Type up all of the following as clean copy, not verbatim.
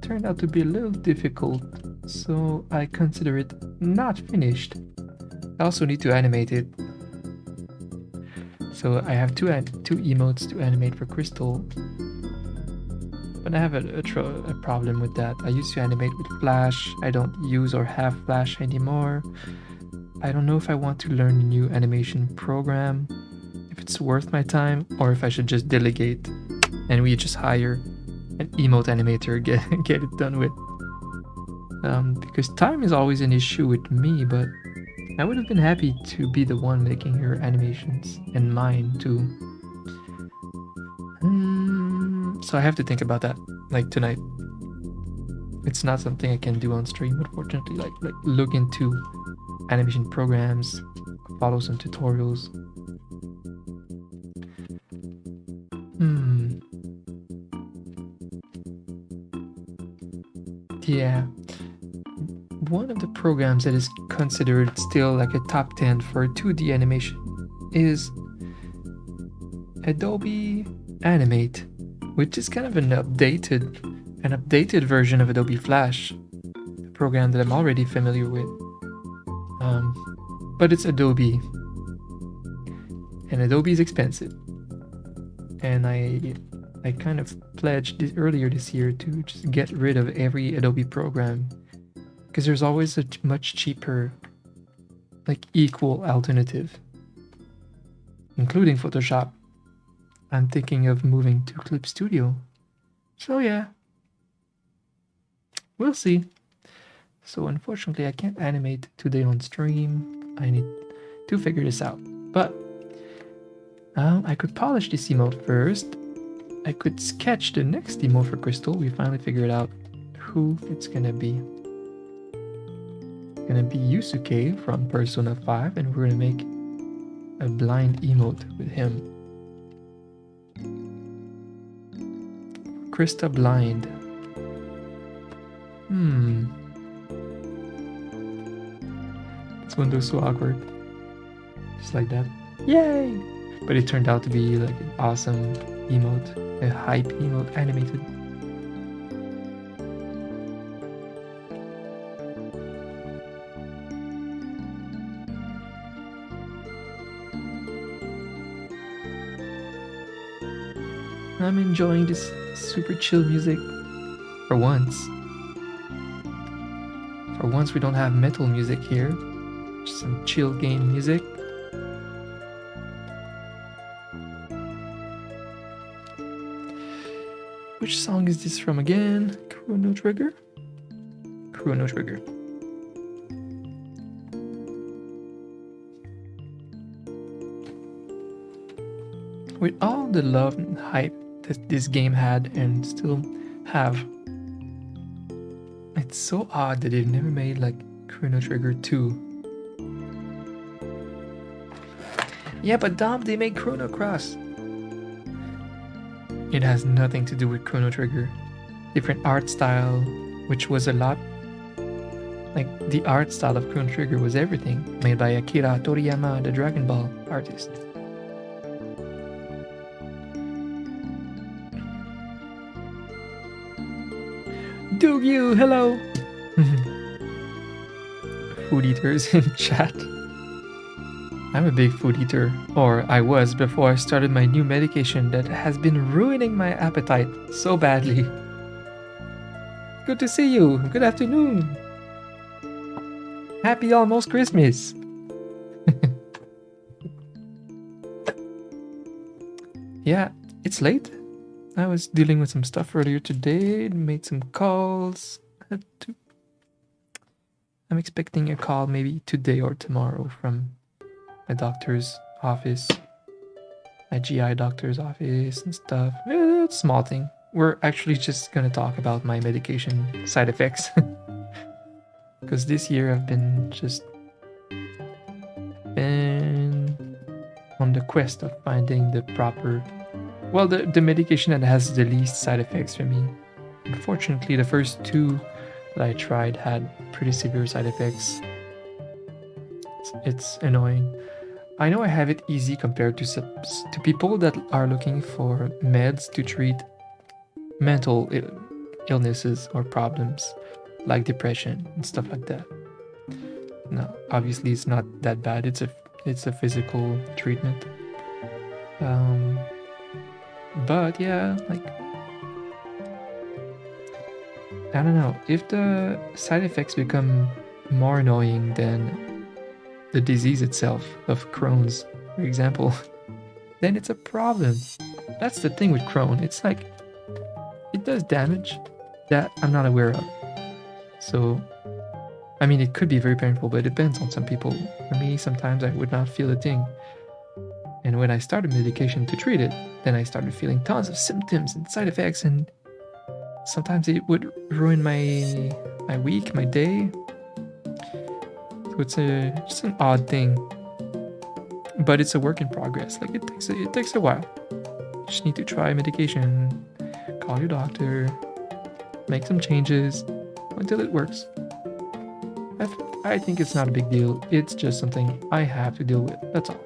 turned out to be a little difficult, so I consider it not finished. I also need to animate it. So I have two emotes to animate for CrystAAHHL. But I have a problem with that. I used to animate with Flash. I don't use or have Flash anymore. I don't know if I want to learn a new animation program, if it's worth my time, or if I should just delegate and we just hire an emote animator, get it done with. Because time is always an issue with me, but I would have been happy to be the one making her animations and mine too. So I have to think about that, like tonight. It's not something I can do on stream, unfortunately. Like look into animation programs, follow some tutorials. Yeah. One of the programs that is considered still like a top 10 for 2D animation is Adobe Animate, which is kind of an updated version of Adobe Flash, a program that I'm already familiar with. But it's Adobe, and Adobe is expensive. And I kind of pledged earlier this year to just get rid of every Adobe program, because there's always a much cheaper, like equal alternative, including Photoshop. I'm thinking of moving to Clip Studio. So yeah, we'll see. So unfortunately I can't animate today on stream. I need to figure this out. But I could polish this emote first. I could sketch the next emote for CrystAAHHL. We finally figured out who it's gonna be. It's gonna be Yusuke from Persona 5, and we're gonna make a blind emote with him. Krista blind. This window's so awkward. Just like that. Yay! But it turned out to be like an awesome emote, a hype emote animated. I'm enjoying this super chill music for once. For once we don't have metal music here, just some chill game music. Which song is this from again? Chrono Trigger? Chrono Trigger. With all the love and hype that this game had and still have, it's so odd that they've never made like Chrono Trigger 2. Yeah, but Dom, they made Chrono Cross. It has nothing to do with Chrono Trigger. Different art style, which was a lot. Like, the art style of Chrono Trigger was everything, made by Akira Toriyama, the Dragon Ball artist. Dugyu, hello! Food eaters in chat. I'm a big food eater, or I was before I started my new medication that has been ruining my appetite so badly. Good to see you. Good afternoon. Happy almost Christmas. Yeah, it's late. I was dealing with some stuff earlier today, made some calls. I'm expecting a call maybe today or tomorrow from my doctor's office, my GI doctor's office and stuff. It's a small thing. We're actually just gonna talk about my medication side effects. Because this year I've been on the quest of finding the proper, well, the medication that has the least side effects for me. Unfortunately, the first two that I tried had pretty severe side effects. It's annoying. I know I have it easy compared to people that are looking for meds to treat mental illnesses or problems like depression and stuff like that. No, obviously it's not that bad. It's a physical treatment. But yeah, like, I don't know, if the side effects become more annoying than the disease itself of Crohn's, for example, then it's a problem. That's the thing with Crohn. It's like, it does damage that I'm not aware of. So, I mean, it could be very painful, but it depends on some people. For me, sometimes I would not feel a thing. And when I started medication to treat it, then I started feeling tons of symptoms and side effects, and sometimes it would ruin my week, my day. So it's just an odd thing. But it's a work in progress. Like, it takes a while. You just need to try medication, call your doctor, make some changes until it works. I think it's not a big deal. It's just something I have to deal with. That's all.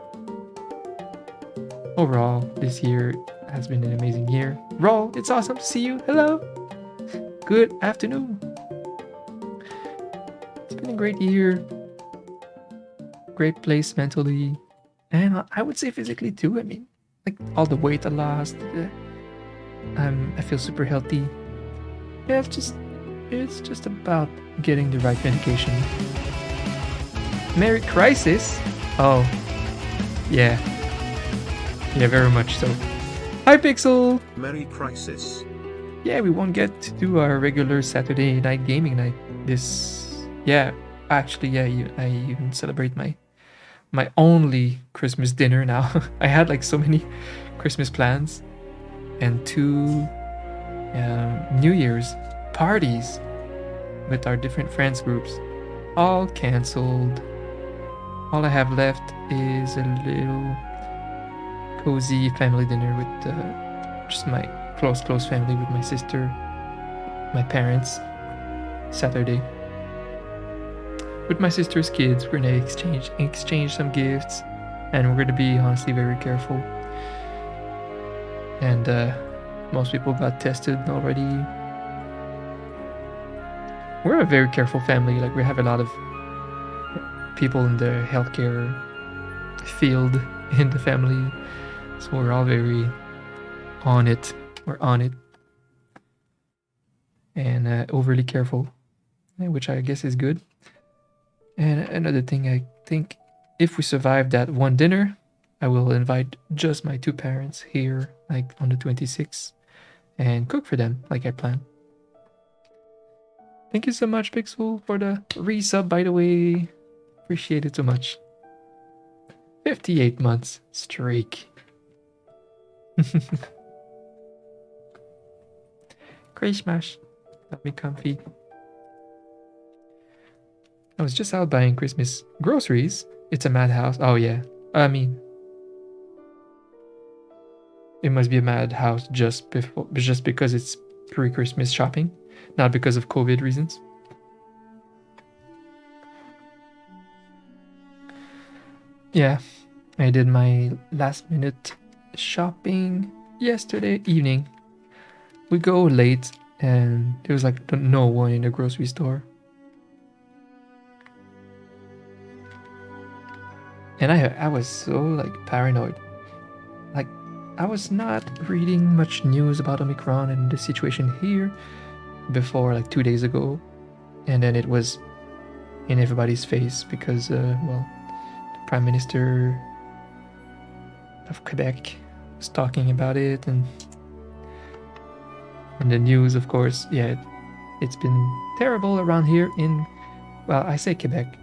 Overall, this year has been an amazing year. Roll, it's awesome to see you. Hello. Good afternoon. It's been a great year. Great place mentally. And I would say physically too. I mean, like, all the weight I lost. I feel super healthy. Yeah, it's just about getting the right medication. Merry Crisis? Oh, yeah. Yeah, very much so. Hi, Pixel! Merry Crisis. Yeah, we won't get to do our regular Saturday night gaming night this... Yeah, actually, yeah, I even celebrate my only Christmas dinner now. I had like so many Christmas plans and 2 New Year's parties with our different friends groups, all cancelled. All I have left is a little cozy family dinner with just my close family, with my sister, my parents, Saturday. With my sister's kids, we're gonna exchange some gifts, and we're gonna be honestly very careful. And most people got tested already. We're a very careful family. Like, we have a lot of people in the healthcare field in the family, so we're all very on it. We're on it, and overly careful, which I guess is good. And another thing, I think if we survive that one dinner, I will invite just my 2 parents here, like on the 26th, and cook for them like I planned. Thank you so much, Pixel, for the resub, by the way. Appreciate it so much. 58 months streak. Christmas. Got me comfy. I was just out buying Christmas groceries. It's a madhouse. Oh yeah. I mean, it must be a madhouse just because it's pre-Christmas shopping, not because of COVID reasons. Yeah, I did my last minute shopping yesterday evening. We go late and there was like no one in the grocery store. And I was so like paranoid. Like, I was not reading much news about Omicron and the situation here before like 2 days ago. And then it was in everybody's face because, well, the Prime Minister of Quebec was talking about it, and the news, of course. Yeah, it's been terrible around here in, well, I say Quebec.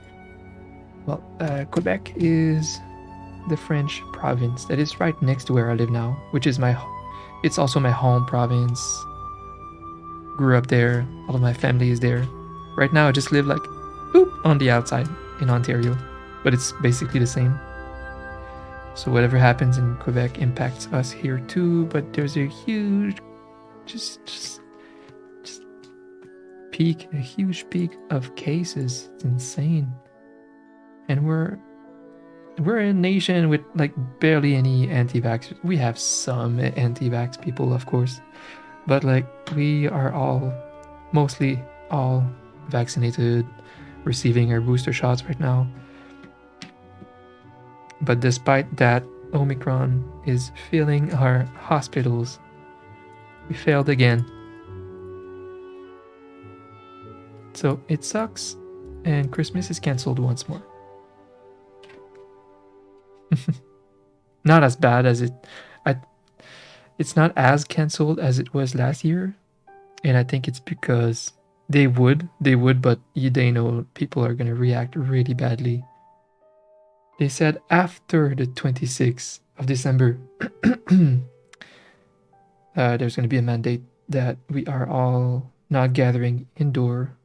Well, Quebec is the French province that is right next to where I live now, which is it's also my home province. Grew up there, all of my family is there. Right now I just live like, boop, on the outside in Ontario, but it's basically the same. So whatever happens in Quebec impacts us here too, but there's a huge, just peak, a huge peak of cases. It's insane. And we're a nation with like barely any anti-vax. We have some anti-vax people, of course, but like we are all mostly all vaccinated, receiving our booster shots right now. But despite that, Omicron is filling our hospitals. We failed again. So it sucks, and Christmas is cancelled once more. Not as bad as it's not as cancelled as it was last year, and I think it's because they would, but they know people are gonna react really badly. They said after the 26th of December, there's gonna be a mandate that we are all not gathering indoor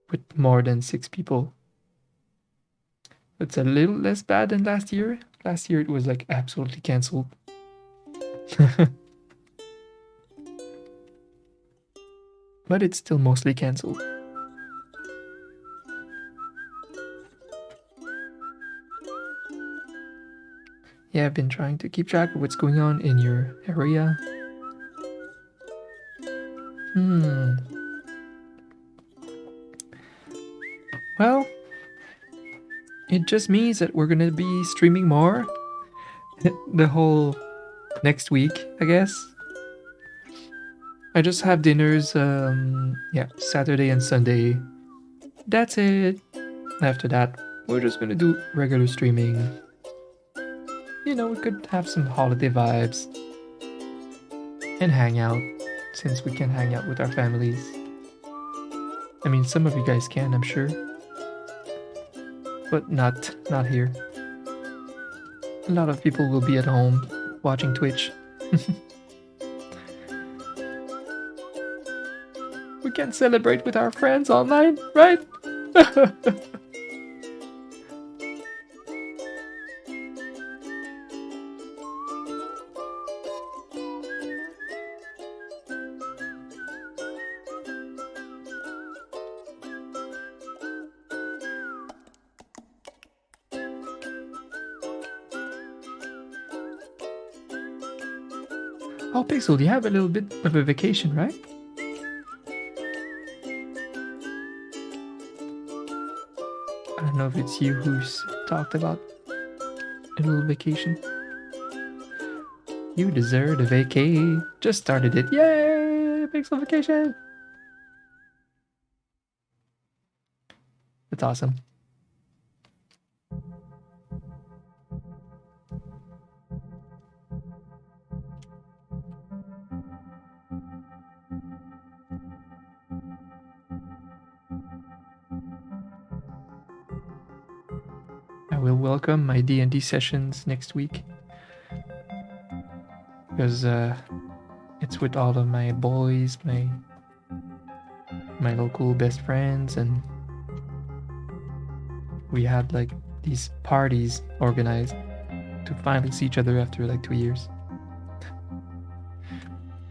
with more than 6 people. It's a little less bad than last year. Last year it was like absolutely cancelled. But it's still mostly cancelled. Yeah, I've been trying to keep track of what's going on in your area. Well, it just means that we're gonna be streaming more the whole next week, I guess. I just have dinners, Saturday and Sunday. That's it. After that, we're just gonna do regular streaming. You know, we could have some holiday vibes and hang out, since we can hang out with our families. I mean, some of you guys can, I'm sure, but not here. A lot of people will be at home watching Twitch. We can celebrate with our friends online, right? Oh, Pixel, you have a little bit of a vacation, right? I don't know if it's you who's talked about a little vacation. You deserve a vacay. Just started it. Yay! Pixel vacation! That's awesome. I will welcome my D&D sessions next week, because it's with all of my boys, my local best friends, and we had like these parties organized to finally see each other after like 2 years,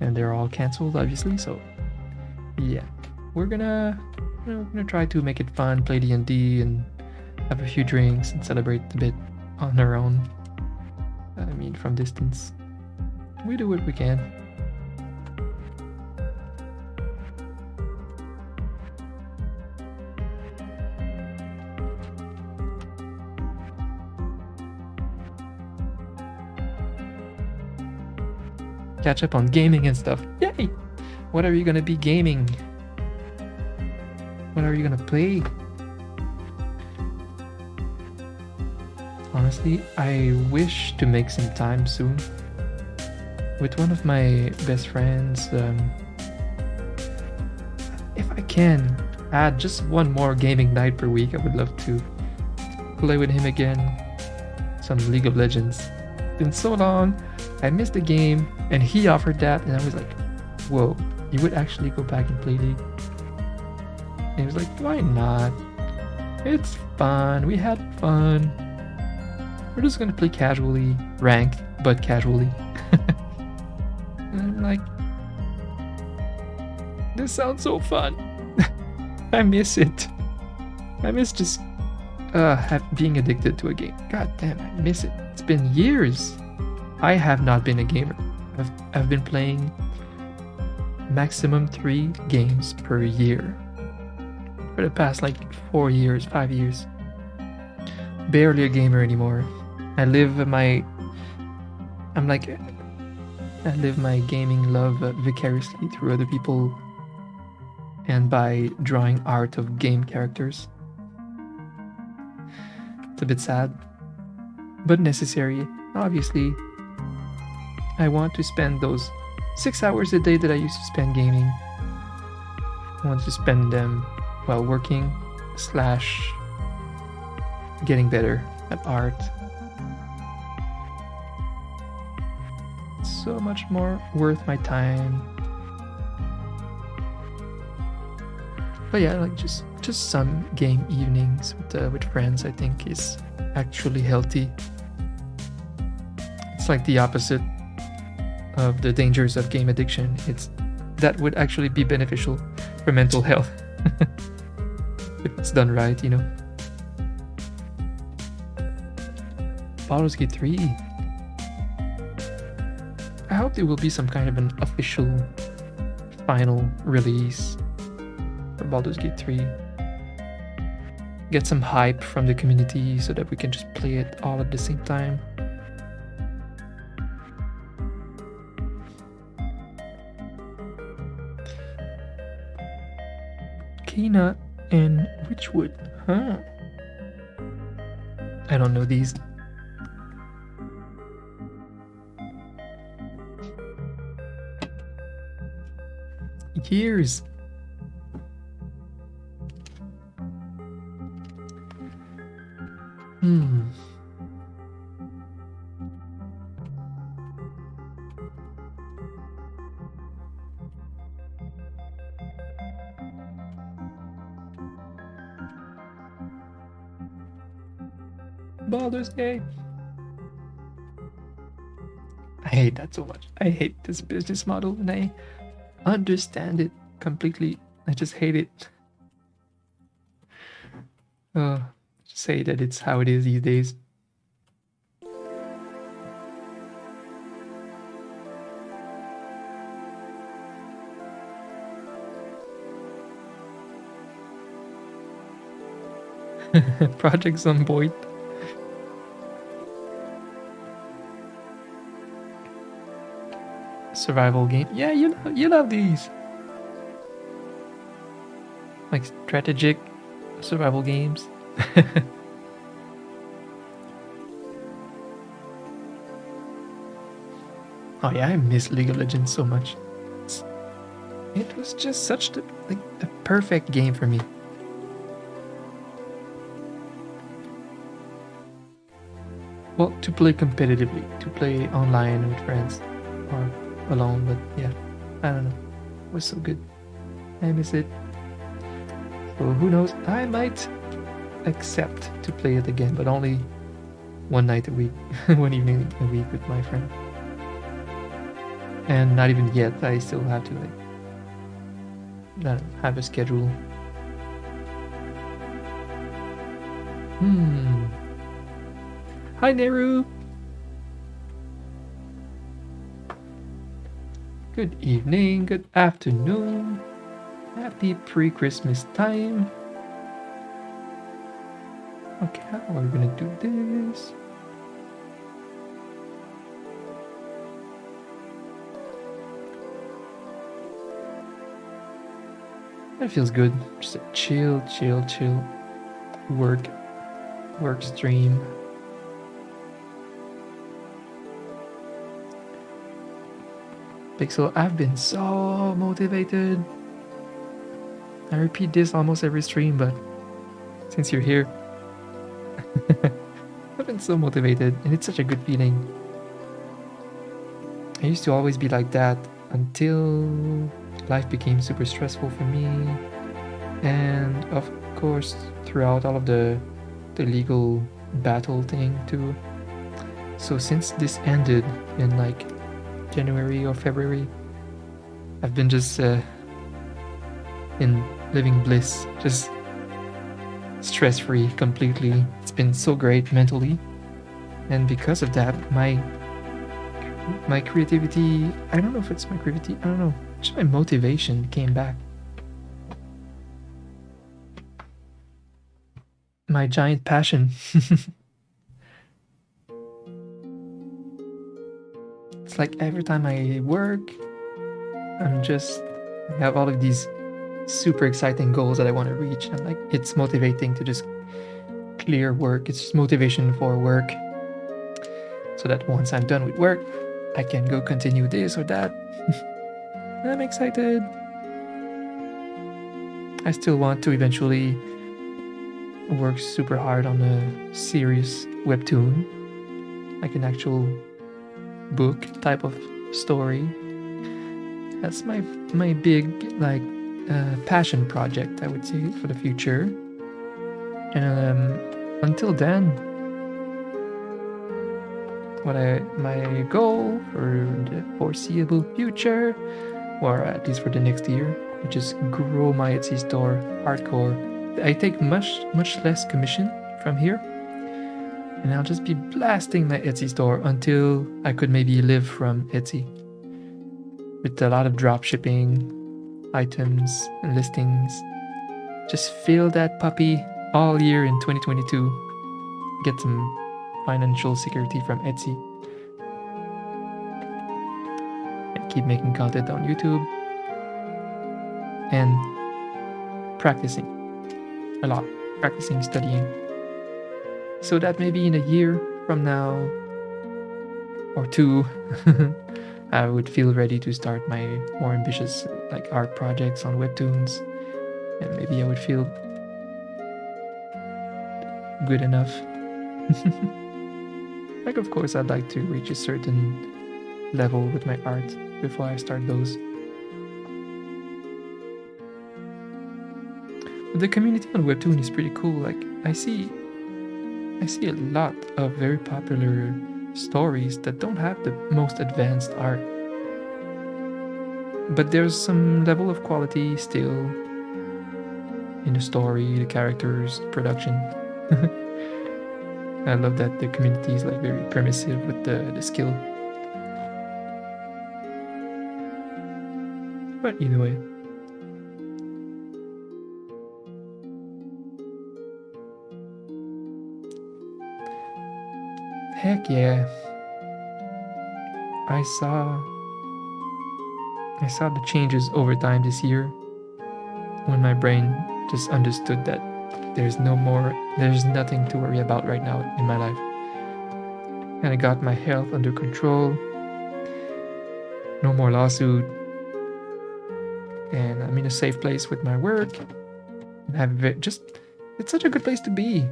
and they're all canceled, obviously. So yeah, we're gonna try to make it fun, play D&D, and have a few drinks and celebrate a bit on our own. I mean, from distance. We do what we can. Catch up on gaming and stuff. Yay! What are you gonna be gaming? What are you gonna play? Honestly, I wish to make some time soon with one of my best friends. If I can add just one more gaming night per week, I would love to play with him again. Some League of Legends. Been so long, I missed the game, and he offered that, and I was like, whoa, you would actually go back and play League? And he was like, why not? It's fun, we had fun. We're just gonna play casually, ranked, but casually. And I'm like, this sounds so fun. I miss it. I miss just being addicted to a game. God damn, I miss it. It's been years. I have not been a gamer. I've been playing maximum 3 games per year. For the past like 4 years, 5 years. Barely a gamer anymore. I live my gaming love vicariously through other people and by drawing art of game characters. It's a bit sad, but necessary. Obviously, I want to spend those 6 hours a day that I used to spend gaming. I want to spend them while working / getting better at art. It's so much more worth my time. But yeah, like just some game evenings with friends, I think is actually healthy. It's like the opposite of the dangers of game addiction. That would actually be beneficial for mental health if it's done right, you know. Baldur's Gate 3. I hope there will be some kind of an official final release for Baldur's Gate 3. Get some hype from the community so that we can just play it all at the same time. Kena and Witchwood, huh? I don't know these. Years. Baldur's Gate. I hate that so much. I hate this business model and I understand it completely. I just hate it. Say that it's how it is these days. Project Zomboid. Survival game. Yeah, you love these. Like strategic survival games. Oh yeah, I miss League of Legends so much. It was just such the perfect game for me. Well, to play competitively, to play online with friends or alone, but yeah, I don't know. It was so good. I miss it. So who knows? I might accept to play it again, but only one night a week, one evening a week with my friend. And not even yet. I still have to have a schedule. Hi Neru. Good evening, good afternoon. Happy pre-Christmas time. Okay, how are we gonna do this? That feels good. Just a chill work stream. Pixel, I've been so motivated. I repeat this almost every stream, but since you're here, I've been so motivated, and it's such a good feeling. I used to always be like that until life became super stressful for me, and of course throughout all of the legal battle thing too. So since this ended in like January or February, I've been just in living bliss, just stress-free completely. It's been so great mentally, and because of that, my creativity, I don't know if it's my creativity, I don't know, Actually, my motivation came back. My giant passion. It's like every time I work, I have all of these super exciting goals that I want to reach. And like, it's motivating to just clear work. It's just motivation for work. So that once I'm done with work, I can go continue this or that. I'm excited. I still want to eventually work super hard on a serious webtoon, like an actual book type of story. That's my big like passion project, I would say, for the future. And until then, my goal for the foreseeable future, or at least for the next year, is just grow my Etsy store hardcore. I take much less commission from here, and I'll just be blasting my Etsy store until I could maybe live from Etsy, with a lot of drop shipping, items, and listings. Just fill that puppy all year in 2022. Get some financial security from Etsy. And keep making content on YouTube. And practicing a lot. Practicing, studying. So that maybe in a year from now or two, I would feel ready to start my more ambitious like art projects on webtoons, and maybe I would feel good enough. Like, of course, I'd like to reach a certain level with my art before I start those. But the community on webtoon is pretty cool. Like, I see a lot of very popular stories that don't have the most advanced art, but there's some level of quality still in the story, the characters, the production. I love that the community is like very permissive with the skill. But either way, heck yeah, I saw the changes over time this year when my brain just understood that there's nothing to worry about right now in my life. And I got my health under control, no more lawsuit, and I'm in a safe place with my work. And it's such a good place to be.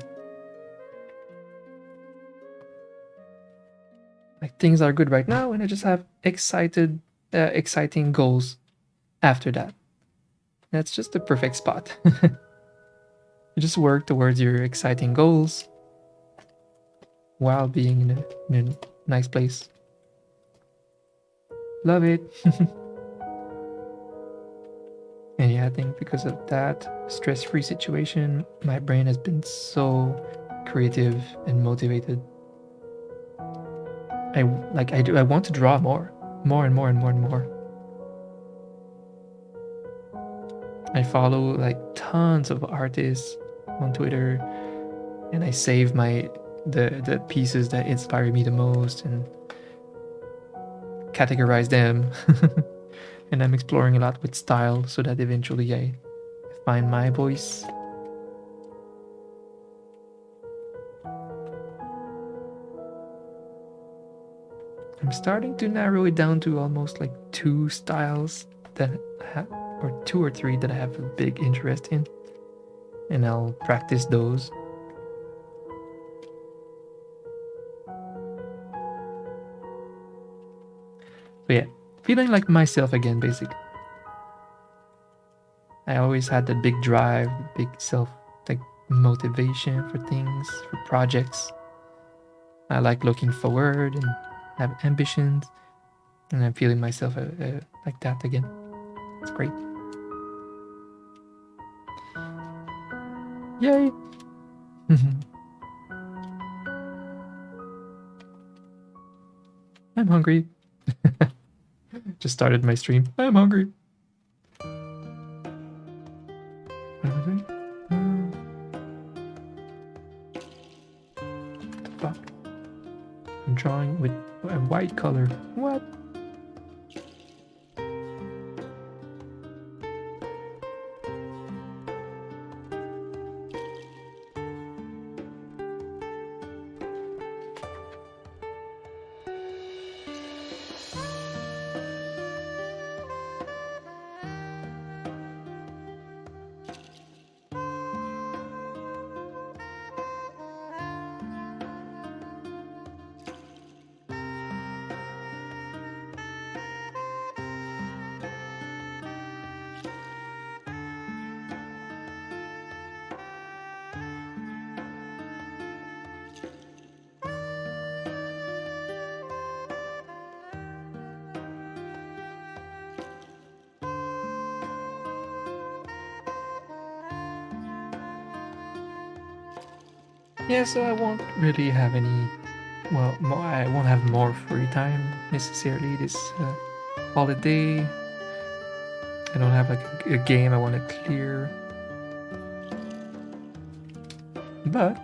Like, things are good right now, and I just have exciting goals after that. That's just the perfect spot. You just work towards your exciting goals while being in a nice place. Love it. And yeah, I think because of that stress-free situation, my brain has been so creative and motivated. I want to draw more and more. I follow like tons of artists on Twitter, and I save the pieces that inspire me the most and categorize them. And I'm exploring a lot with style so that eventually I find my voice. I'm starting to narrow it down to almost like 2 styles or 2 or 3 that I have a big interest in, and I'll practice those. But yeah, feeling like myself again, basically. I always had the big drive, big motivation for things, for projects. I like looking forward and have ambitions, and I'm feeling myself like that again. It's great. Yay! I'm hungry. Just started my stream. I'm hungry. the fuck? I'm drawing with a white color. What? Yeah, so I won't really have any. Well, I won't have more free time necessarily this holiday. I don't have like a game I want to clear. But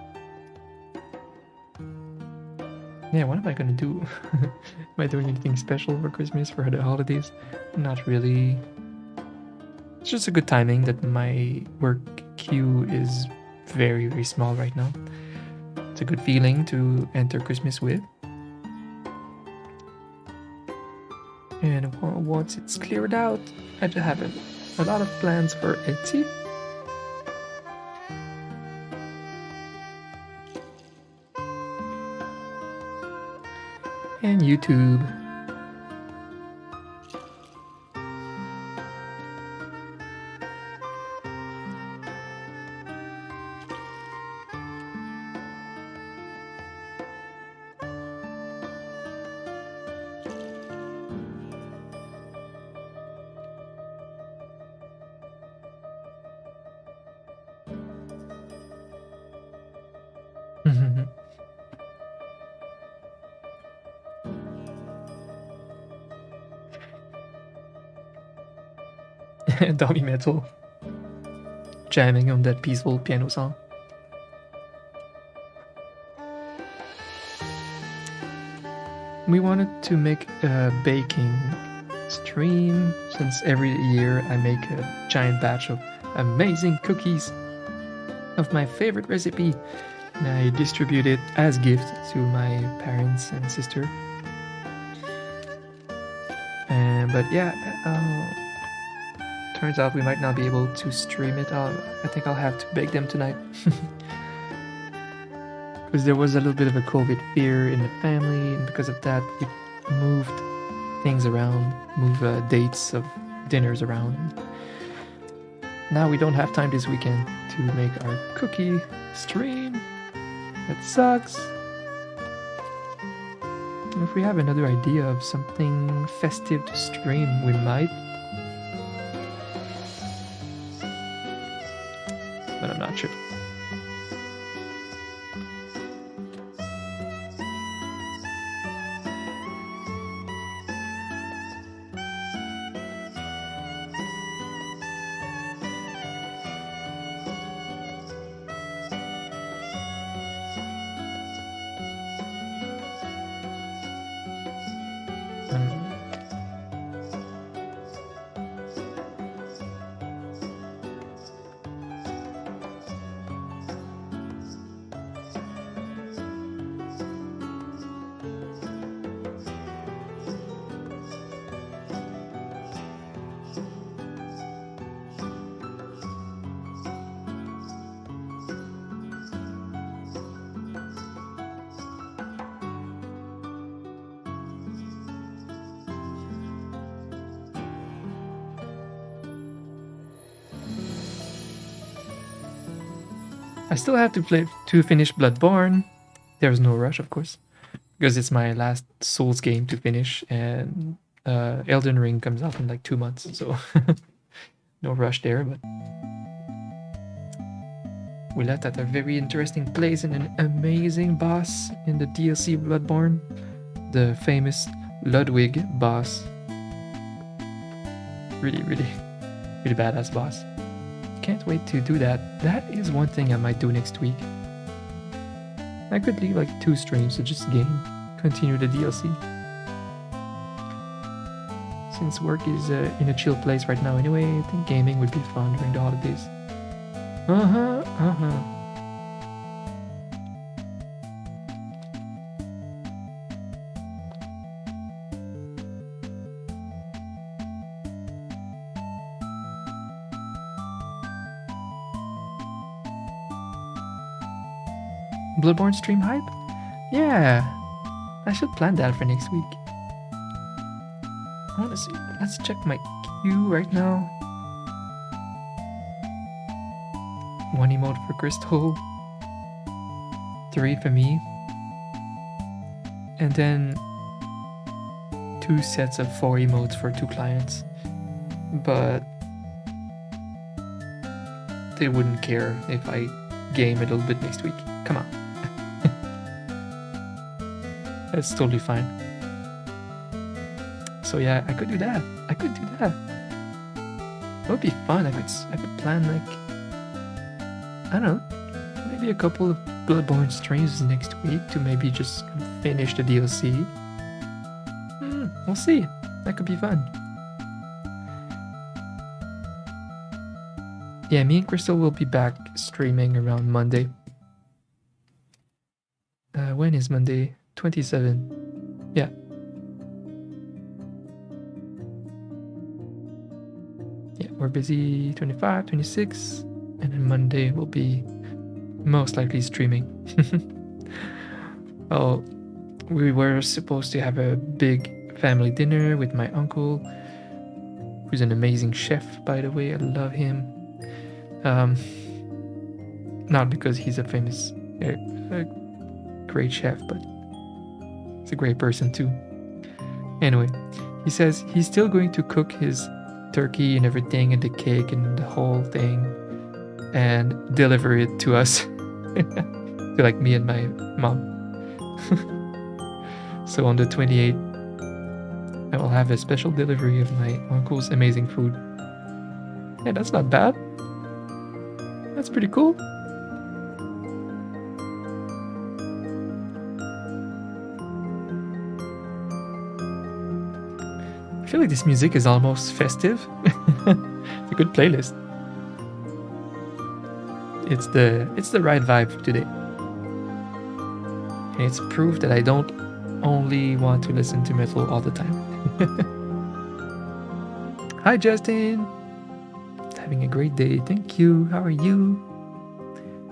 yeah, what am I gonna do? Am I doing anything special for Christmas, for the holidays? Not really. It's just a good timing that my work queue is very, very small right now. It's a good feeling to enter Christmas with. And once it's cleared out, I just have a lot of plans for Etsy. And YouTube. Dominic Metal jamming on that peaceful piano song. We wanted to make a baking stream since every year I make a giant batch of amazing cookies of my favorite recipe and I distribute it as gift to my parents and sister. But yeah, turns out we might not be able to stream it. I think I'll have to bake them tonight. Because there was a little bit of a COVID fear in the family, and because of that, we moved things around, moved dates of dinners around. Now we don't have time this weekend to make our cookie stream. That sucks. If we have another idea of something festive to stream, we might. But I'm not sure. I still have to finish Bloodborne. There's no rush, of course, because it's my last Souls game to finish, and Elden Ring comes out in like 2 months, so no rush there. But we left at a very interesting place and an amazing boss in the DLC Bloodborne, the famous Ludwig boss. Really, really, really badass boss. can't wait to do that. That is one thing I might do next week. I could leave like 2 streams to just game, continue the DLC. Since work is in a chill place right now anyway, I think gaming would be fun during the holidays. Bloodborne stream hype? Yeah, I should plan that for next week. I want to see. Let's check my queue right now. 1 emote for CrystAAHHL, 3 for me, and then 2 sets of 4 emotes for 2 clients. But they wouldn't care if I game a little bit next week. Come on. That's totally fine. So yeah, I could do that. I could do that. It would be fun. I could plan like, I don't know, maybe a couple of Bloodborne streams next week to maybe just finish the DLC. We'll see. That could be fun. Yeah, me and Crystal will be back streaming around Monday. When is Monday? 27. Yeah. Yeah, we're busy 25, 26, and then Monday we'll be most likely streaming. Oh, we were supposed to have a big family dinner with my uncle, who's an amazing chef, by the way. I love him. Not because he's a famous, a great chef, but he's a great person too. Anyway, he says he's still going to cook his turkey and everything, and the cake and the whole thing, and deliver it to us, to like me and my mom. So on the 28th, I will have a special delivery of my uncle's amazing food. Hey, that's not bad. That's pretty cool. I feel like this music is almost festive. It's a good playlist. It's the right vibe for today. And it's proof that I don't only want to listen to metal all the time. Hi Justin! Having a great day, thank you. How are you?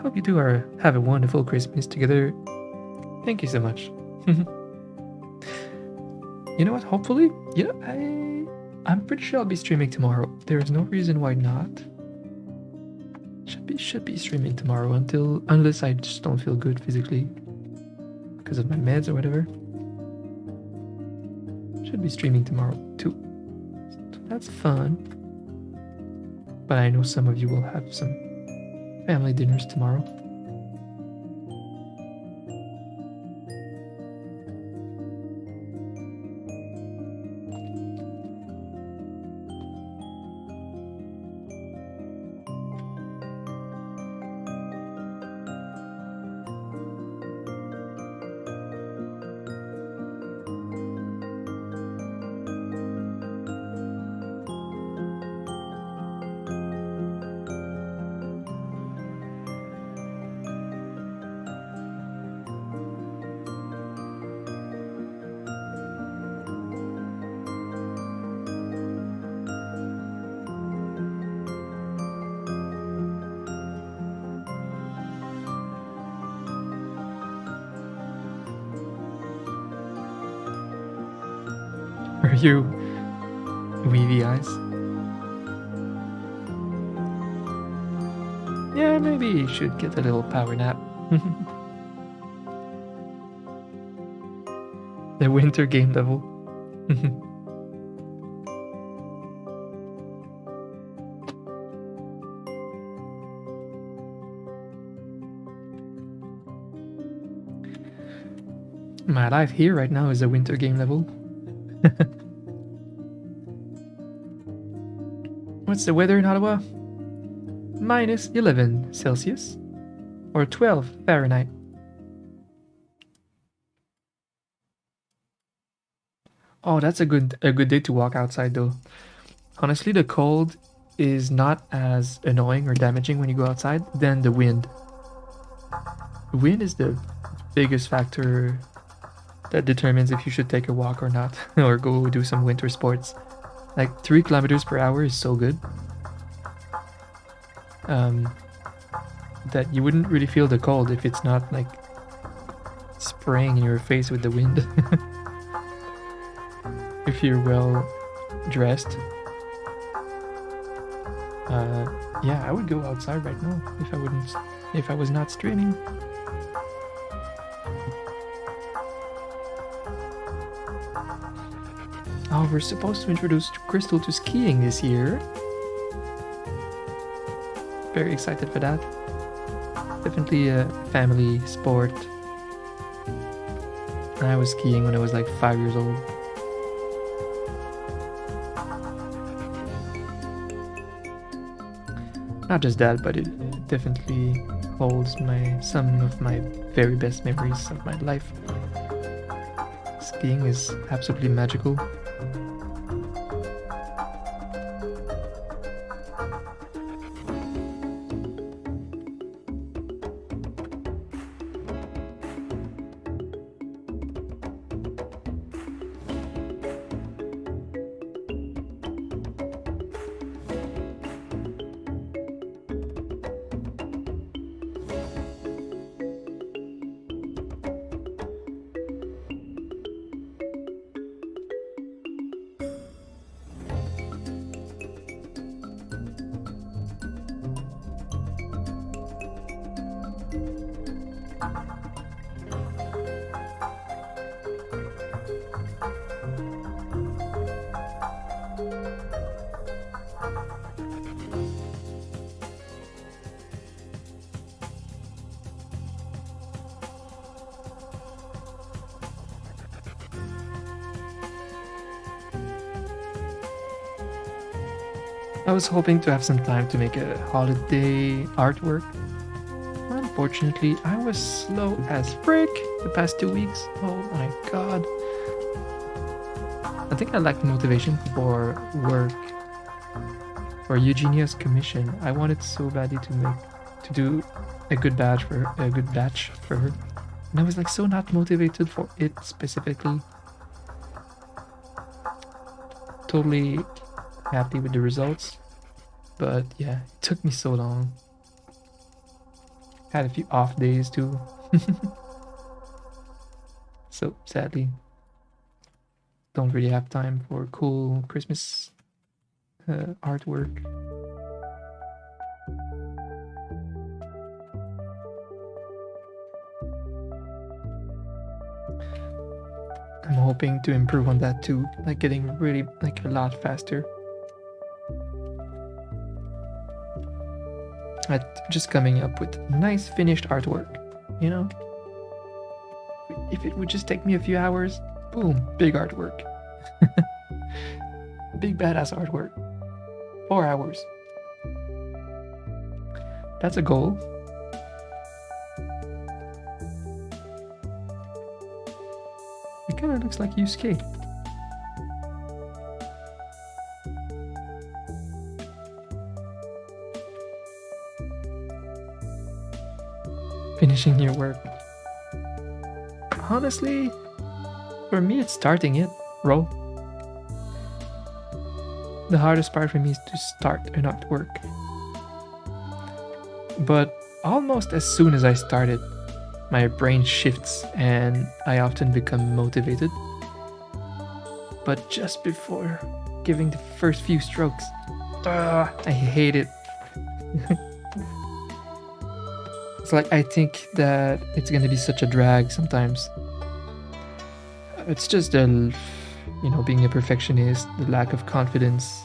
Hope you two have a wonderful Christmas together. Thank you so much. You know what? Hopefully, I'm pretty sure I'll be streaming tomorrow. There is no reason why not. Should be streaming tomorrow unless I just don't feel good physically because of my meds or whatever. Should be streaming tomorrow too. So that's fun. But I know some of you will have some family dinners tomorrow. Are you weavy eyes? Yeah, maybe you should get a little power nap. The winter game level. My life here right now is a winter game level. What's the weather in Ottawa? minus 11 Celsius or 12 Fahrenheit. Oh, that's a good day to walk outside though. Honestly, the cold is not as annoying or damaging when you go outside than the wind. The wind is the biggest factor that determines if you should take a walk or not, or go do some winter sports. Like 3 kilometers per hour is so good that you wouldn't really feel the cold if it's not like spraying in your face with the wind. If you're well dressed. Yeah, I would go outside right now if I was not streaming. Oh, we're supposed to introduce Crystal to skiing this year. Very excited for that. Definitely a family sport. I was skiing when I was like 5 years old. Not just that, but it definitely holds some of my very best memories of my life. Skiing is absolutely magical. I was hoping to have some time to make a holiday artwork. Unfortunately, I was slow as frick the past 2 weeks. Oh my god. I think I lacked motivation for work. For Eugenia's commission, I wanted so badly to do a good batch for her. And I was like so not motivated for it specifically. Totally happy with the results, but yeah, it took me so long. Had a few off days too. So sadly, don't really have time for cool Christmas artwork. I'm hoping to improve on that too, like getting really like a lot faster at just coming up with nice finished artwork, you know? If it would just take me a few hours, boom, big artwork. Big badass artwork. 4 hours. That's a goal. It kind of looks like you skate. Finishing your work. Honestly, for me it's starting it, bro. The hardest part for me is to start an artwork. But almost as soon as I start it, my brain shifts and I often become motivated. But just before giving the first few strokes, I hate it. It's like I think that it's gonna be such a drag sometimes. It's just being a perfectionist, the lack of confidence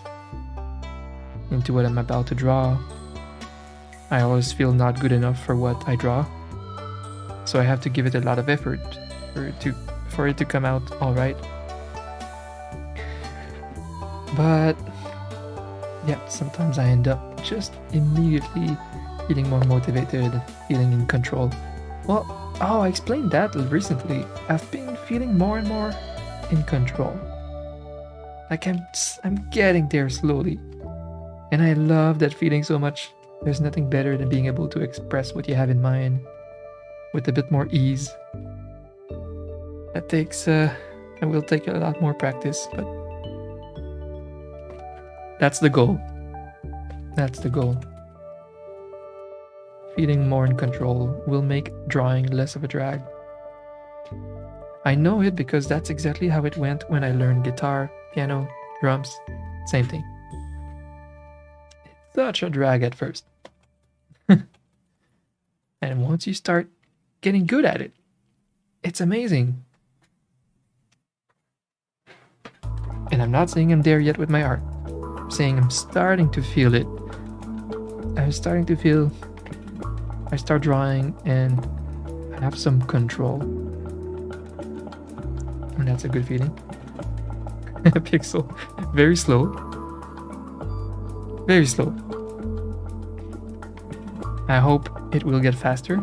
into what I'm about to draw. I always feel not good enough for what I draw. So I have to give it a lot of effort for it to come out alright. But yeah, sometimes I end up just immediately feeling more motivated, feeling in control. Well, oh, I explained that recently. I've been feeling more and more in control. Like I'm getting there slowly. And I love that feeling so much. There's nothing better than being able to express what you have in mind with a bit more ease. That takes, it will take a lot more practice, but that's the goal. That's the goal. Feeling more in control will make drawing less of a drag. I know it because that's exactly how it went when I learned guitar, piano, drums, same thing. It's such a drag at first. And once you start getting good at it, it's amazing. And I'm not saying I'm there yet with my art. I'm saying I'm starting to feel it. I'm starting to feel I start drawing and I have some control. And that's a good feeling. Pixel. Very slow. Very slow. I hope it will get faster.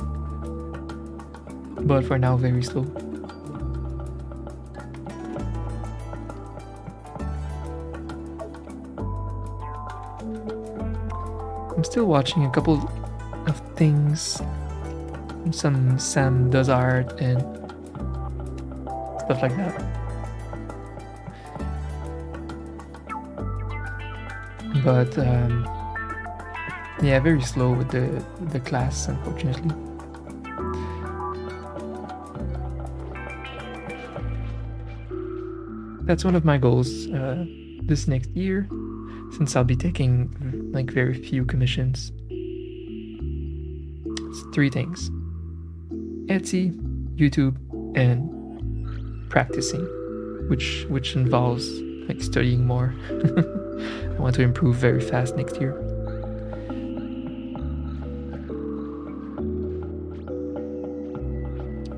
But for now, very slow. I'm still watching a couple of things. Some Sam does art and stuff like that. But yeah, very slow with the class, unfortunately. That's one of my goals this next year, since I'll be taking like very few commissions. It's 3 things: Etsy, YouTube, and practicing, which involves like studying more. I want to improve very fast next year.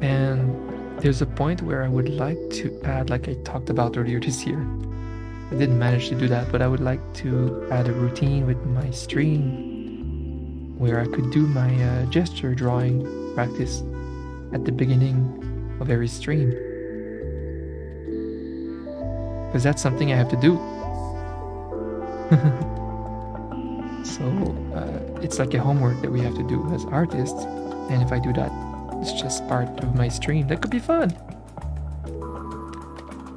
And there's a point where I would like to add, like I talked about earlier this year. I didn't manage to do that, but I would like to add a routine with my stream where I could do my gesture drawing practice at the beginning of every stream. Because that's something I have to do. So it's like a homework that we have to do as artists, and if I do that, it's just part of my stream. That could be fun.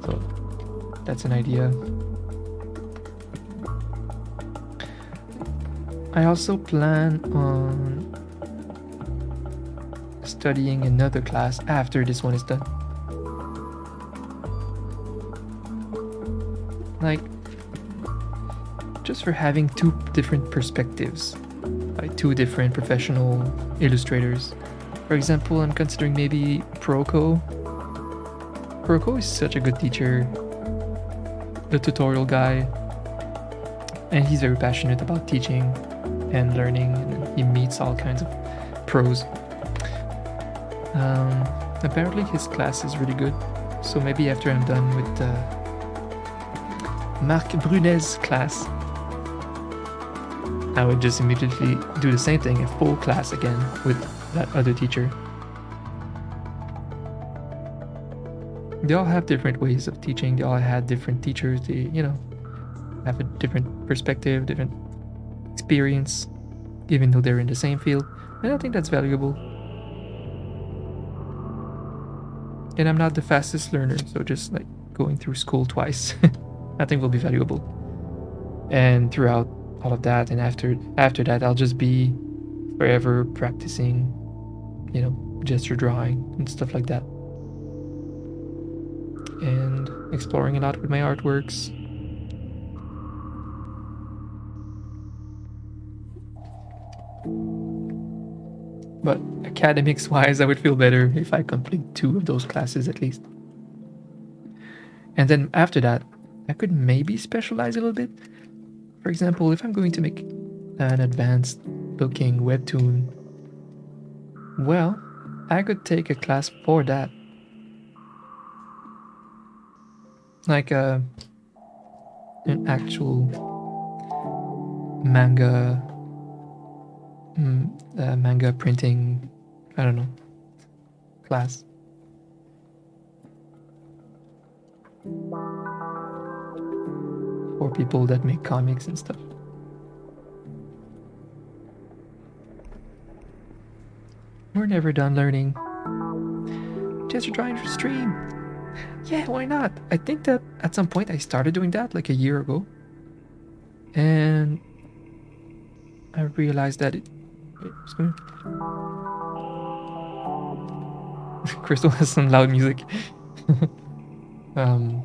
So that's an idea. I also plan on studying another class after this one is done. Like, just for having 2 different perspectives by 2 different professional illustrators. For example, I'm considering maybe Proco. Proco is such a good teacher, the tutorial guy, and he's very passionate about teaching and learning, and he meets all kinds of pros. Apparently his class is really good, so maybe after I'm done with Marc Brunet's class, I would just immediately do the same thing, a full class again with that other teacher. They all have different ways of teaching. They all had different teachers. They, have a different perspective, different experience, even though they're in the same field. And I think that's valuable. And I'm not the fastest learner, so just like going through school twice, I think will be valuable. And throughout all of that, and after that, I'll just be forever practicing, gesture drawing and stuff like that, and exploring a lot with my artworks. But academics wise, I would feel better if I complete 2 of those classes at least. And then after that, I could maybe specialize a little bit. For example, if I'm going to make an advanced looking webtoon, well, I could take a class for that. Like an actual manga manga printing, I don't know, class. For people that make comics and stuff. We're never done learning. Just trying to stream. Yeah, why not? I think that at some point I started doing that like a year ago. And I realized that Crystal has some loud music. I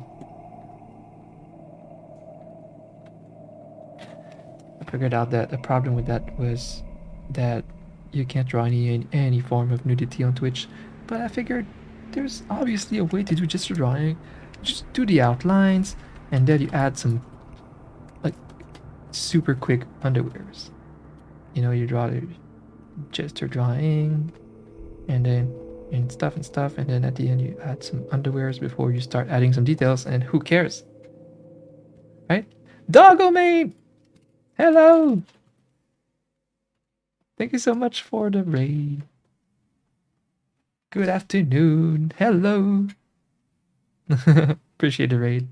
figured out that the problem with that was that you can't draw any form of nudity on Twitch. But I figured there's obviously a way to do gesture drawing. Just do the outlines, and then you add some like super quick underwears. You know, you draw the gesture drawing, and then and stuff, and then at the end you add some underwears before you start adding some details, and who cares? Right? Dogglemane! Hello! Thank you so much for the raid. Good afternoon. Hello. Appreciate the raid.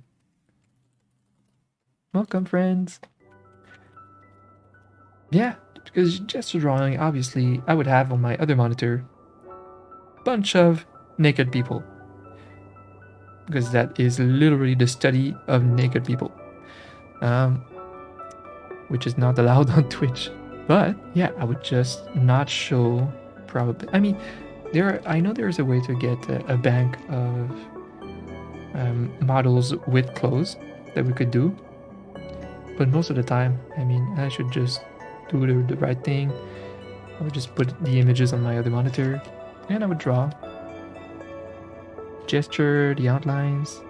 Welcome, friends. Yeah, because gesture drawing, obviously, I would have on my other monitor bunch of naked people. Because that is literally the study of naked people. Which is not allowed on Twitch. But yeah, I would just not show probably. I mean, I know there's a way to get a bank of models with clothes that we could do. But most of the time, I mean, I should just do the right thing. I would just put the images on my other monitor and I would draw. Gesture, the outlines.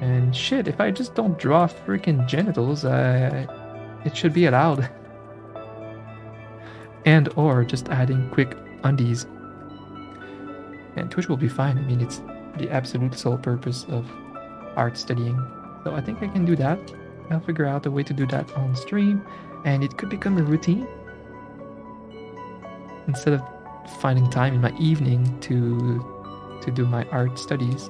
And shit, if I just don't draw freaking genitals, it should be allowed. And or just adding quick undies. And Twitch will be fine. I mean, it's the absolute sole purpose of art studying. So I think I can do that. I'll figure out a way to do that on stream. And it could become a routine. Instead of finding time in my evening to do my art studies.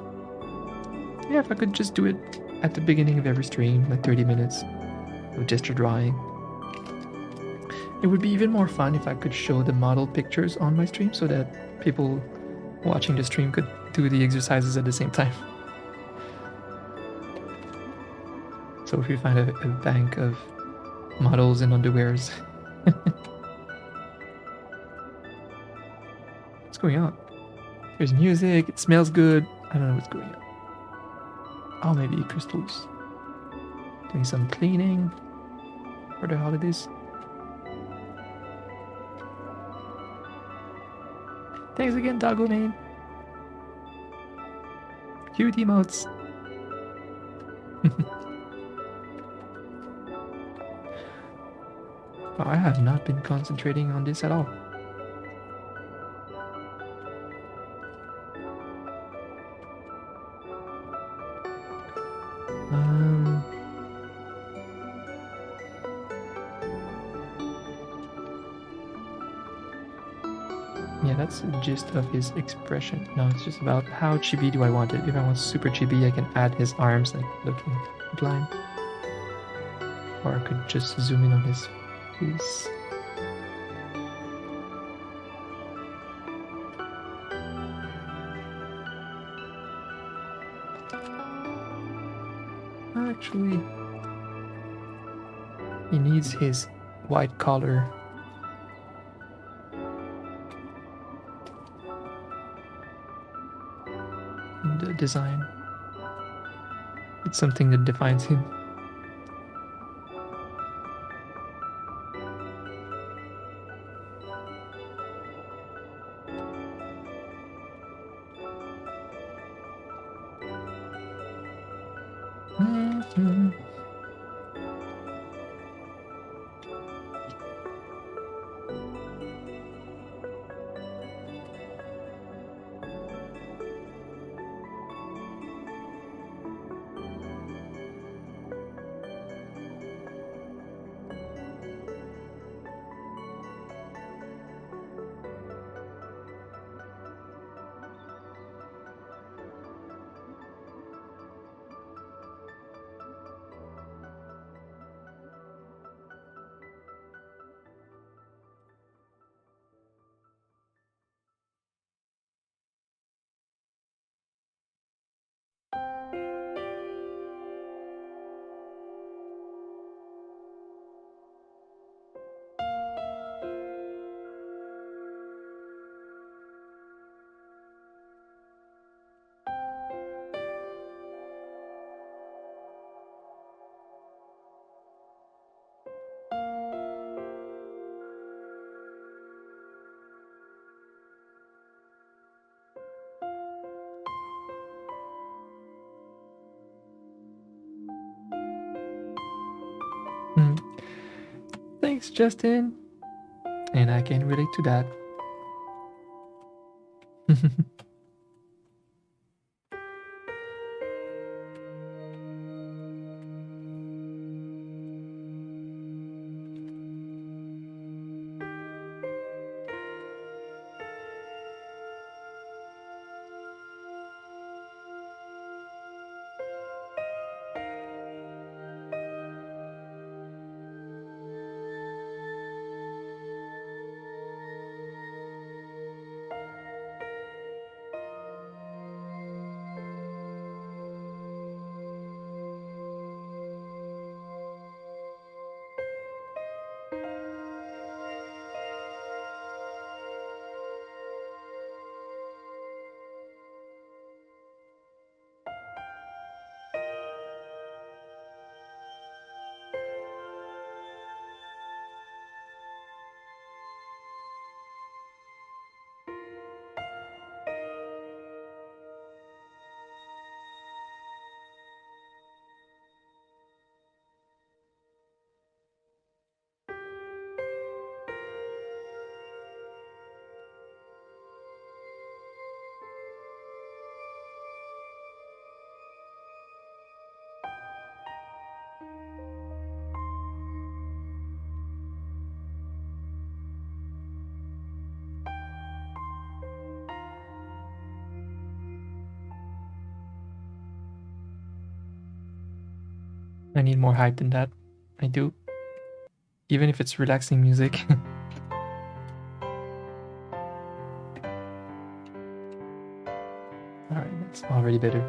Yeah, if I could just do it at the beginning of every stream, like 30 minutes of gesture drawing. It would be even more fun if I could show the model pictures on my stream so that people watching the stream could do the exercises at the same time. So if you find a bank of models in underwears. What's going on? There's music, it smells good. I don't know what's going on. Oh, maybe Crystal's doing some cleaning for the holidays. Thanks again, Dogglemane. Cute emotes. I have not been concentrating on this at all. Yeah, that's the gist of his expression. No, it's just about how chibi do I want it. If I want super chibi, I can add his arms like looking blind. Or I could just zoom in on his face. Actually, he needs his white collar. The design. It's something that defines him. Thanks, Justin. And I can relate to that. I need more hype than that. I do. Even if it's relaxing music. Alright, that's already better.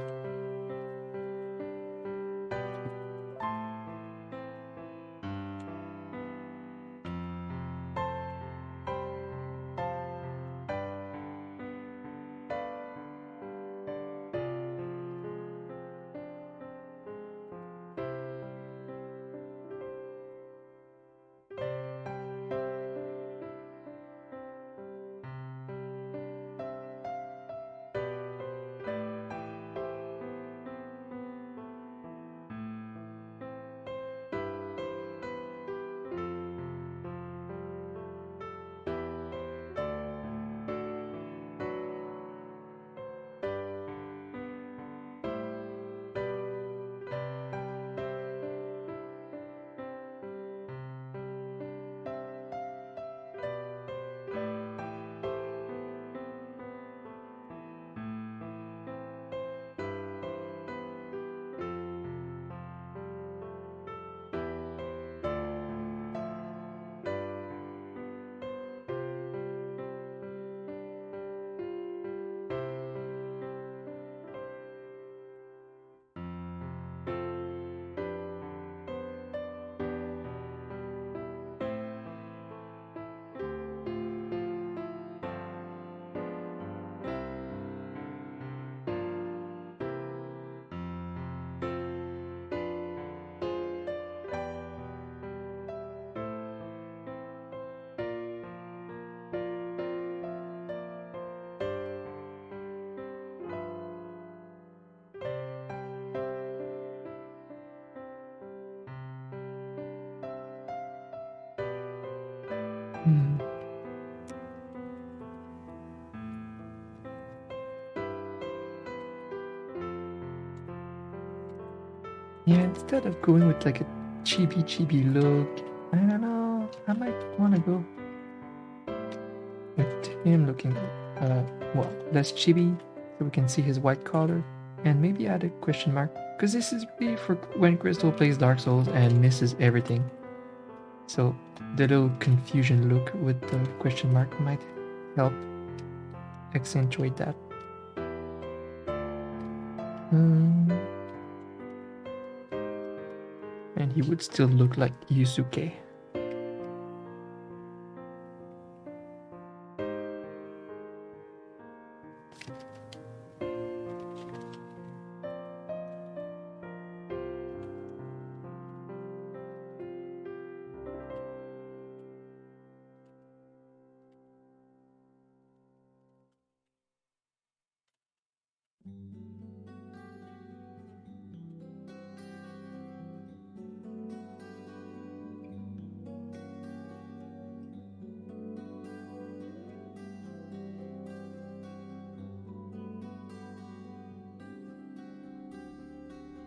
Yeah, instead of going with like a chibi look, I don't know, I might want to go with him looking, well, less chibi, so we can see his white collar, and maybe add a question mark, because this is really for when Crystal plays Dark Souls and misses everything. So the little confusion look with the question mark might help accentuate that. And he would still look like Yusuke.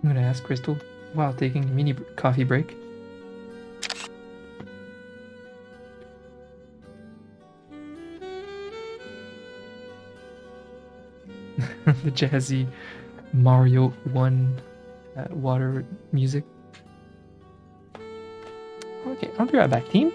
I'm gonna ask Crystal while taking a mini coffee break. The jazzy Mario 1 water music. Okay, I'll be right back, team.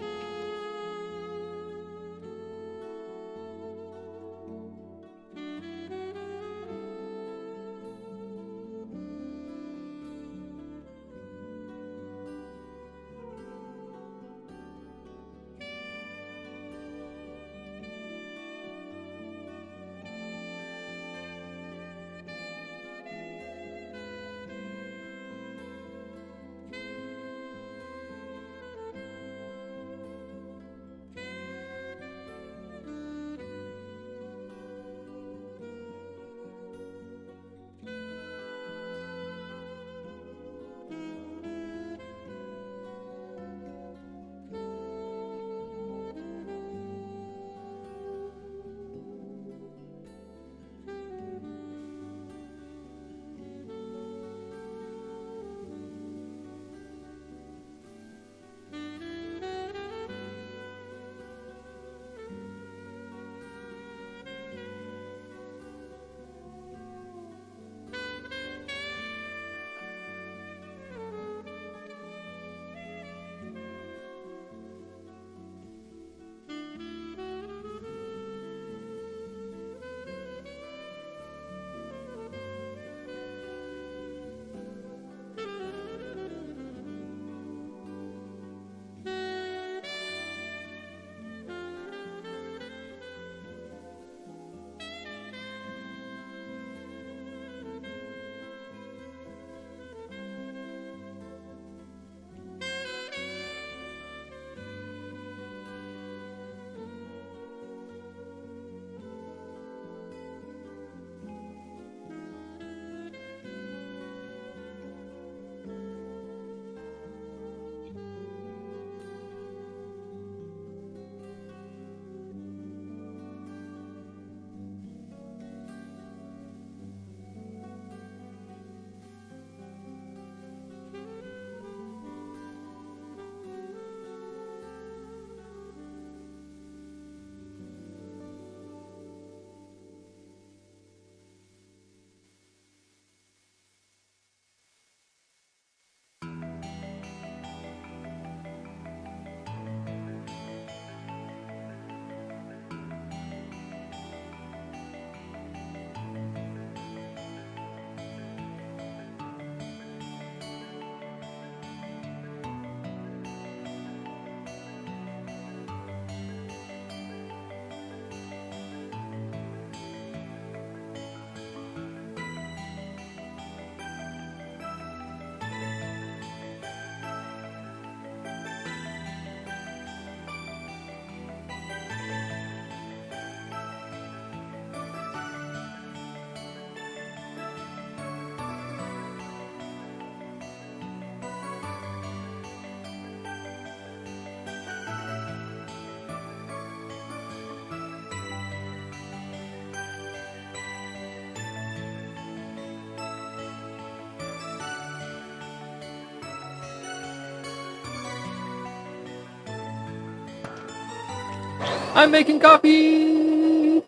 I'm making coffee!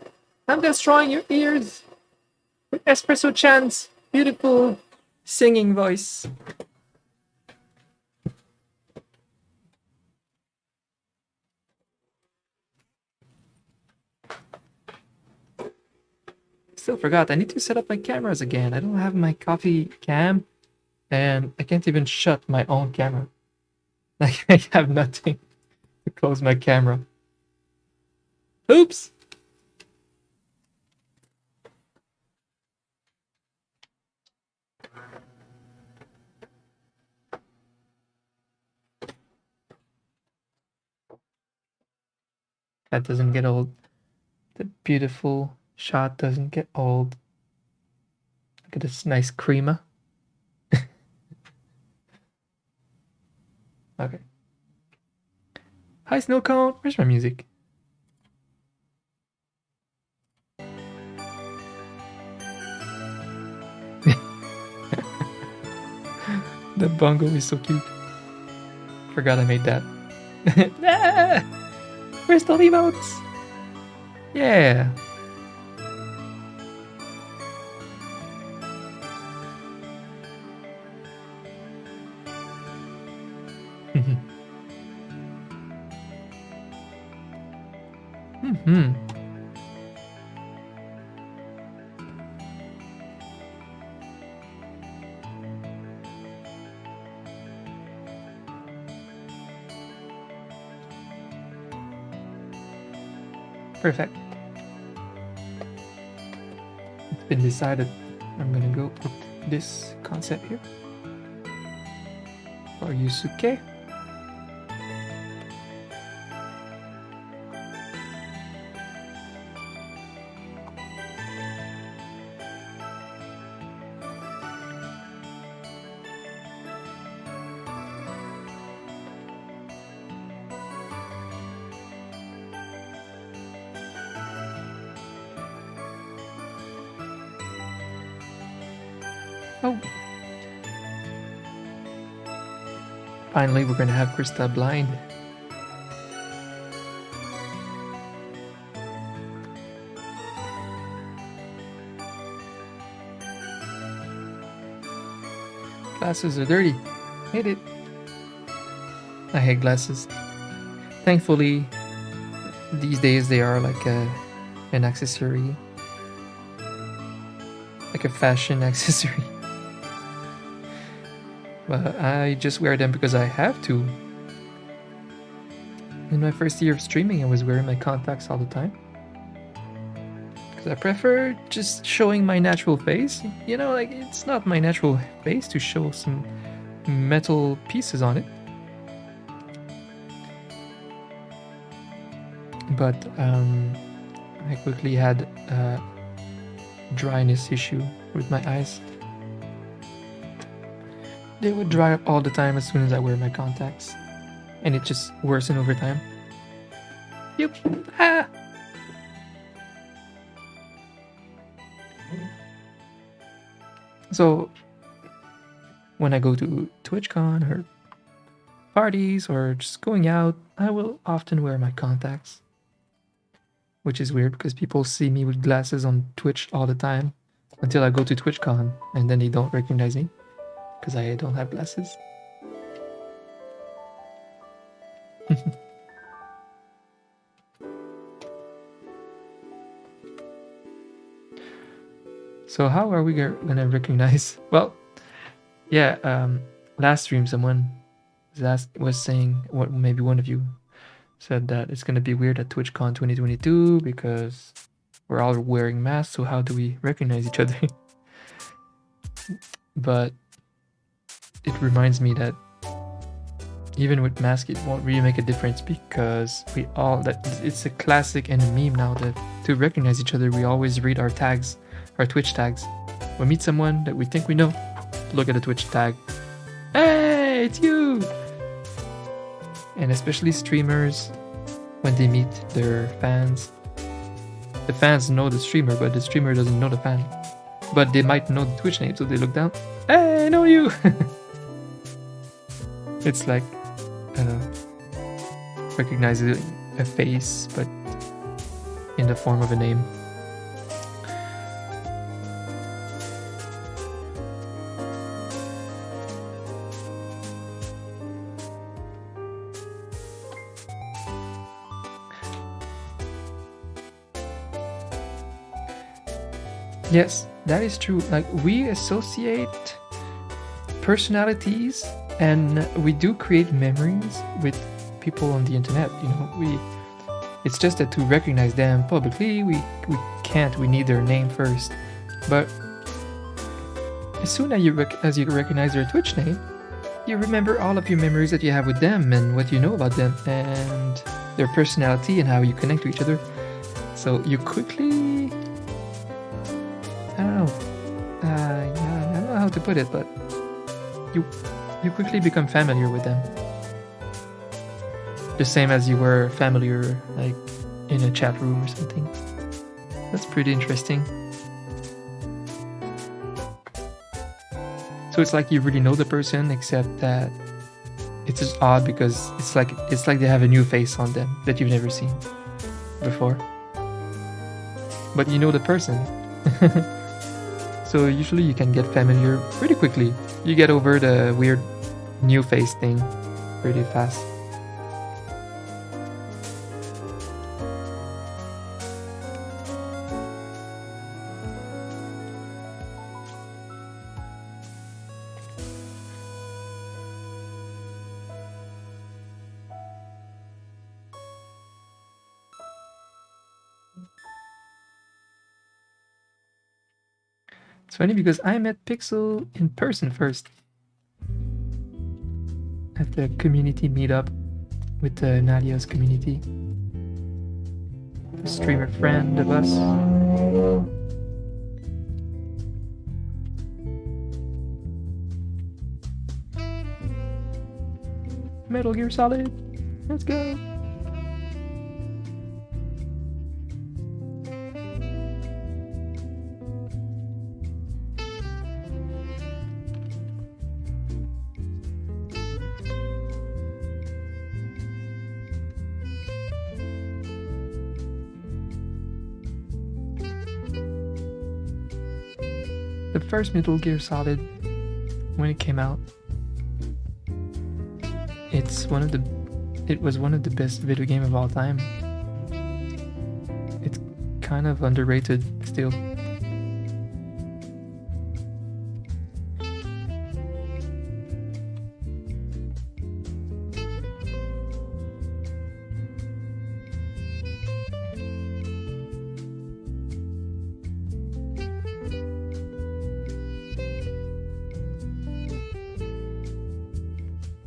I'm destroying your ears with Espresso Chan's beautiful singing voice. Still forgot, I need to set up my cameras again. I don't have my coffee cam, and I can't even shut my own camera. Like, I have nothing to close my camera. Oops! That doesn't get old. The beautiful shot doesn't get old. Look at this nice crema. Okay. Hi, Snow Cone. Where's my music? The bongo is so cute. Forgot I made that. Ah! Crystal emotes! Yeah! Perfect. It's been decided. I'm gonna go with this concept here. For Yusuke. Oh. Finally, we're gonna have Krista blind. Glasses are dirty. Hate it. I hate glasses. Thankfully, these days they are like an accessory. Like a fashion accessory. But I just wear them because I have to. In my first year of streaming, I was wearing my contacts all the time. Because I prefer just showing my natural face. You know, like, it's not my natural face to show some metal pieces on it. But I quickly had a dryness issue with my eyes. They would dry up all the time as soon as I wear my contacts. And it just worsened over time. Yep. Ah! So, when I go to TwitchCon or parties or just going out, I will often wear my contacts. Which is weird because people see me with glasses on Twitch all the time until I go to TwitchCon and then they don't recognize me because I don't have glasses. So how are we gonna recognize? Well, yeah. Last stream, someone was saying, what maybe one of you said that it's gonna be weird at TwitchCon 2022 because we're all wearing masks. So how do we recognize each other? But it reminds me that even with masks, it won't really make a difference because it's a classic and a meme now that to recognize each other, we always read our tags. Our Twitch tags. We meet someone that we think we know, look at the Twitch tag. Hey, it's you! And especially streamers, when they meet their fans, the fans know the streamer, but the streamer doesn't know the fan. But they might know the Twitch name, so they look down. Hey, I know you! It's like, recognizing a face, but in the form of a name. Yes, that is true. Like, we associate personalities and we do create memories with people on the internet. You know, it's just that to recognize them publicly, we can't. We need their name first. But as soon as you recognize their Twitch name, you remember all of your memories that you have with them and what you know about them and their personality and how you connect to each other. So you quickly, I don't know how to put it, but you quickly become familiar with them. The same as you were familiar, like, in a chat room or something. That's pretty interesting. So So it's like you really know the person, except that it's just odd because it's like they have a new face on them that you've never seen before. But you know the person. So usually you can get familiar pretty quickly. You get over the weird new face thing pretty fast. It's funny because I met Pixel in person first at the community meetup with Nadia's community. A streamer friend of us. Metal Gear Solid. Let's go. The first Metal Gear Solid, when it came out, it was one of the best video game of all time. It's kind of underrated still.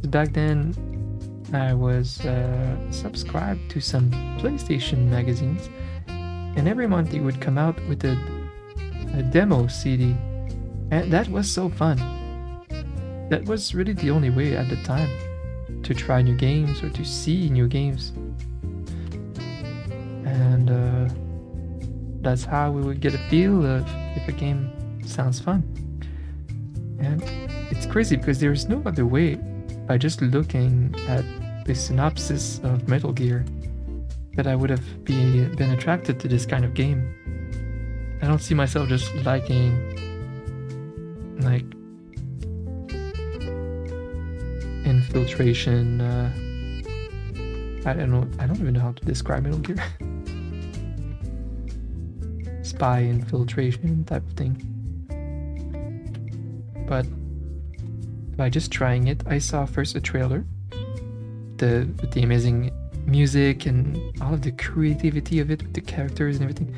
Back then, I was subscribed to some PlayStation magazines, and every month they would come out with a demo CD, and that was so fun. That was really the only way at the time to try new games or to see new games, and that's how we would get a feel of if a game sounds fun. And it's crazy because there's no other way. By just looking at the synopsis of Metal Gear, that I would have been attracted to this kind of game. I don't see myself just liking like infiltration. I don't even know how to describe Metal Gear. Spy infiltration type of thing. But by just trying it, I saw first a trailer, with the amazing music and all of the creativity of it, with the characters and everything.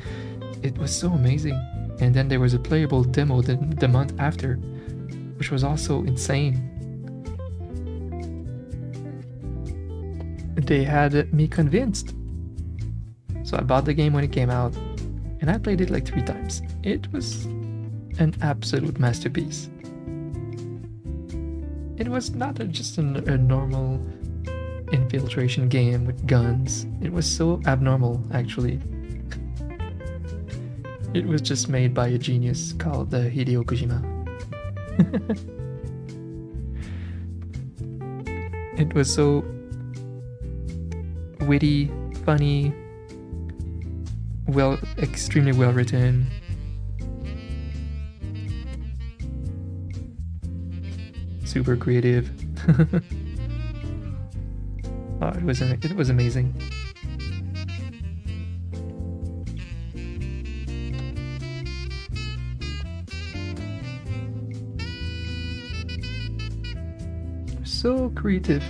It was so amazing. And then there was a playable demo the month after, which was also insane. They had me convinced. So I bought the game when it came out, and I played it like 3 times. It was an absolute masterpiece. It was not just a normal infiltration game with guns. It was so abnormal, actually. It was just made by a genius called Hideo Kojima. It was so witty, funny, extremely well written. Super creative. Oh, it was amazing. So creative.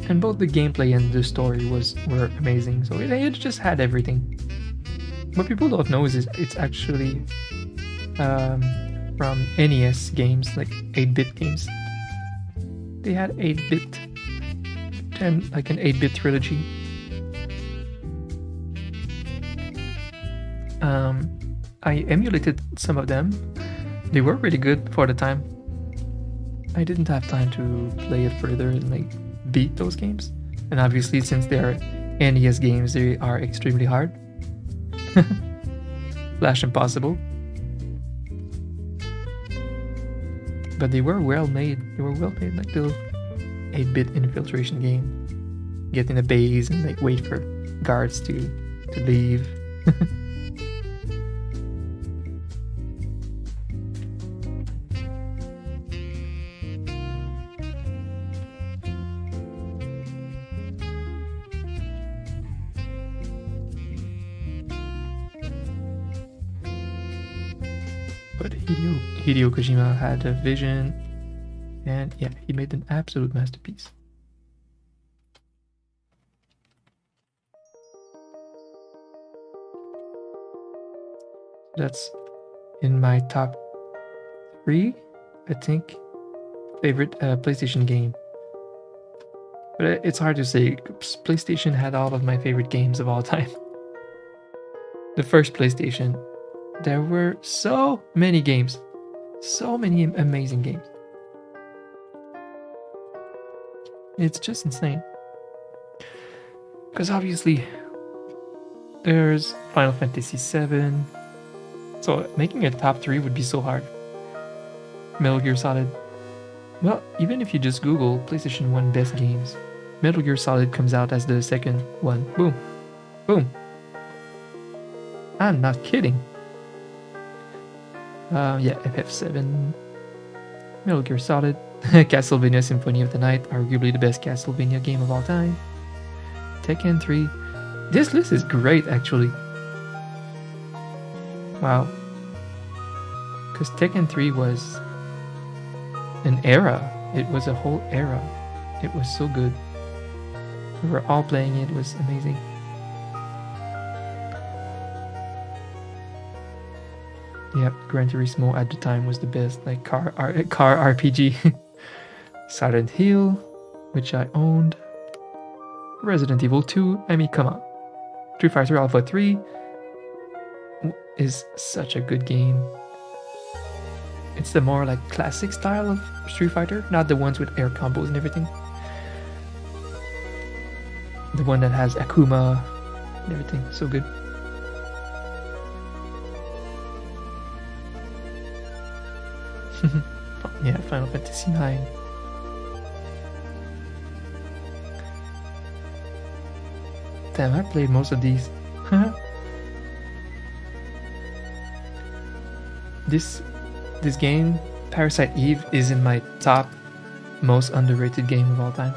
And both the gameplay and the story were amazing. So it just had everything. What people don't know is it's actually from NES games, like 8-bit games. They had 8-bit and like an 8-bit trilogy. I emulated some of them. They were really good for the time. I didn't have time to play it further and like beat those games. And obviously, since they are NES games, they are extremely hard. Flash impossible. but they were well made. They were well made, like little 8-bit infiltration game. Get in a base and like wait for guards to leave. But Hideo Kojima had a vision, and yeah, he made an absolute masterpiece. That's in my top 3, I think, favorite PlayStation game. But it's hard to say. PlayStation had all of my favorite games of all time. The first PlayStation, there were so many games. So many amazing games. It's just insane. Because obviously, there's Final Fantasy VII. So making a top 3 would be so hard. Metal Gear Solid. Well, even if you just Google PlayStation 1 best games, Metal Gear Solid comes out as the second one. Boom. Boom. I'm not kidding. Yeah, FF7. Metal Gear Solid. Castlevania Symphony of the Night, arguably the best Castlevania game of all time. Tekken 3. This list is great, actually. Wow. Because Tekken 3 was an era. It was a whole era. It was so good. We were all playing it. It was amazing. Yep, Gran Turismo at the time was the best, like car RPG. Silent Hill, which I owned. Resident Evil 2. I mean, come on. Street Fighter Alpha 3 is such a good game. It's the more like classic style of Street Fighter, not the ones with air combos and everything. The one that has Akuma and everything. So good. Yeah, Final Fantasy 9. Damn, I played most of these. This game, Parasite Eve, is in my top most underrated game of all time.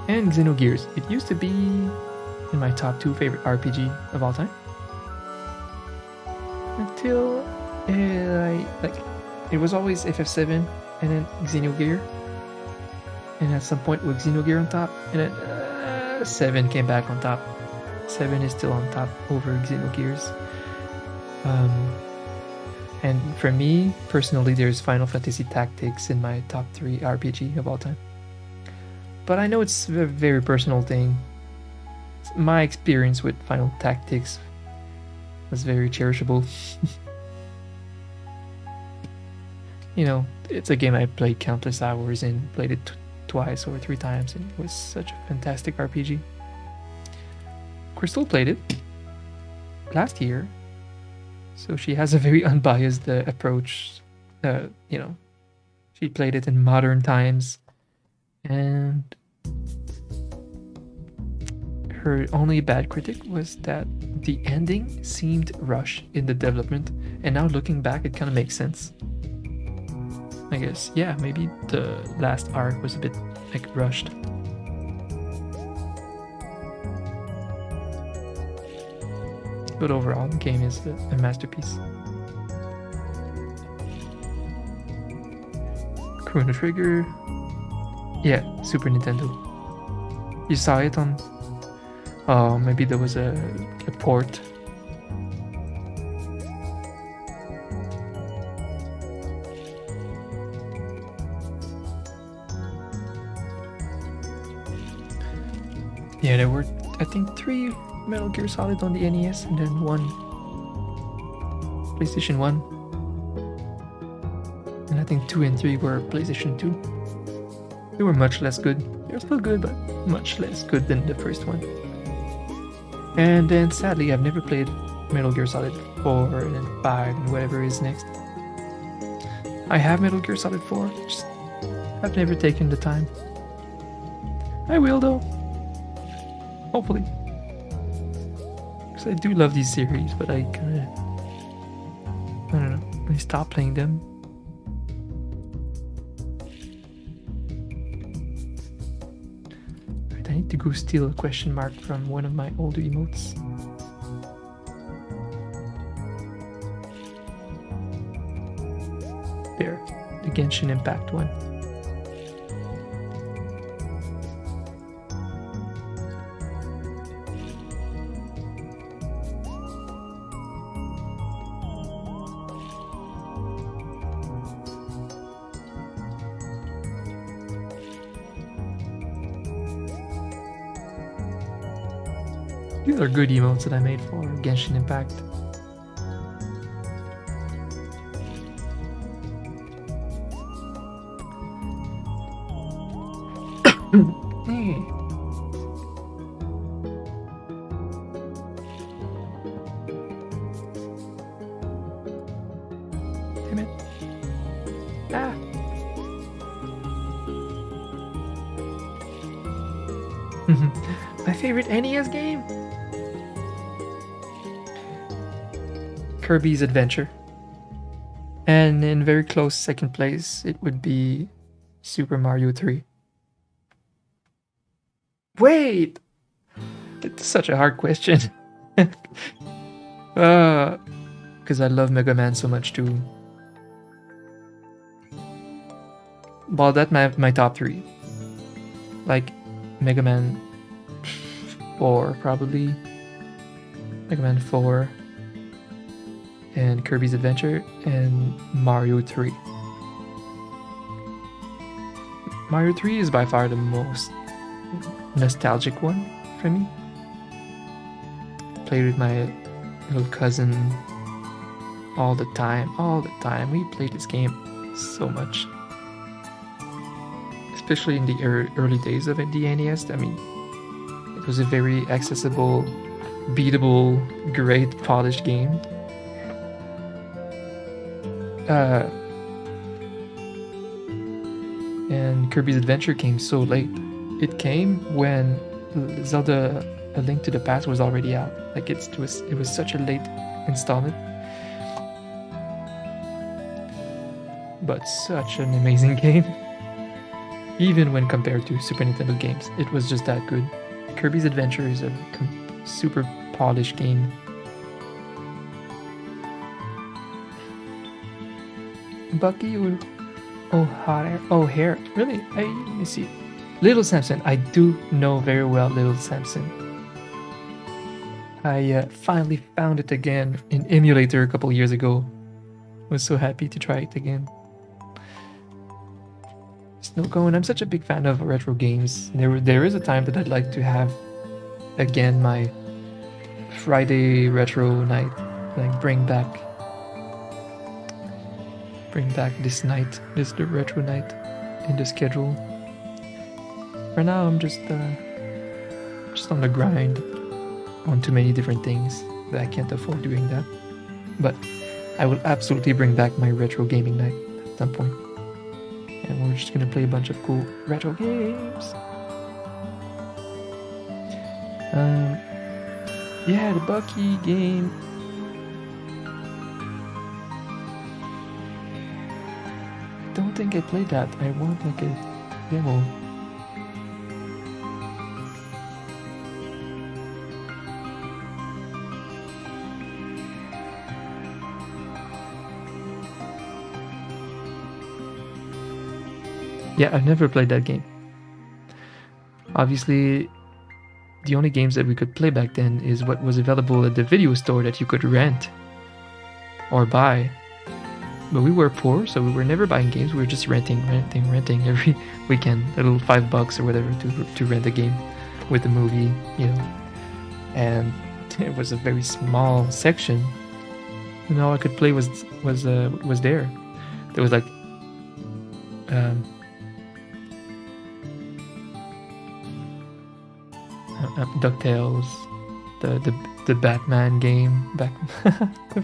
And Xenogears. It used to be in my top 2 favorite RPG of all time. Until it was always FF7 and then Xenogear. And at some point with Xenogear on top, and then 7 came back on top. 7 is still on top over Xenogears. And for me, personally, there's Final Fantasy Tactics in my top 3 RPG of all time. But I know it's a very personal thing. My experience with Final Tactics was very cherishable. You know, it's a game I played countless hours and played it twice or 3 times, and it was such a fantastic RPG. Crystal played it last year, so she has a very unbiased approach. You know, she played it in modern times, and her only bad critic was that the ending seemed rushed in the development, and now looking back, it kind of makes sense. I guess, yeah, maybe the last arc was a bit like rushed. But overall, the game is a masterpiece. Chrono Trigger. Yeah, Super Nintendo. You saw it on... Oh, maybe there was a port. Yeah, there were, I think, 3 Metal Gear Solid on the NES and then 1 PlayStation 1. And I think 2 and 3 were PlayStation 2. They were much less good. They're still good, but much less good than the first one. And then sadly, I've never played Metal Gear Solid 4 and then 5 and whatever is next. I have Metal Gear Solid 4, just I've never taken the time. I will though. Hopefully. Because I do love these series, but I kinda... I don't know. I stopped playing them. Right, I need to go steal a question mark from one of my older emotes. There, the Genshin Impact one. These are good emotes that I made for Genshin Impact. Damn it. Ah. My favorite NES game? Kirby's Adventure. And in very close second place, it would be Super Mario 3. Wait! It's such a hard question. Because I love Mega Man so much too. Well, that's my top 3. Like, Mega Man 4, probably. Mega Man 4. And Kirby's Adventure, and Mario 3. Mario 3 is by far the most nostalgic one for me. Played with my little cousin all the time. We played this game so much. Especially in the early days of the NES. I mean, it was a very accessible, beatable, great polished game. And Kirby's Adventure came so late. It came when Zelda: A Link to the Past was already out. Like it was such a late installment, but such an amazing game. Even when compared to Super Nintendo games, it was just that good. Kirby's Adventure is a super polished game. Bucky or O'Hare? Really? Let me see. Little Samson. I do know very well Little Samson. I finally found it again in emulator a couple years ago. Was so happy to try it again. Snow Cone. I'm such a big fan of retro games. There is a time that I'd like to have again my Friday retro night. Like bring back this night, the retro night in the schedule. For now, I'm just on the grind on too many different things that I can't afford doing that. But I will absolutely bring back my retro gaming night at some point. And we're just gonna play a bunch of cool retro games. Yeah, the Bucky game. I don't think I played that. I want like a demo. Yeah, I've never played that game. Obviously, the only games that we could play back then is what was available at the video store that you could rent or buy. But we were poor, so we were never buying games. We were just renting every weekend, a little $5 or whatever to rent a game with a movie, you know. And it was a very small section, and all I could play was there. There was like DuckTales, the Batman game, the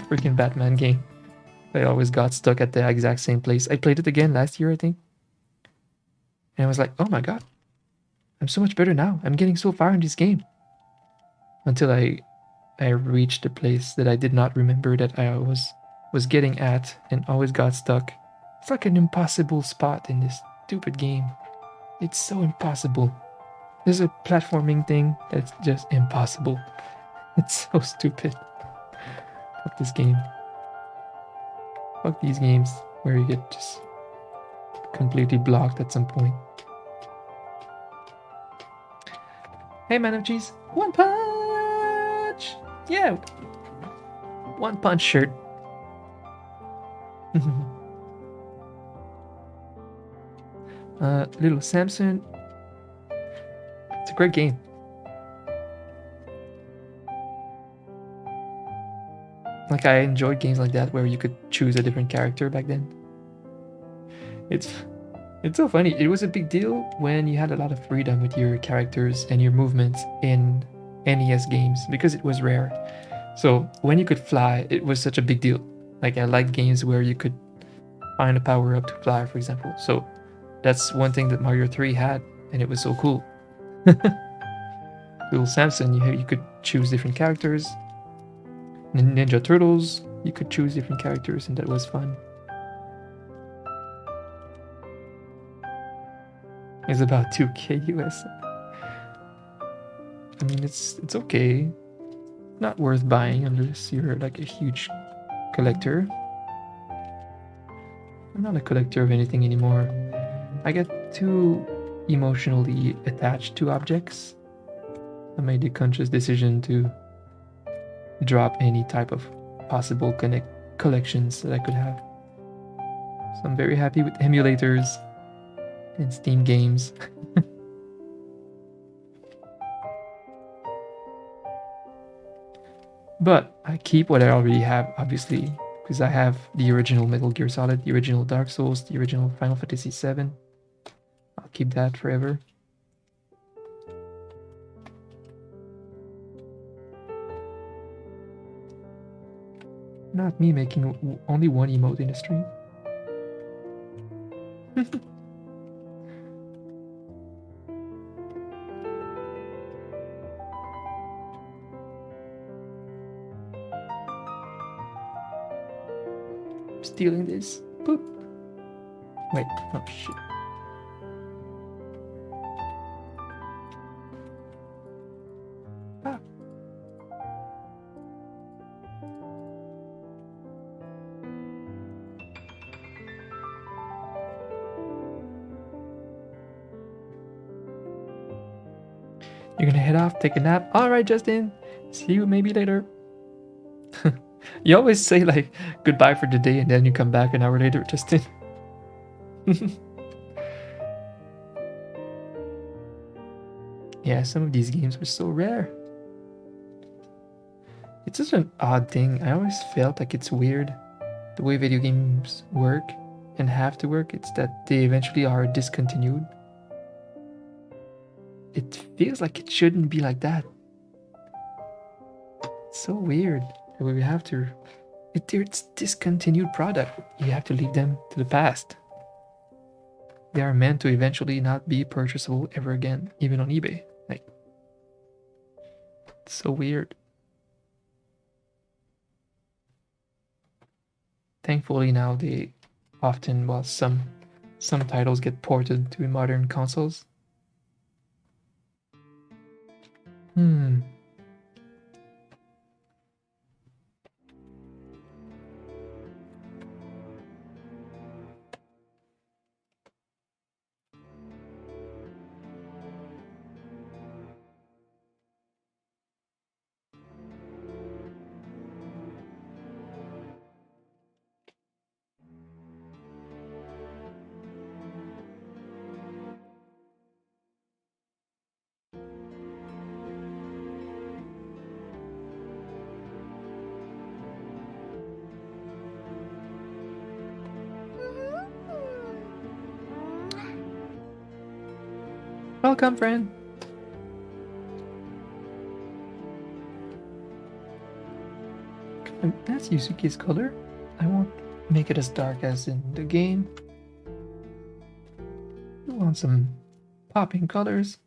freaking Batman game. I always got stuck at the exact same place. I played it again last year, I think, and I was like, oh my god, I'm so much better now. I'm getting so far in this game. Until I reached a place that I did not remember that I was getting at and always got stuck. It's like an impossible spot in this stupid game. It's so impossible. There's a platforming thing that's just impossible. It's so stupid. Fuck this game. Fuck these games where you get just completely blocked at some point. Hey man of cheese, one punch! Yeah! One punch shirt. Little Samson. It's a great game. Like, I enjoyed games like that where you could choose a different character back then. It's so funny. It was a big deal when you had a lot of freedom with your characters and your movements in NES games because it was rare. So when you could fly, it was such a big deal. Like, I like games where you could find a power up to fly, for example. So that's one thing that Mario 3 had, and it was so cool. Little Samson, you could choose different characters. Ninja Turtles, you could choose different characters, and that was fun. It's about 2K US. I mean, it's okay. Not worth buying unless you're like a huge collector. I'm not a collector of anything anymore. I get too emotionally attached to objects. I made the conscious decision to drop any type of possible collections that I could have. So I'm very happy with emulators and Steam games. But I keep what I already have, obviously, because I have the original Metal Gear Solid, the original Dark Souls, the original Final Fantasy VII. I'll keep that forever. Not me making only one emote in the stream. Stealing this. Boop. Wait, oh shit. Ah. You're gonna head off, take a nap. Alright, Justin. See you maybe later. You always say like goodbye for the day and then you come back an hour later, Justin. Yeah, some of these games were so rare. It's such an odd thing. I always felt like it's weird the way video games work and have to work. It's that they eventually are discontinued. It feels like it shouldn't be like that. It's so weird. We have to... It's discontinued product. You have to leave them to the past. They are meant to eventually not be purchasable ever again, even on eBay. Like, it's so weird. Thankfully now they often, well, some titles get ported to modern consoles. Welcome, friend. And that's Yusuke's color. I won't make it as dark as in the game. You want some popping colors?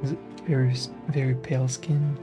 Is it very pale skin?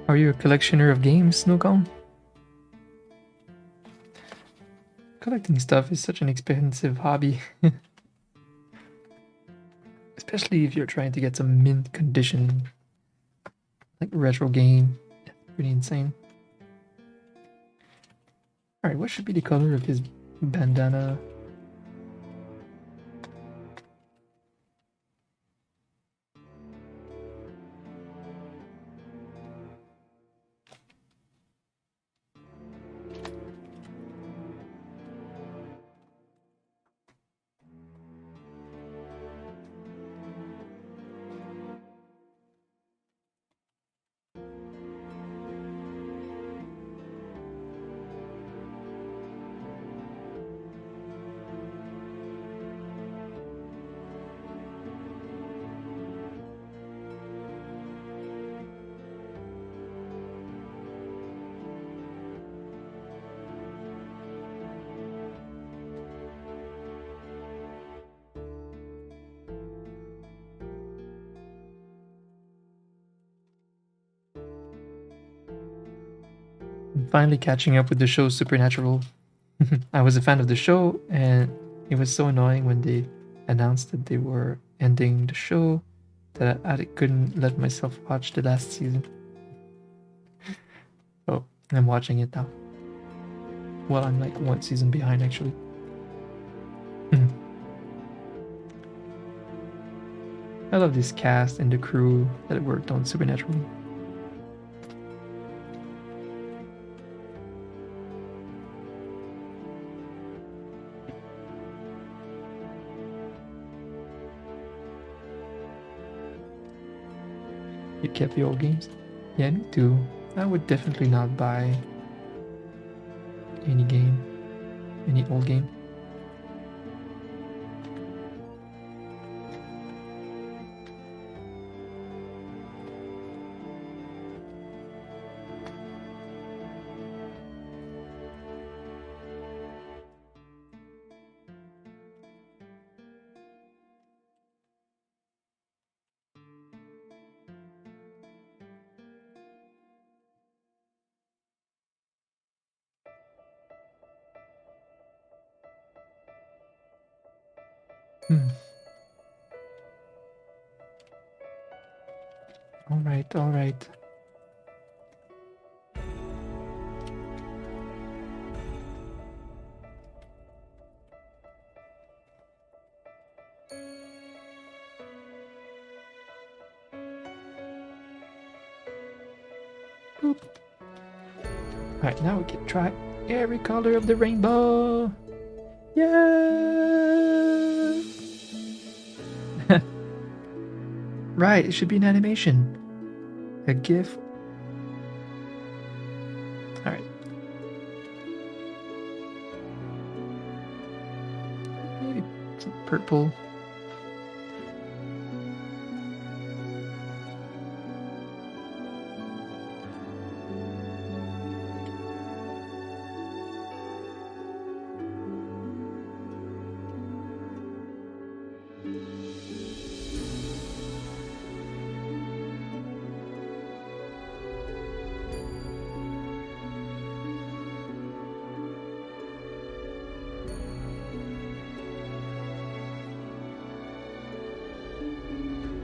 Are you a collectioner of games, Snowcone? Collecting stuff is such an expensive hobby. Especially if you're trying to get some mint condition, like retro game. It's pretty insane. Alright, what should be the color of his bandana? I'm finally catching up with the show Supernatural. I was a fan of the show, and it was so annoying when they announced that they were ending the show that I couldn't let myself watch the last season. So I'm watching it now. Well, I'm like one season behind actually. I love this cast and the crew that worked on Supernatural. You kept the old games? Yeah, me too. I would definitely not buy any old game. All right. Boop. All right, now we can try every color of the rainbow. Yeah. Right, it should be an animation. A GIF. Alright. Maybe some purple.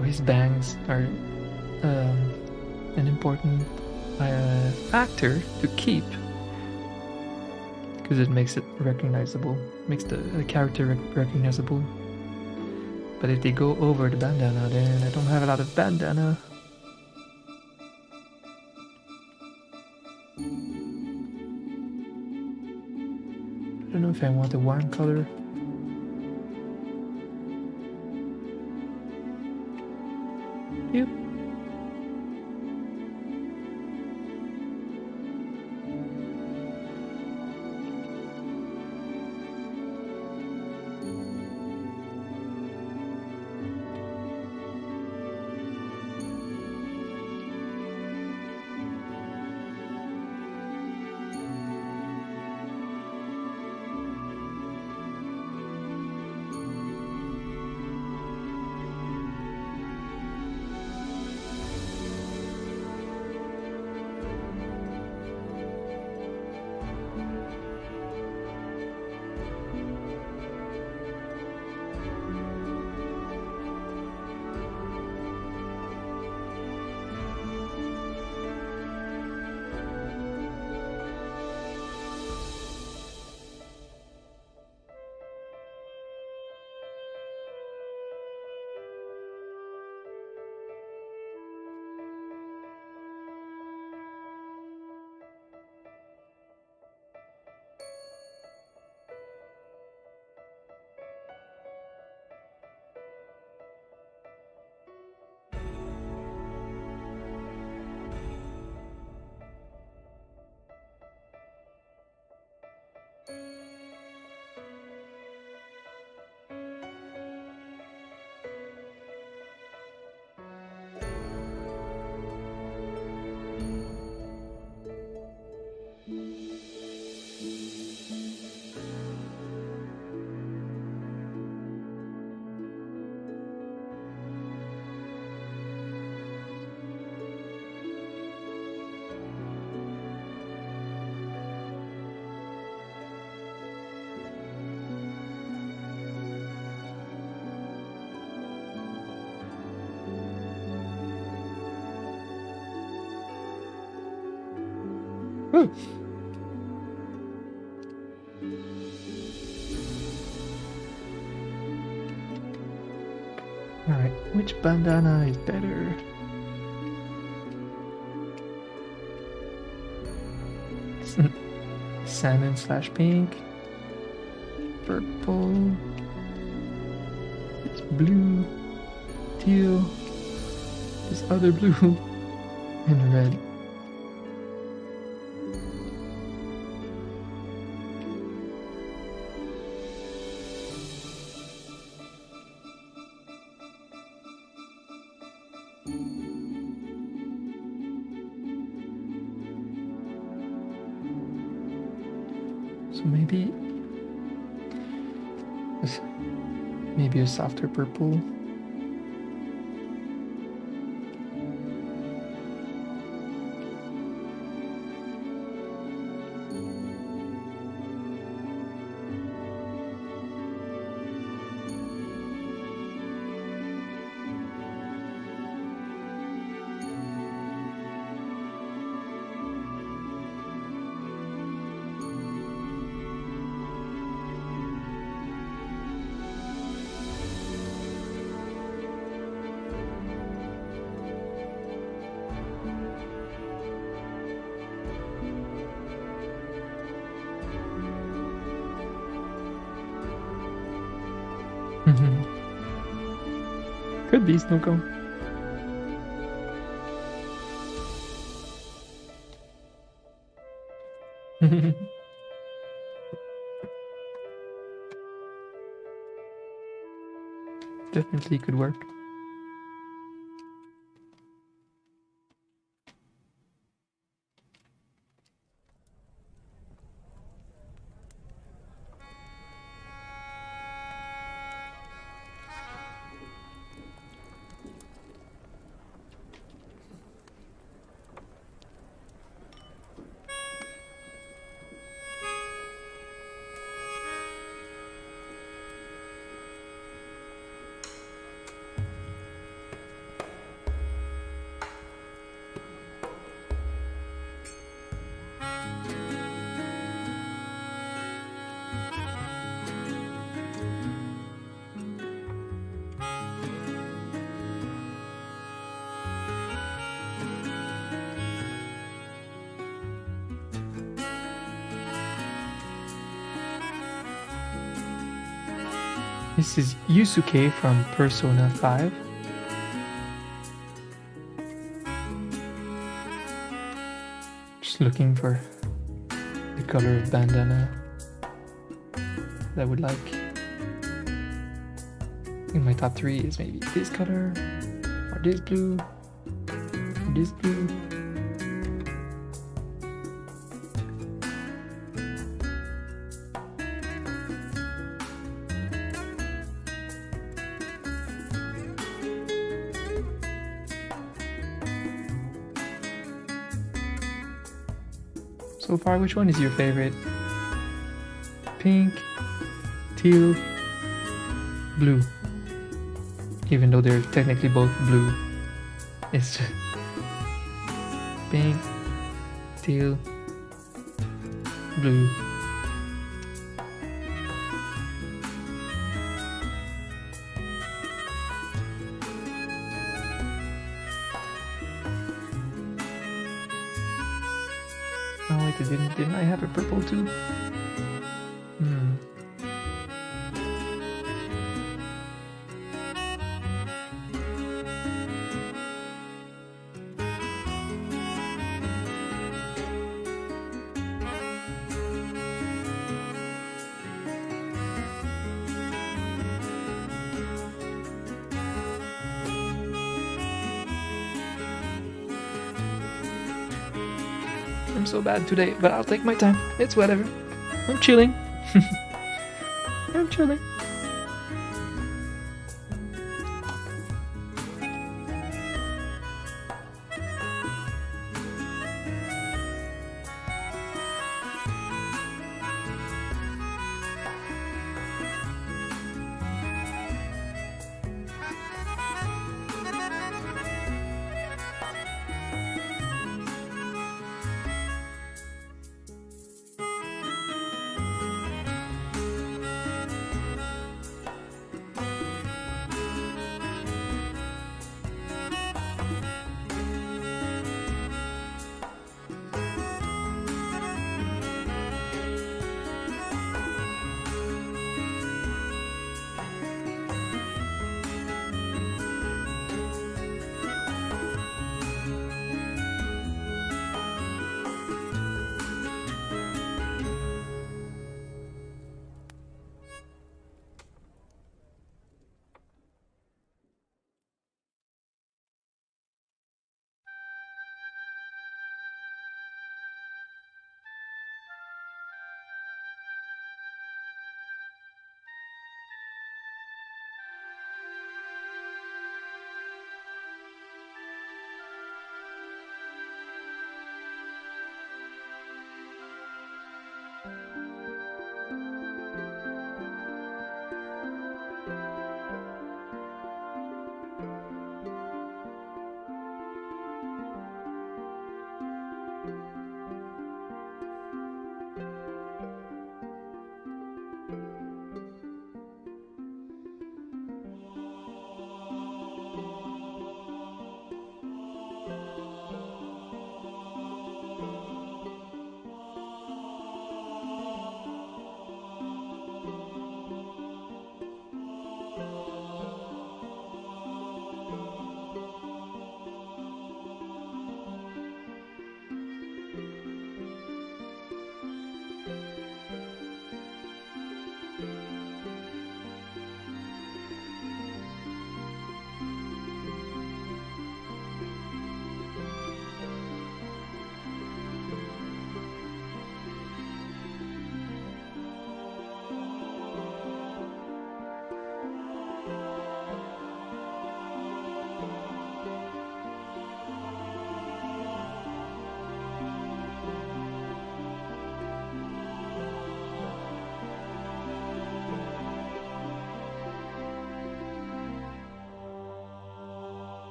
So his bangs are an important factor to keep because it makes it recognizable, makes the character recognizable. But if they go over the bandana, then I don't have a lot of bandana. I don't know if I want a warm color. Yep. Woo. Alright, which bandana is better? Salmon slash pink. Purple. It's blue. Teal. This other blue. And red. So maybe a softer purple. Could be snow cone. Definitely could work. This is Yusuke from Persona 5. Just looking for the color of bandana that I would like. I think my top 3 is maybe this color, or this blue, or this blue. So far, which one is your favorite? Pink, teal, blue. Even though they're technically both blue. It's just pink, teal, blue. Oh wait, didn't I have a purple too? I'm so bad today, but I'll take my time. It's whatever. I'm chilling. I'm chilling.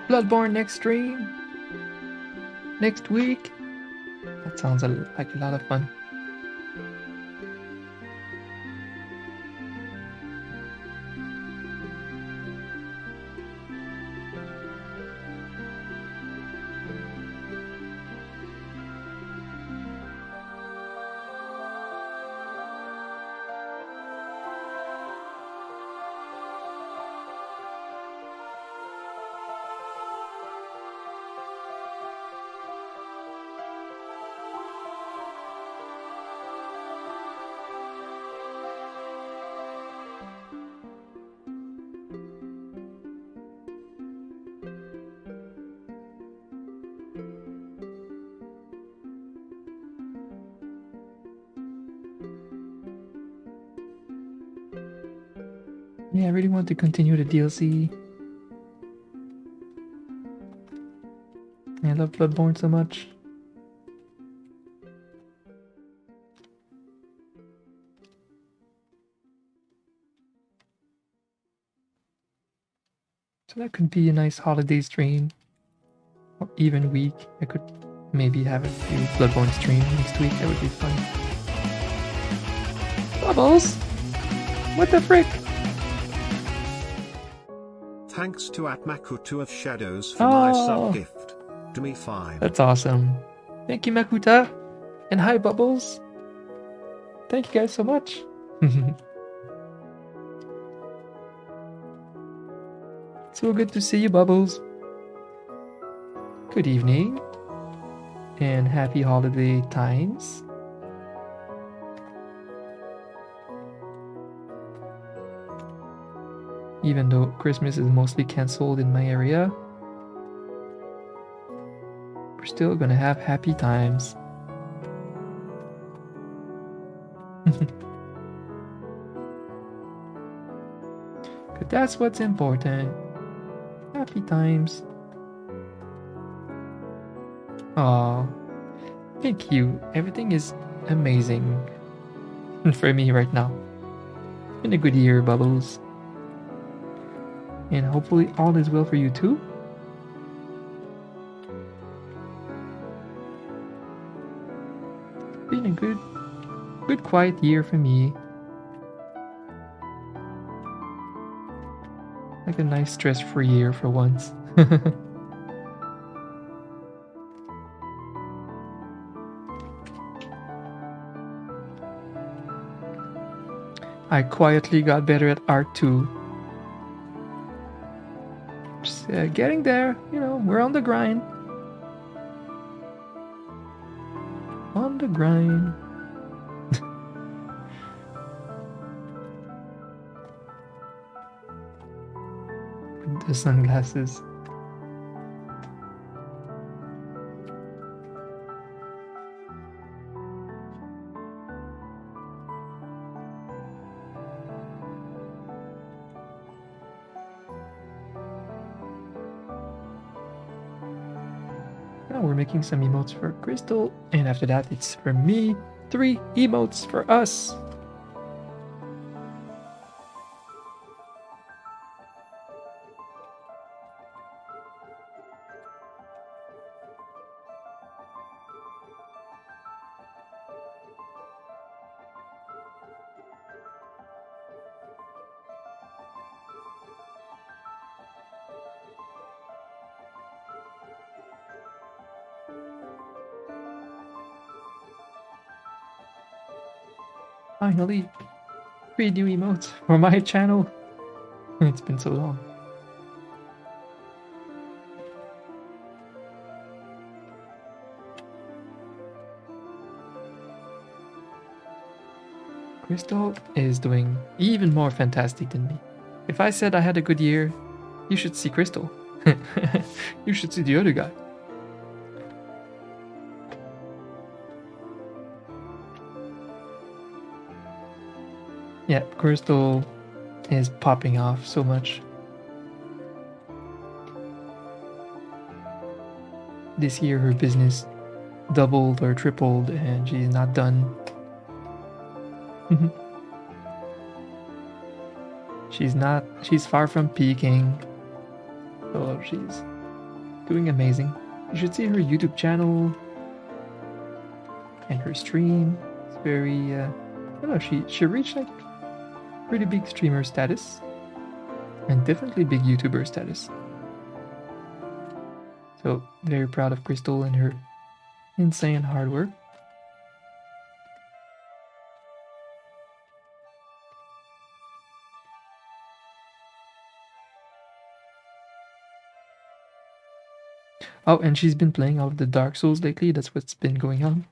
Bloodborne next stream. Next week. That sounds like a lot of fun. Yeah, I really want to continue the DLC. I love Bloodborne so much. So that could be a nice holiday stream. Or even week. I could maybe have a few Bloodborne stream next week. That would be fun. Bubbles! What the frick? Thanks to Atmakutu of Shadows for my sub-gift. To me 5. That's awesome. Thank you, Makuta. And hi, Bubbles. Thank you guys so much. So good to see you, Bubbles. Good evening. And happy holiday times. Even though Christmas is mostly cancelled in my area, we're still gonna have happy times. But that's what's important. Happy times. Aw, thank you. Everything is amazing for me right now. It's been a good year, Bubbles. And hopefully all is well for you too. Been a good quiet year for me. Like a nice stress-free year for once. I quietly got better at art too. Just getting there, you know, we're on the grind. On the grind. With the sunglasses. Now we're making some emotes for Crystal, and after that it's for me. 3 emotes for us. Finally, 3 new emotes for my channel. It's been so long. Crystal is doing even more fantastic than me. If I said I had a good year, you should see Crystal. You should see the other guy. Yeah, Crystal is popping off so much. This year her business doubled or tripled and she's not done. She's far from peaking. So she's doing amazing. You should see her YouTube channel and her stream. It's very, I don't know, she reached like pretty big streamer status and definitely big YouTuber status. So very proud of Crystal and her insane hard work. Oh, and she's been playing all of the Dark Souls lately. That's what's been going on.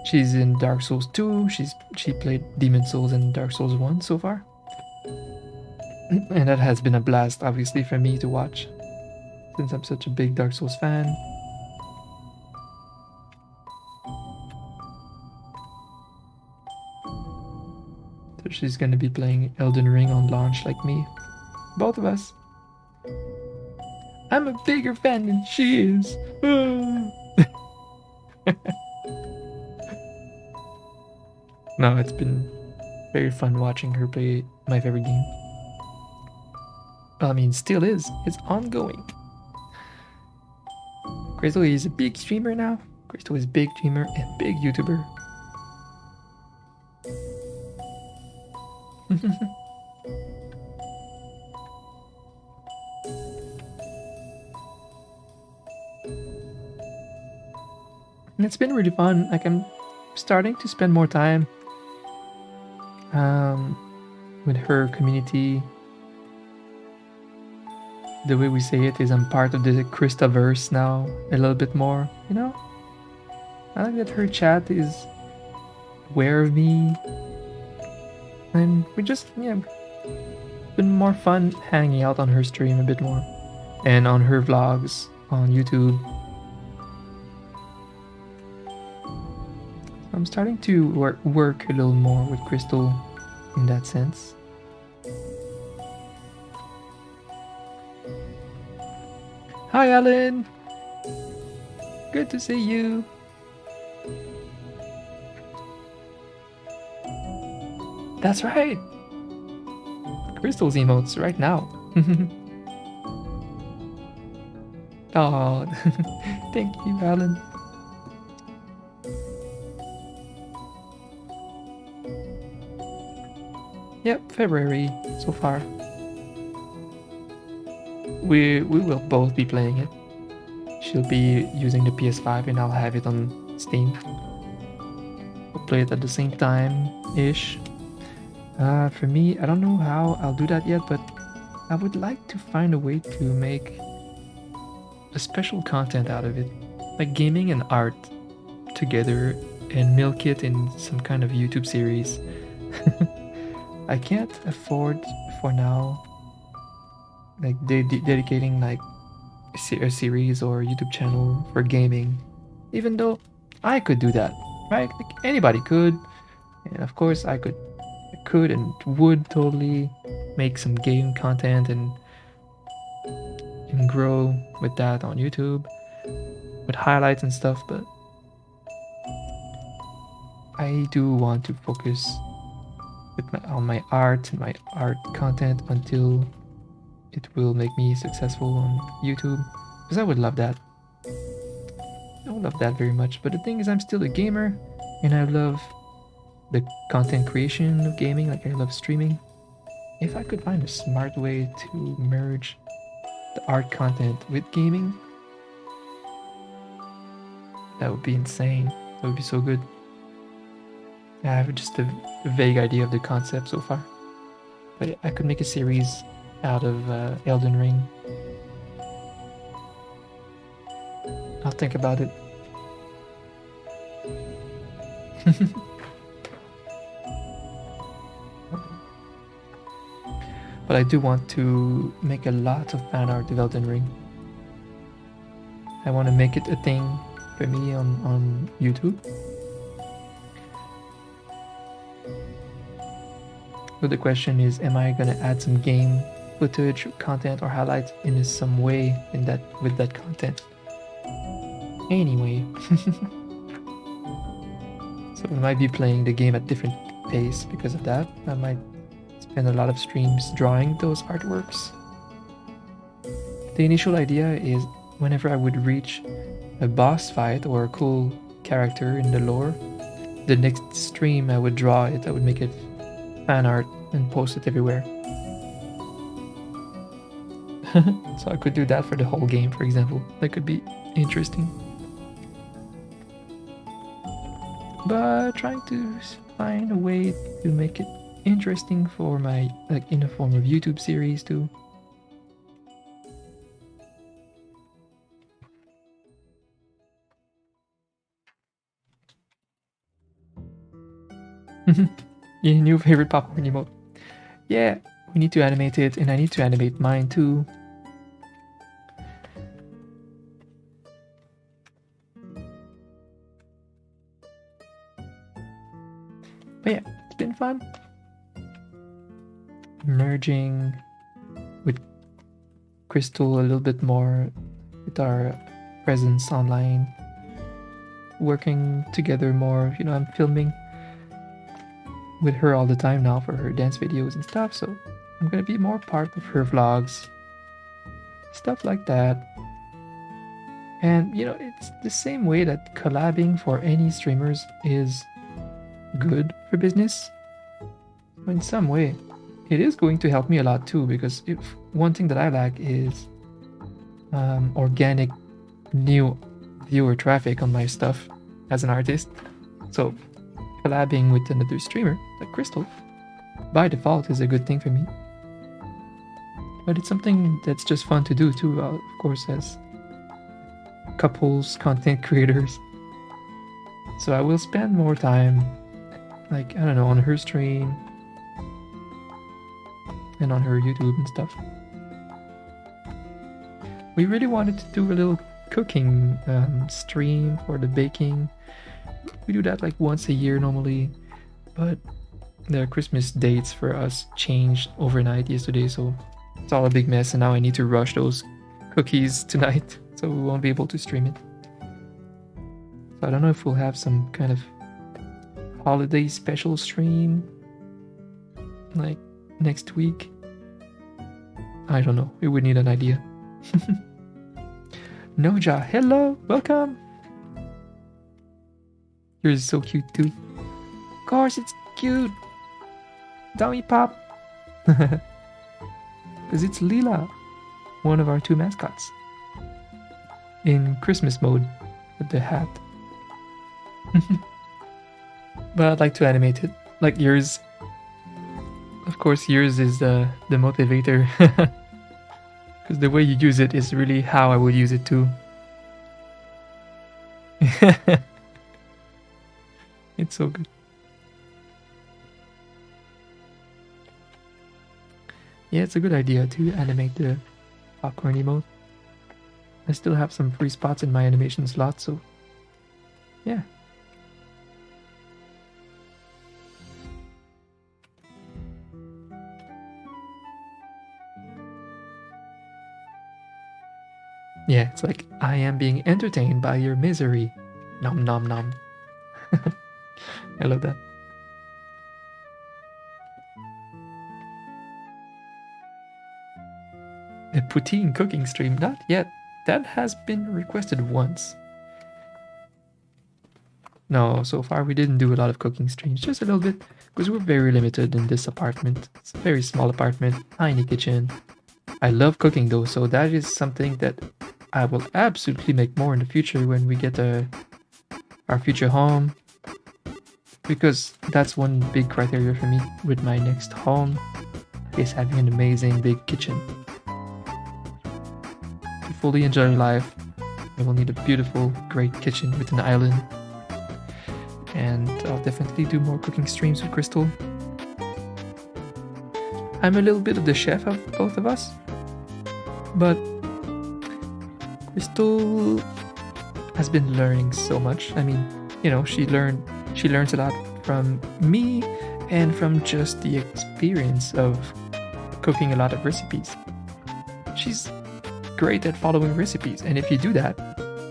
She's in Dark Souls 2. She played Demon Souls and Dark Souls 1 so far. And that has been a blast, obviously, for me to watch, since I'm such a big Dark Souls fan. So she's gonna be playing Elden Ring on launch like me. Both of us. I'm a bigger fan than she is. No, it's been very fun watching her play my favorite game. Well, I mean, still is. It's ongoing. CrystAAHHL is a big streamer now. CrystAAHHL is big streamer and big YouTuber. And it's been really fun. Like, I'm starting to spend more time with her community. The way we say it is I'm part of the CrystAAHHL now a little bit more, you know? I like that her chat is aware of me. And we just, yeah, been more fun hanging out on her stream a bit more. And on her vlogs on YouTube. I'm starting to work a little more with CrystAAHHL in that sense. Hi Alan! Good to see you! That's right! CrystAAHHL's emotes right now. Oh, thank you Alan. Yep, February so far. We will both be playing it. She'll be using the PS5 and I'll have it on Steam. We'll play it at the same time-ish. For me, I don't know how I'll do that yet, but I would like to find a way to make a special content out of it. Like gaming and art together and milk it in some kind of YouTube series. I can't afford for now like dedicating like a series or YouTube channel for gaming, even though I could do that, right? Like anybody could, and of course I could and would totally make some game content and grow with that on YouTube with highlights and stuff, but I do want to focus on my art and my art content until it will make me successful on YouTube, because I would love that. I would love that very much. But the thing is, I'm still a gamer and I love the content creation of gaming. Like, I love streaming. If I could find a smart way to merge the art content with gaming, that would be insane. That would be so good. I have just a vague idea of the concept so far, but I could make a series out of Elden Ring. I'll think about it. But I do want to make a lot of fan art of Elden Ring. I want to make it a thing for me on YouTube. But the question is, am I gonna add some game footage, content, or highlights in some way with that content? Anyway, so I might be playing the game at different pace because of that. I might spend a lot of streams drawing those artworks. The initial idea is whenever I would reach a boss fight or a cool character in the lore, the next stream I would draw it, I would make it fan art and post it everywhere. So I could do that for the whole game, for example. That could be interesting. But trying to find a way to make it interesting for my, like, in the form of YouTube series too. Your new favorite popcorn emote. Yeah, we need to animate it, and I need to animate mine too. But yeah, it's been fun. merging with CrystAAHHL a little bit more with our presence online, working together more. You know, I'm filming with her all the time now for her dance videos and stuff, so I'm gonna be more part of her vlogs, stuff like that. And you know, it's the same way that collabing for any streamers is good for business. In some way, it is going to help me a lot too, because if one thing that I lack is organic new viewer traffic on my stuff as an artist. So collabing with another streamer like CrystAAHHL by default is a good thing for me. But it's something that's just fun to do too, of course, as couples, content creators. So I will spend more time, like, I don't know, on her stream and on her YouTube and stuff. We really wanted to do a little cooking stream for the baking. We do that like once a year normally, but the Christmas dates for us changed overnight yesterday, so it's all a big mess, and now I need to rush those cookies tonight, so we won't be able to stream it. So I don't know if we'll have some kind of holiday special stream like next week. I don't know, we would need an idea. Noja, hello, welcome. Yours is so cute too. Of course it's cute. Dummy Pop. Because it's Lila, one of our two mascots. In Christmas mode with the hat. But I'd like to animate it. Like yours. Of course yours is the motivator. Because the way you use it is really how I would use it too. It's so good. Yeah, it's a good idea to animate the popcorn emote. I still have some free spots in my animation slot, so yeah. Yeah, it's like, I am being entertained by your misery. Nom nom nom. I love that. A poutine cooking stream? Not yet. That has been requested once. No, so far we didn't do a lot of cooking streams. Just a little bit, because we're very limited in this apartment. It's a very small apartment, tiny kitchen. I love cooking though, so that is something that I will absolutely make more in the future when we get our future home. Because that's one big criteria for me with my next home, is having an amazing big kitchen. To fully enjoy life, I will need a beautiful, great kitchen with an island. And I'll definitely do more cooking streams with CrystAAHHL. I'm a little bit of the chef of both of us, but CrystAAHHL has been learning so much. I mean, you know, she learns a lot from me and from just the experience of cooking a lot of recipes. She's great at following recipes, and if you do that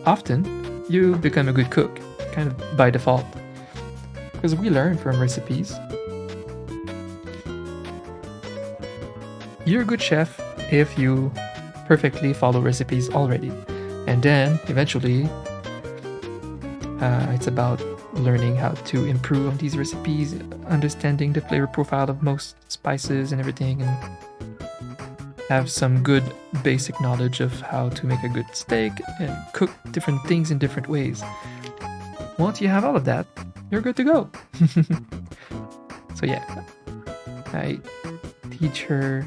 often, you become a good cook, kind of by default. Because we learn from recipes. You're a good chef if you perfectly follow recipes already. And then, eventually, it's about learning how to improve on these recipes, understanding the flavor profile of most spices and everything, and have some good basic knowledge of how to make a good steak and cook different things in different ways. Once you have all of that, you're good to go. So yeah, I teach her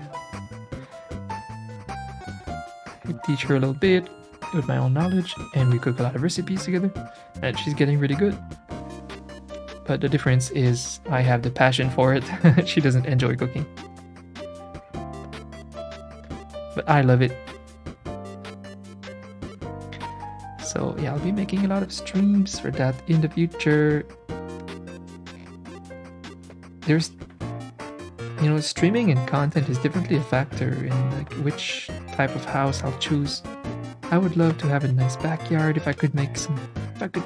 a little bit with my own knowledge, and we cook a lot of recipes together, and she's getting really good. But the difference is I have the passion for it. She doesn't enjoy cooking. But I love it. So yeah, I'll be making a lot of streams for that in the future. you know, streaming and content is definitely a factor in like which type of house I'll choose. I would love to have a nice backyard if I could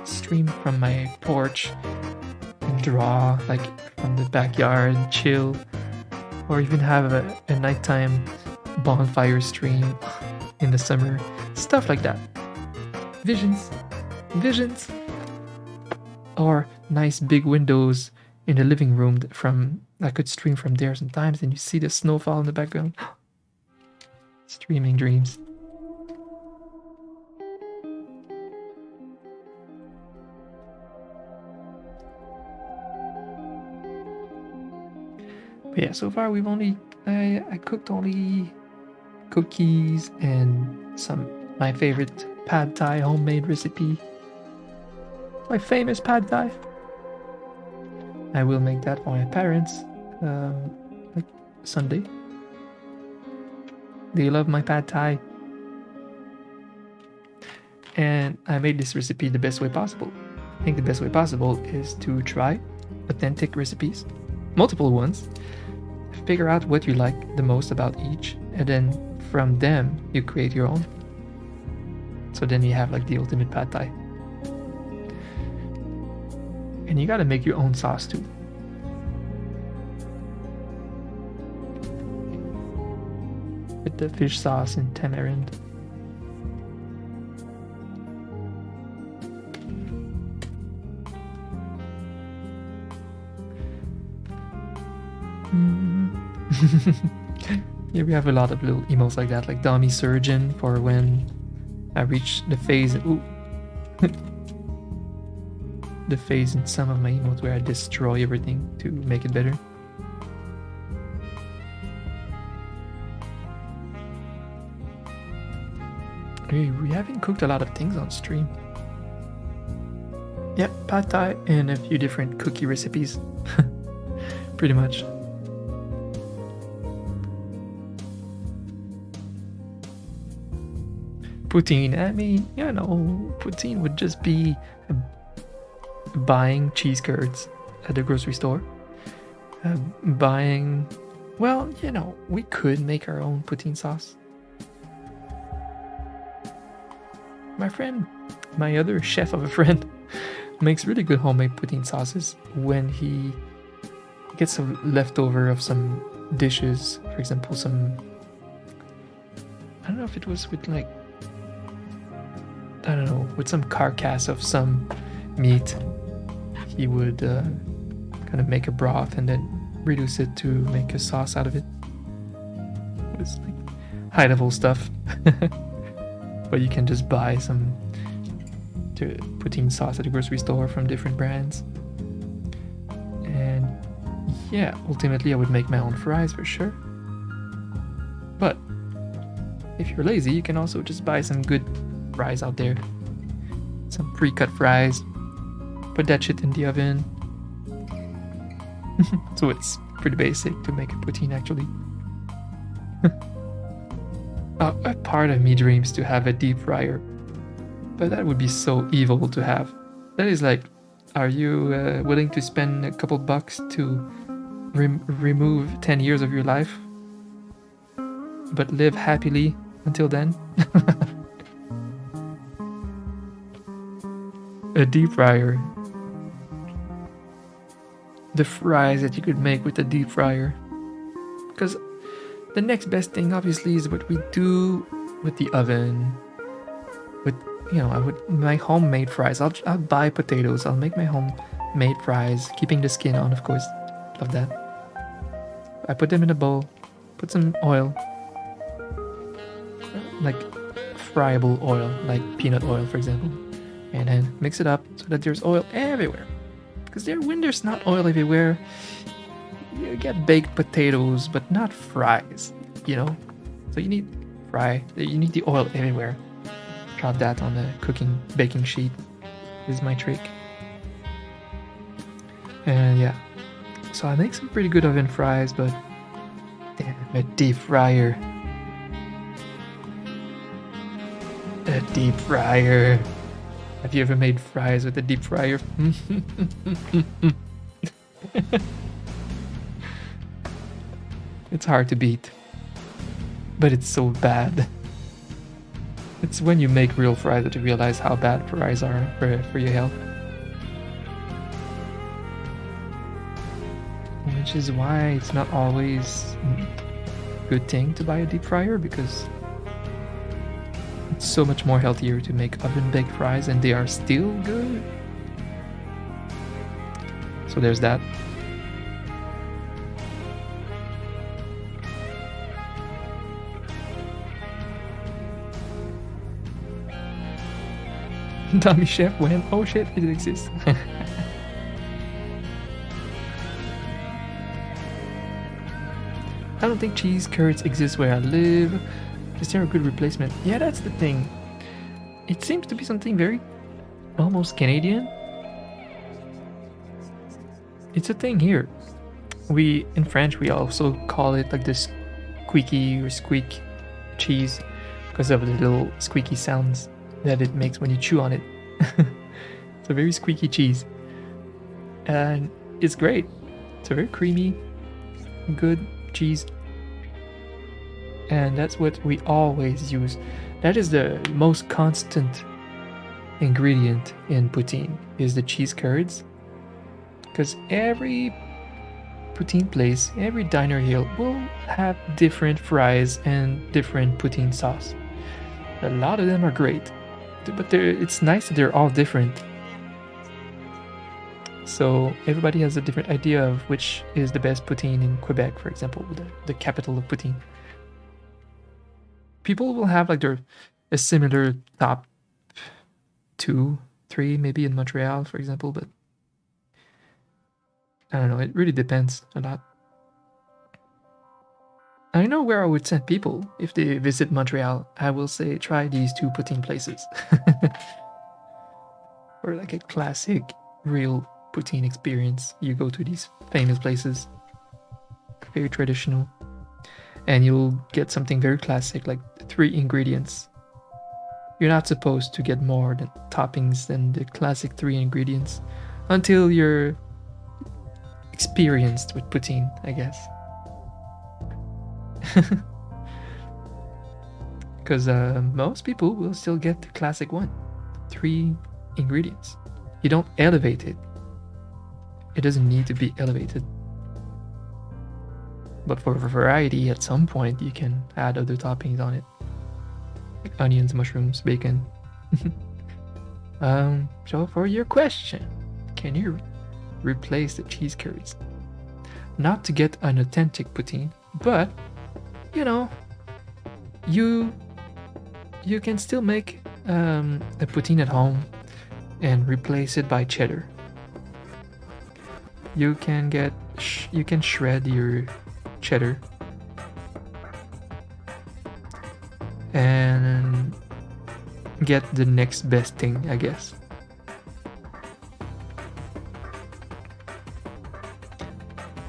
stream from my porch and draw like from the backyard and chill, or even have a nighttime bonfire stream in the summer, stuff like that. Visions. Or nice big windows in the living room from I could stream from there sometimes, and you see the snowfall in the background. Streaming dreams. But yeah, so far I cooked only cookies and my favorite pad thai homemade recipe. My famous pad thai. I will make that for my parents like Sunday. They love my pad thai. And I made this recipe the best way possible. I think the best way possible is to try authentic recipes, multiple ones, figure out what you like the most about each, and then from them you create your own. So then you have like the ultimate pad thai. And you gotta make your own sauce too. With the fish sauce and tamarind. Here we have a lot of little emotes like that, like Dummy Surgeon for when I reach the phase. Ooh. The phase in some of my emotes where I destroy everything to make it better. Hey, we haven't cooked a lot of things on stream. Yep, pad thai and a few different cookie recipes. Pretty much. Poutine, I mean, you know, poutine would just be buying cheese curds at the grocery store. Well, you know, we could make our own poutine sauce. My other chef of a friend, makes really good homemade poutine sauces when he gets a leftover of some dishes. For example, I don't know if it was with like, I don't know, with some carcass of some meat. He would kind of make a broth and then reduce it to make a sauce out of it. It's like high level stuff. But you can just buy some poutine sauce at the grocery store from different brands. And yeah, ultimately I would make my own fries for sure. But if you're lazy, you can also just buy some good fries out there. Some pre-cut fries. Put that shit in the oven. So it's pretty basic to make a poutine actually. A part of me dreams to have a deep fryer, but that would be so evil to have. That is like, are you willing to spend a couple bucks to remove 10 years of your life, but live happily until then? A deep fryer. The fries that you could make with a deep fryer. Because the next best thing obviously is what we do with the oven. With, you know, my homemade fries. I'll buy potatoes. I'll make my homemade fries, keeping the skin on, of course. Love that. I put them in a bowl, put some oil, like friable oil, like peanut oil, for example, and then mix it up so that there's oil everywhere. Because when there's not oil everywhere, you get baked potatoes, but not fries, you know? So you need the oil everywhere. Drop that on the baking sheet is my trick. And yeah, so I make some pretty good oven fries, but damn, a deep fryer. A deep fryer. Have you ever made fries with a deep fryer? It's hard to beat. But it's so bad. It's when you make real fries that you realize how bad fries are for your health. Which is why it's not always a good thing to buy a deep fryer, because it's so much more healthier to make oven baked fries, and they are still good. So there's that. Dummy chef went, oh shit, it exists. I don't think cheese curds exist where I live. Is there a good replacement? Yeah, that's the thing. It seems to be something very almost Canadian. It's a thing here. We, in French, we also call it like this squeaky or squeak cheese because of the little squeaky sounds that it makes when you chew on it. It's a very squeaky cheese. And it's great. It's a very creamy, good cheese. And that's what we always use. That is the most constant ingredient in poutine, is the cheese curds. Because every poutine place, every diner here will have different fries and different poutine sauce. A lot of them are great, but it's nice that they're all different. So everybody has a different idea of which is the best poutine in Quebec, for example, the capital of poutine. People will have like a similar top 2, 3, maybe in Montreal, for example, but I don't know, it really depends a lot. I know where I would send people if they visit Montreal. I will say try these 2 poutine places. Or like a classic, real poutine experience. You go to these famous places, very traditional, and you'll get something very classic, like 3 ingredients. You're not supposed to get more than toppings than the classic 3 ingredients until you're experienced with poutine, I guess. Because most people will still get the classic one, 3 ingredients. You don't elevate it. It doesn't need to be elevated. But for variety, at some point, you can add other toppings on it, like onions, mushrooms, bacon. So for your question, can you replace the cheese curds? Not to get an authentic poutine, but you know, you can still make a poutine at home and replace it by cheddar. You can shred your cheddar and get the next best thing, I guess.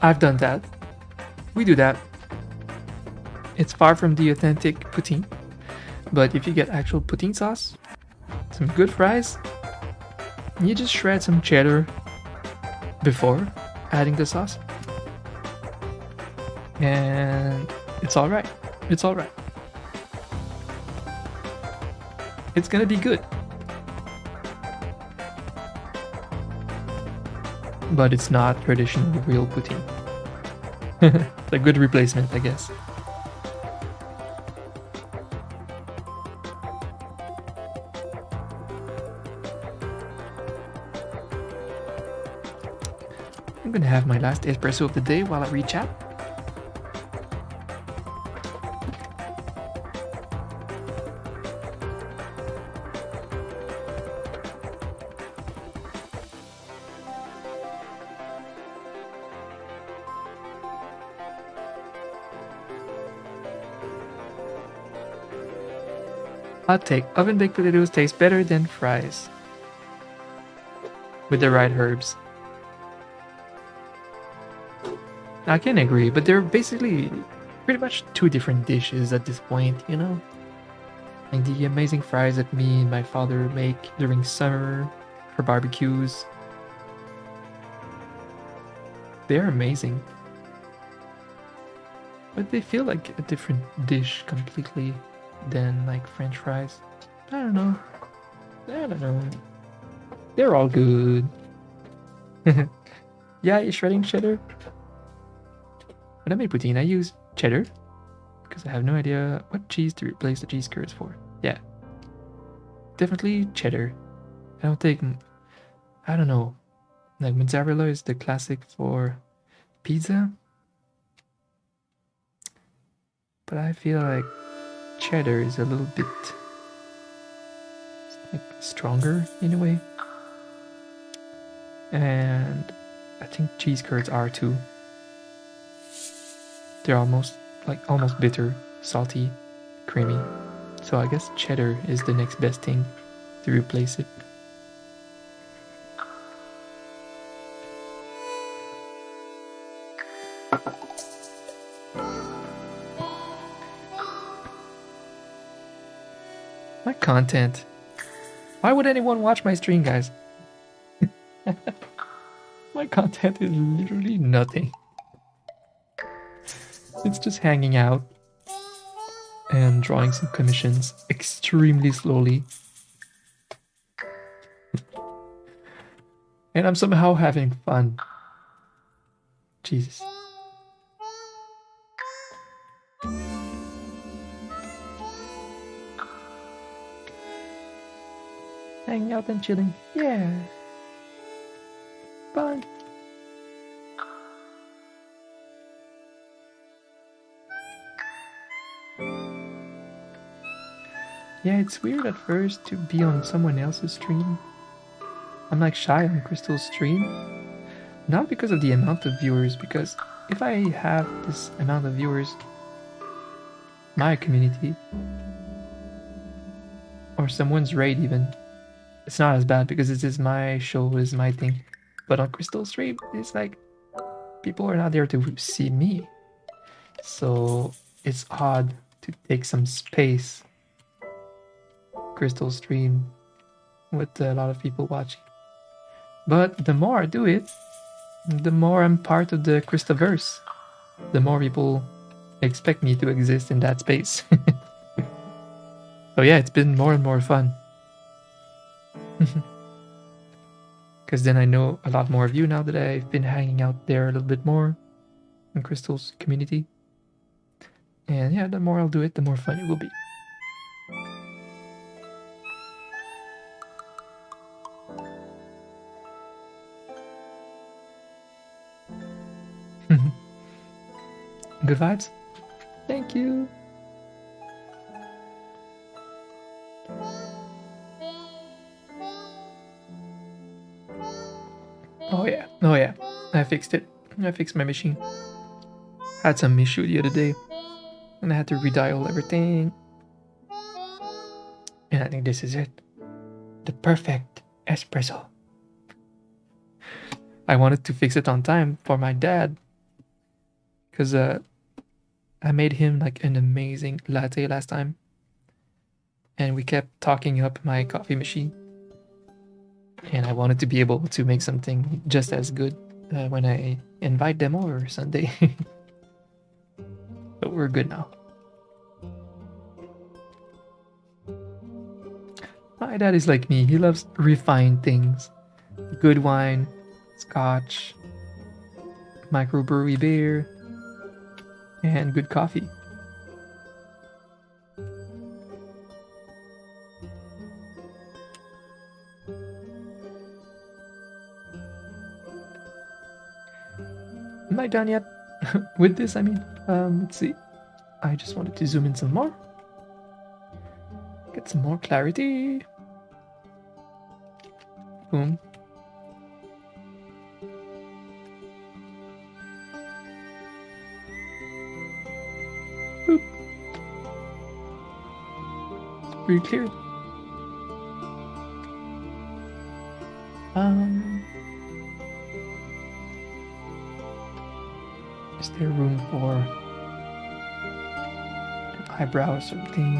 I've done that. We do that. It's far from the authentic poutine, but if you get actual poutine sauce, some good fries, you just shred some cheddar before adding the sauce, and it's all right. It's all right. It's gonna be good, but it's not traditional real poutine. It's a good replacement, I guess. I'm gonna have my last espresso of the day while I read chat. Hot take: oven baked potatoes taste better than fries with the right herbs. I can agree, but they're basically pretty much 2 different dishes at this point, you know? Like the amazing fries that me and my father make during summer for barbecues. They're amazing. But they feel like a different dish completely than like French fries. I don't know. I don't know. They're all good. Yeah, you're shredding cheddar. When I make poutine, I use cheddar because I have no idea what cheese to replace the cheese curds for. Yeah, definitely cheddar. I don't think, I don't know, like mozzarella is the classic for pizza, but I feel like cheddar is a little bit like stronger in a way, and I think cheese curds are too. They're almost bitter, salty, creamy. So I guess cheddar is the next best thing to replace it. My content. Why would anyone watch my stream, guys? My content is literally nothing. It's just hanging out and drawing some commissions extremely slowly. And I'm somehow having fun. Jesus. Hanging out and chilling. Yeah. Fun. Yeah, it's weird at first to be on someone else's stream. I'm like shy on Crystal's stream. Not because of the amount of viewers, because if I have this amount of viewers, my community, or someone's raid even, it's not as bad because this is my show, is my thing. But on Crystal's stream, it's like people are not there to see me. So it's odd to take some space. Crystal stream with a lot of people watching. But the more I do it, the more I'm part of the Crystaverse. The more people expect me to exist in that space. So yeah, it's been more and more fun. Because then I know a lot more of you now that I've been hanging out there a little bit more in Crystal's community. And yeah, the more I'll do it, the more fun it will be. Good vibes? Thank you. Oh yeah, oh yeah. I fixed it. I fixed my machine. Had some issue the other day, and I had to redial everything. And I think this is it. The perfect espresso. I wanted to fix it on time for my dad, because I made him like an amazing latte last time, and we kept talking up my coffee machine. And I wanted to be able to make something just as good when I invite them over Sunday. But we're good now. My dad is like me. He loves refined things. Good wine, scotch, microbrewery beer, and good coffee. Am I done yet with this? I mean, let's see. I just wanted to zoom in some more. Get some more clarity. Boom. Boop. It's pretty clear. Is there room for an eyebrow or something?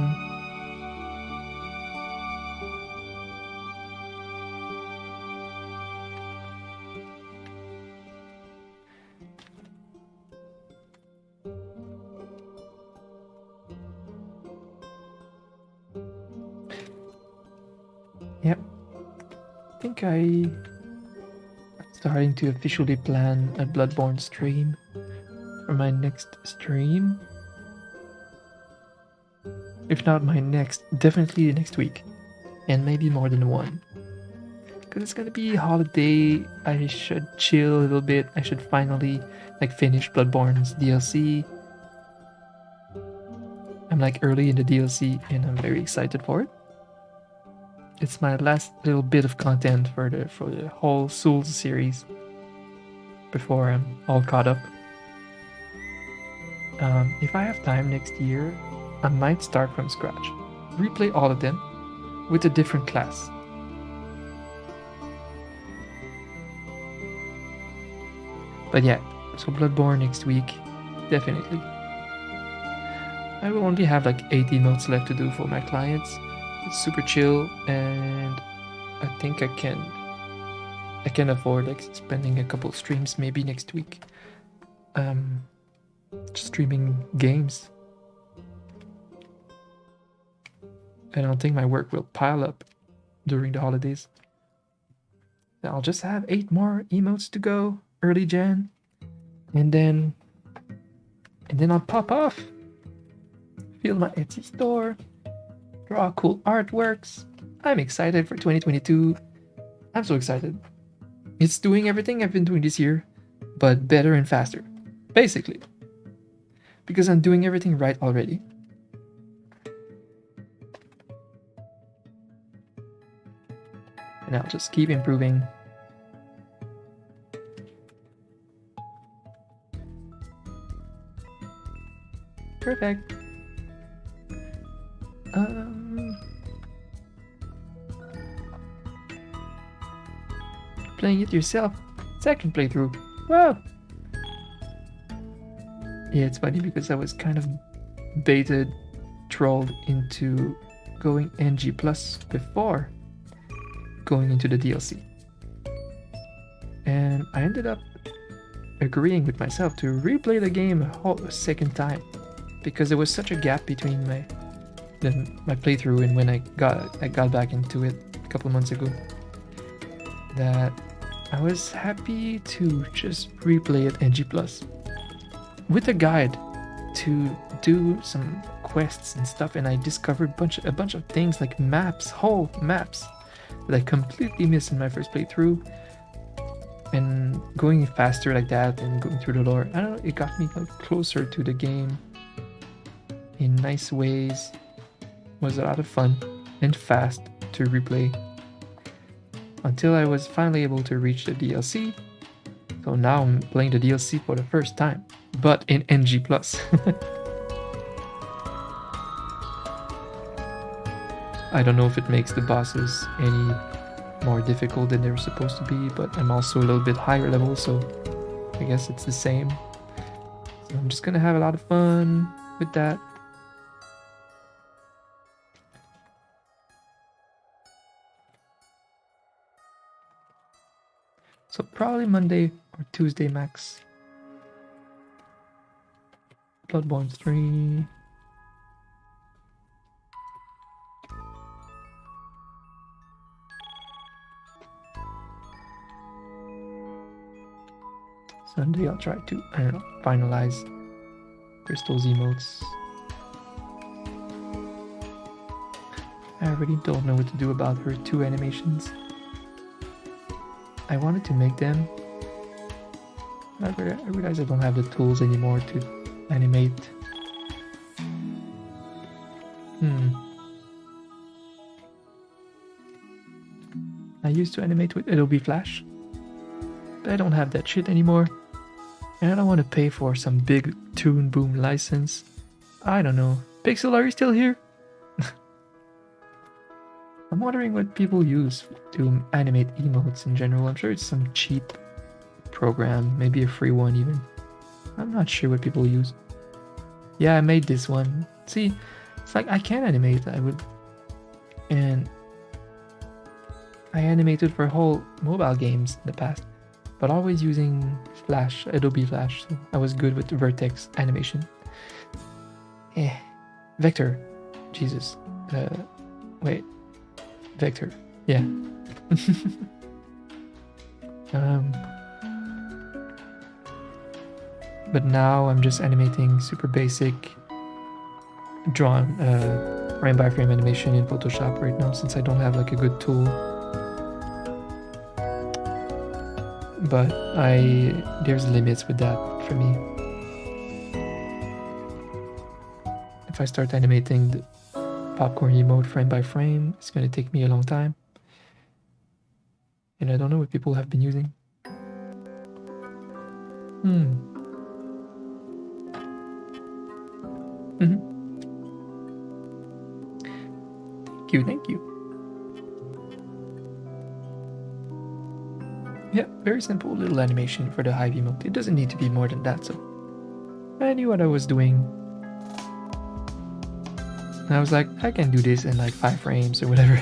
think I'm starting to officially plan a Bloodborne stream for my next stream. If not my next, definitely next week. And maybe more than one. Because it's gonna be holiday, I should chill a little bit. I should finally like finish Bloodborne's DLC. I'm like early in the DLC and I'm very excited for it. It's my last little bit of content for the whole Souls series before I'm all caught up. If I have time next year, I might start from scratch. Replay all of them with a different class. But yeah, so Bloodborne next week, definitely. I will only have like 8 emotes left to do for my clients. It's super chill, and I think I can afford like spending a couple streams maybe next week. Just streaming games. I don't think my work will pile up during the holidays. I'll just have 8 more emotes to go early Jan, and then I'll pop off. Fill my Etsy store, draw cool artworks. I'm excited for 2022. I'm so excited. It's doing everything I've been doing this year, but better and faster, basically. Because I'm doing everything right already. And I'll just keep improving. Perfect. Playing it yourself. Second playthrough. Wow. Yeah, it's funny because I was kind of baited, trolled into going NG Plus before going into the DLC. And I ended up agreeing with myself to replay the game a second time because there was such a gap between my playthrough and when I got back into it a couple of months ago that I was happy to just replay it NG Plus with a guide to do some quests and stuff, and I discovered a bunch of things like whole maps that I completely missed in my first playthrough. And going faster like that and going through the lore, I don't know, it got me like closer to the game in nice ways. It was a lot of fun and fast to replay until I was finally able to reach the DLC. So now I'm playing the DLC for the first time, but in NG+. I don't know if it makes the bosses any more difficult than they were supposed to be, but I'm also a little bit higher level, so I guess it's the same. So I'm just gonna have a lot of fun with that. So probably Monday or Tuesday max. Bloodborne 3. Sunday I'll try to, I don't know, finalize Crystal's emotes. I really don't know what to do about her 2 animations. I wanted to make them. I realize I don't have the tools anymore to animate. I used to animate with Adobe Flash, but I don't have that shit anymore. And I don't want to pay for some big Toon Boom license. I don't know. Pixel, are you still here? I'm wondering what people use to animate emotes in general. I'm sure it's some cheap program, maybe a free one even. I'm not sure what people use. Yeah, I made this one. See, it's like I can animate. And I animated for whole mobile games in the past, but always using Flash, Adobe Flash. So I was good with the vertex animation. Vector. Jesus. Wait. Vector. Yeah. But now I'm just animating super basic drawn frame by frame animation in Photoshop right now, since I don't have like a good tool. But there's limits with that for me. If I start animating the popcorn emote frame by frame, it's gonna take me a long time. And I don't know what people have been using. Thank you. Yeah, very simple little animation for the hive emote. It doesn't need to be more than that, so I knew what I was doing. And I was like, I can do this in like 5 frames or whatever.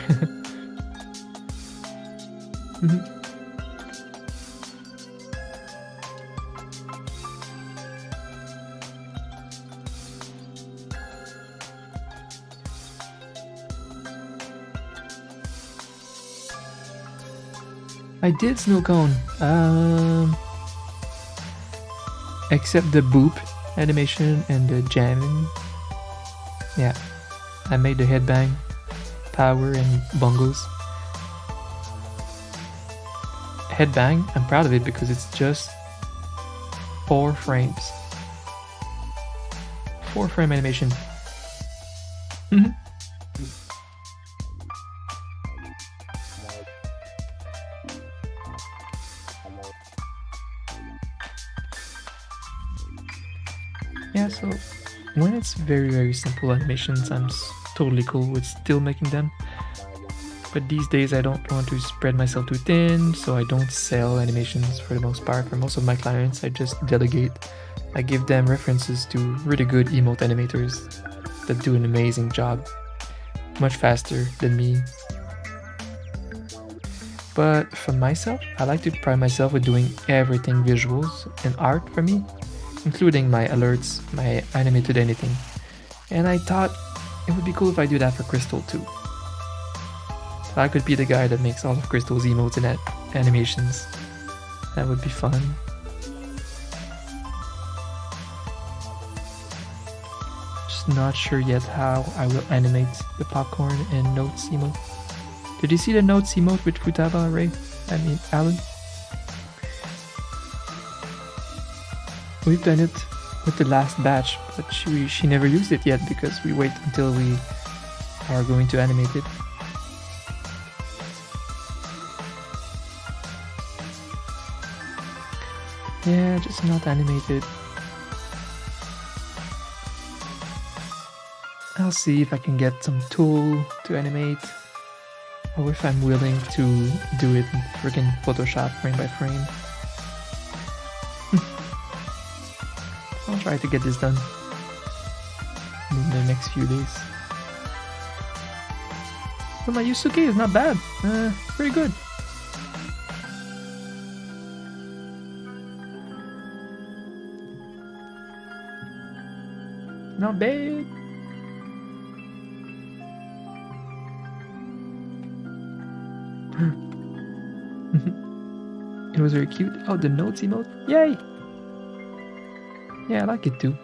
I did snow cone, except the boop animation and the jamming. Yeah, I made the headbang, power, and bongos. Headbang, I'm proud of it because it's just 4 frames. 4 frame animation. Yeah, so when it's very simple animations, I'm totally cool with still making them. But these days I don't want to spread myself too thin, so I don't sell animations for the most part. For most of my clients, I just delegate. I give them references to really good emote animators that do an amazing job, much faster than me. But for myself, I like to pride myself with doing everything visuals and art for me, including my alerts, my animated anything. And I thought it would be cool if I do that for Crystal too. So I could be the guy that makes all of Crystal's emotes and animations. That would be fun. Just not sure yet how I will animate the popcorn and notes emote. Did you see the notes emote with Futaba, Ray? I mean, Alan? We've done it with the last batch, but she never used it yet because we wait until we are going to animate it. Yeah, just not animated. I'll see if I can get some tool to animate, or if I'm willing to do it in freaking Photoshop frame by frame. I'll try to get this done in the next few days. But my Yusuke is not bad. Pretty good. Not bad. It was very cute. Oh, the notes emote. Yay! Yeah, I like it too.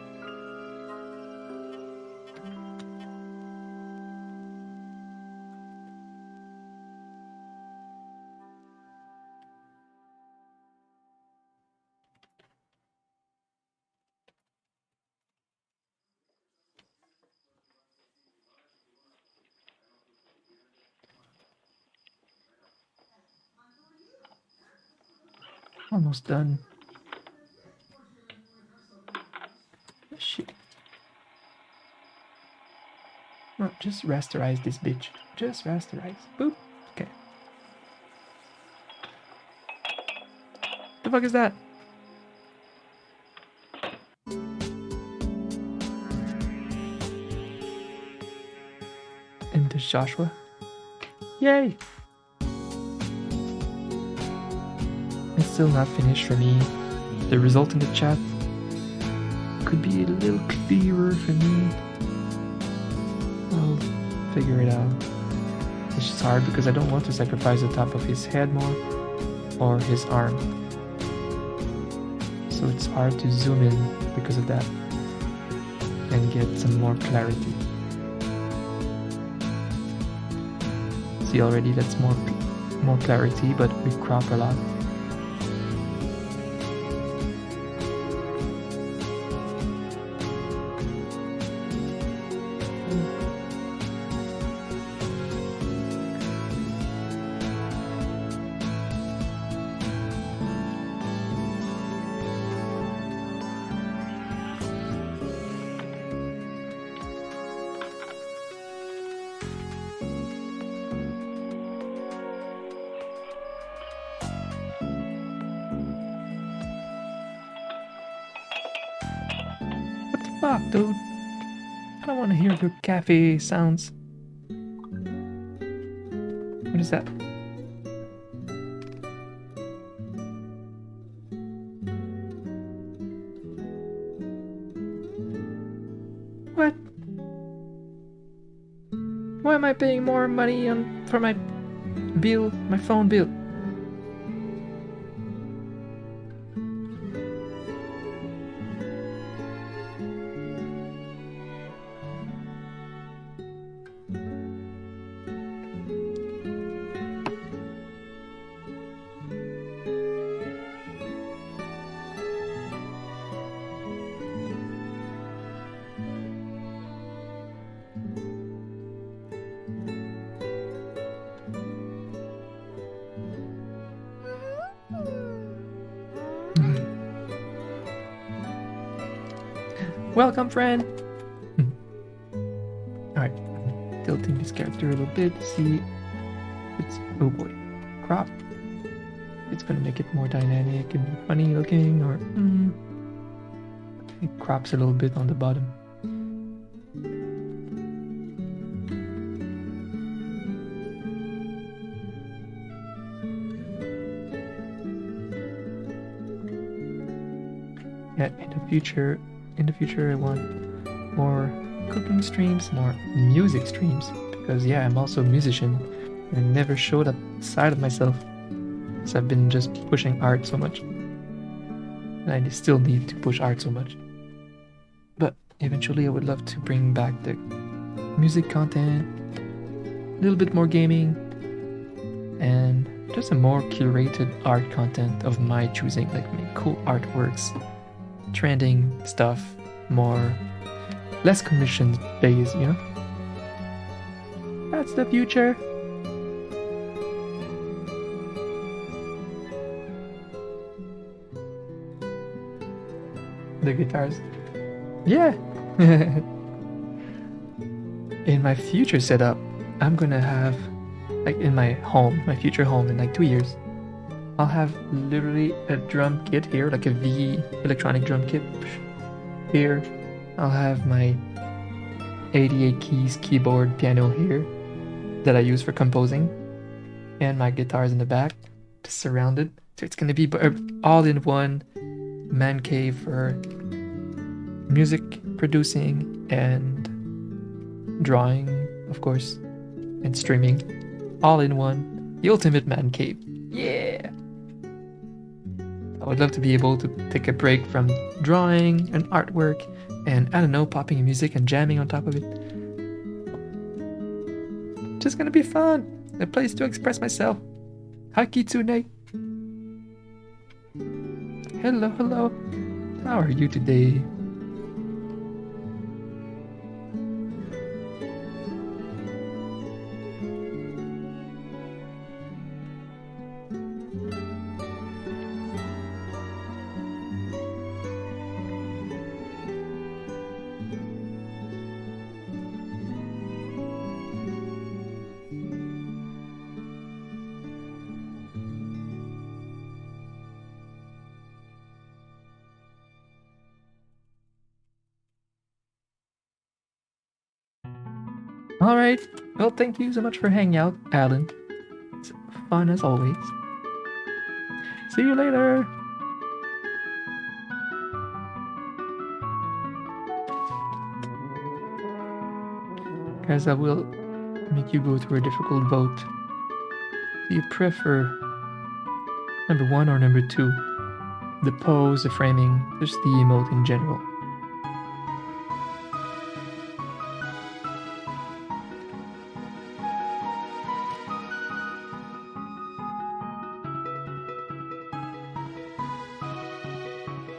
Almost done. Shit. No, just rasterize this bitch. Just rasterize. Boop. Okay. The fuck is that? And there's Joshua. Yay! It's still not finished for me. The result in the chat could be a little clearer for me. I'll figure it out. It's just hard because I don't want to sacrifice the top of his head more. or his arm. So it's hard to zoom in because of that and get some more clarity. See already that's more clarity, but we crop a lot. Fuck, dude. I don't want to hear your cafe sounds. What is that? What? Why am I paying more money for my bill, my phone bill? Welcome, friend! Alright, tilting this character a little bit to see if it's, oh boy, crop. It's gonna make it more dynamic and funny looking, or it crops a little bit on the bottom. Yeah, in the future I want more cooking streams, more music streams, because yeah, I'm also a musician and never showed that side of myself, because I've been just pushing art so much, and I still need to push art so much. But eventually I would love to bring back the music content, a little bit more gaming, and just a more curated art content of my choosing, like cool artworks, trending stuff, less commission based, you know? That's the future. The guitars. Yeah. In my future setup, I'm gonna have, like in my future home in like 2 years, I'll have literally a drum kit here, like a V electronic drum kit. Here, I'll have my 88 keys keyboard piano here that I use for composing, and my guitars in the back, just surrounded. So it's gonna be all in one man cave for music producing and drawing, of course, and streaming, all in one. The ultimate man cave. Yeah! I would love to be able to take a break from drawing and artwork and, I don't know, popping music and jamming on top of it. Just gonna be fun. A place to express myself. Hi, Kitsune. Hello, hello. How are you today? Alright, well, thank you so much for hanging out, Alan. It's fun as always. See you later! Guys, I will make you go through a difficult vote. Do you prefer Number 1 or number 2? The pose, the framing, just the emote in general.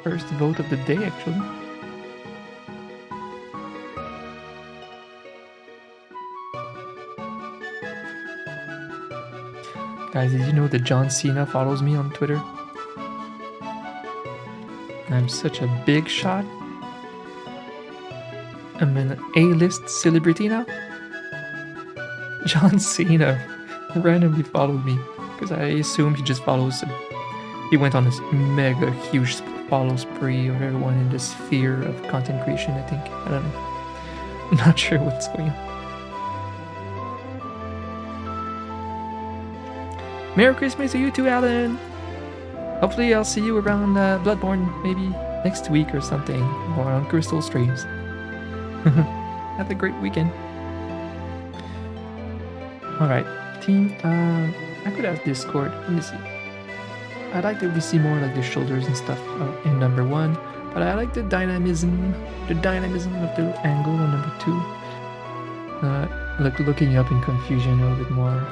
First vote of the day, actually. Guys, did you know that John Cena follows me on Twitter? I'm such a big shot. I'm an A-list celebrity now. John Cena randomly followed me because I assume he just follows him. He went on this mega huge follow spree of everyone in the sphere of content creation, I think. I don't know. I'm not sure what's going on. Merry Christmas to you too, Alan! Hopefully I'll see you around Bloodborne maybe next week or something, or on Crystal streams. Have a great weekend. Alright, team, I could have Discord. Let me see. I like that we see more like the shoulders and stuff in number 1, but I like the dynamism of the angle on number 2. Like looking up in confusion a little bit more,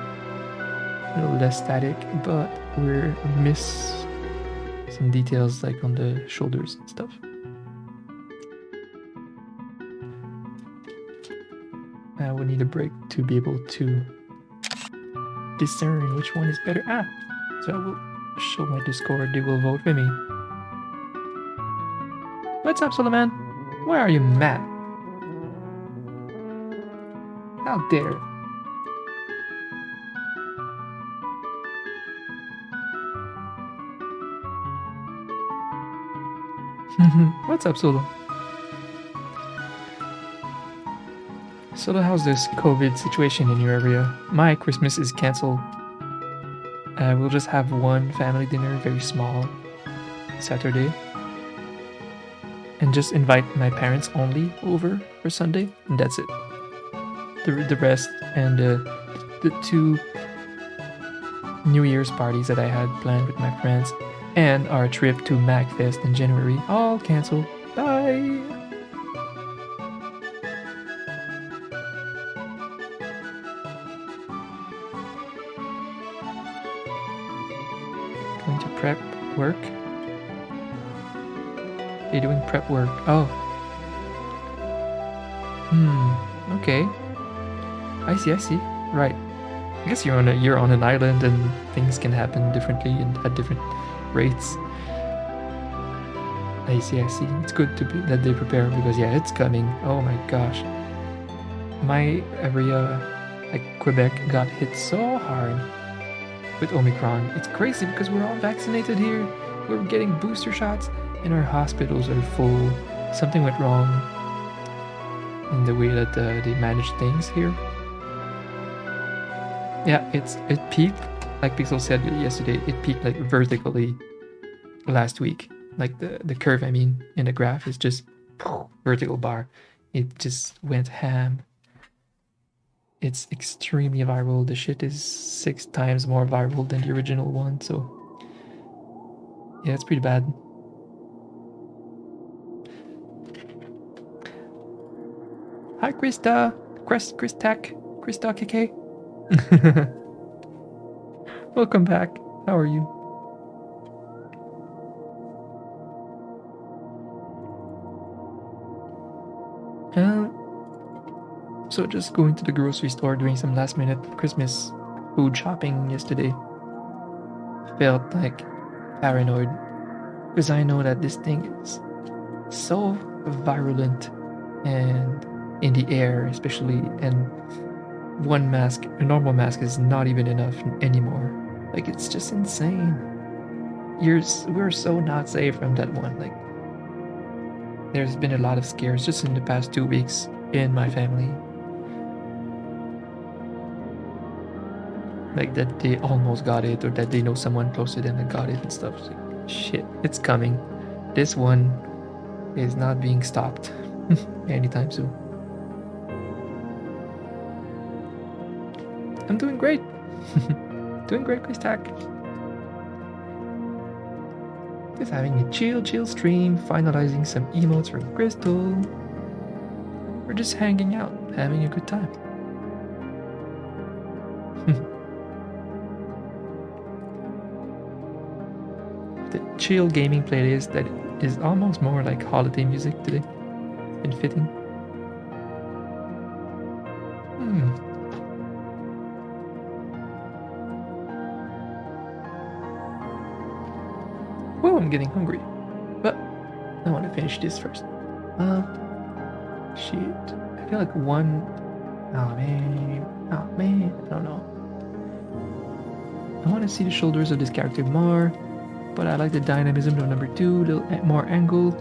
a little less static, but we miss some details like on the shoulders and stuff. I would need a break to be able to discern which one is better. So I will show my Discord, they will vote for me. What's up, Suleiman? Why are you mad? How dare. What's up, Solo? Solo, how's this COVID situation in your area? My Christmas is cancelled. We'll just have one family dinner, very small, Saturday. And just invite my parents only over for Sunday, and that's it. The rest and the 2 New Year's parties that I had planned with my friends and our trip to MagFest in January, all cancelled. Bye! Going to prep work? You're doing prep work. Oh. Okay. I see. Right. I guess you're on an island and things can happen differently and at different rates. I see. It's good that they prepare because yeah, it's coming. Oh my gosh. My area, like Quebec, got hit so hard with Omicron. It's crazy because we're all vaccinated here. We're getting booster shots and our hospitals are full. Something went wrong in the way that they manage things here. Yeah, it peaked, like Pixel said yesterday, it peaked like vertically last week. Like the curve, I mean, in the graph is just vertical bar. It just went ham. It's extremely viral. The shit is 6 times more viral than the original one, so yeah, it's pretty bad. Hi, Krista. CrystAAHHL. Welcome back. How are you? So just going to the grocery store doing some last minute Christmas food shopping yesterday. Felt like paranoid because I know that this thing is so virulent and in the air especially, and one mask, a normal mask, is not even enough anymore. Like, it's just insane. We're so not safe from that one. Like, there's been a lot of scares just in the past 2 weeks in my family. Like that they almost got it, or that they know someone close to them that got it and stuff. It's like, shit, it's coming. This one is not being stopped anytime soon. I'm doing great. Doing great, CrystAAHHL. Just having a chill stream, finalizing some emotes for Crystal. We're just hanging out, having a good time. The chill gaming playlist that is almost more like holiday music today. It's been fitting. Well, I'm getting hungry, but I want to finish this first. Shit. I feel like one. Oh man. I don't know. I want to see the shoulders of this character more, but I like the dynamism of number 2, a little more angled.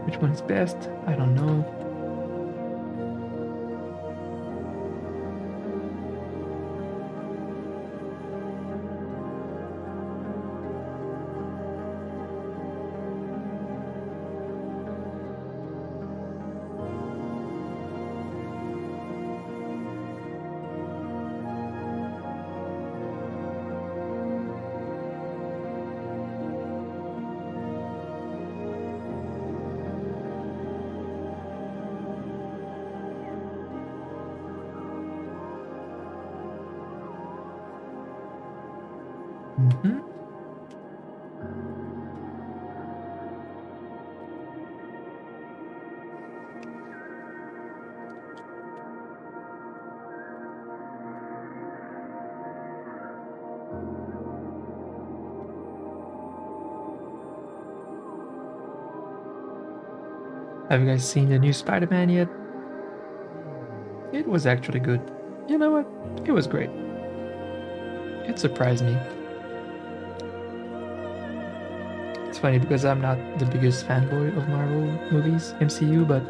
Which one is best? I don't know. Have you guys seen the new Spider-Man yet? It was actually good. You know what? It was great. It surprised me. It's funny because I'm not the biggest fanboy of Marvel movies, MCU, but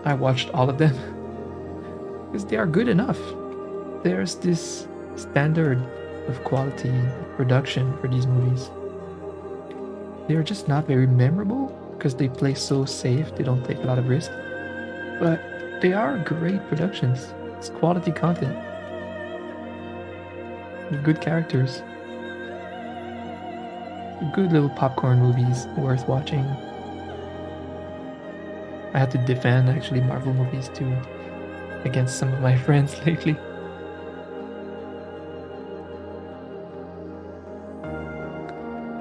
I watched all of them because they are good enough. There's this standard of quality production for these movies. They're just not very memorable because they play so safe, they don't take a lot of risk. But they are great productions. It's quality content. They're good characters. Good little popcorn movies, worth watching. I had to defend actually Marvel movies too against some of my friends lately.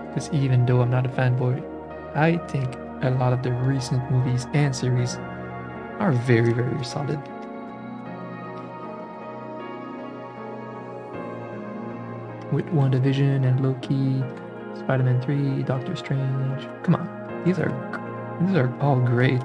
Because even though I'm not a fanboy, I think a lot of the recent movies and series are very, very solid. With WandaVision and Loki, Spider-Man 3, Doctor Strange. Come on, these are all great.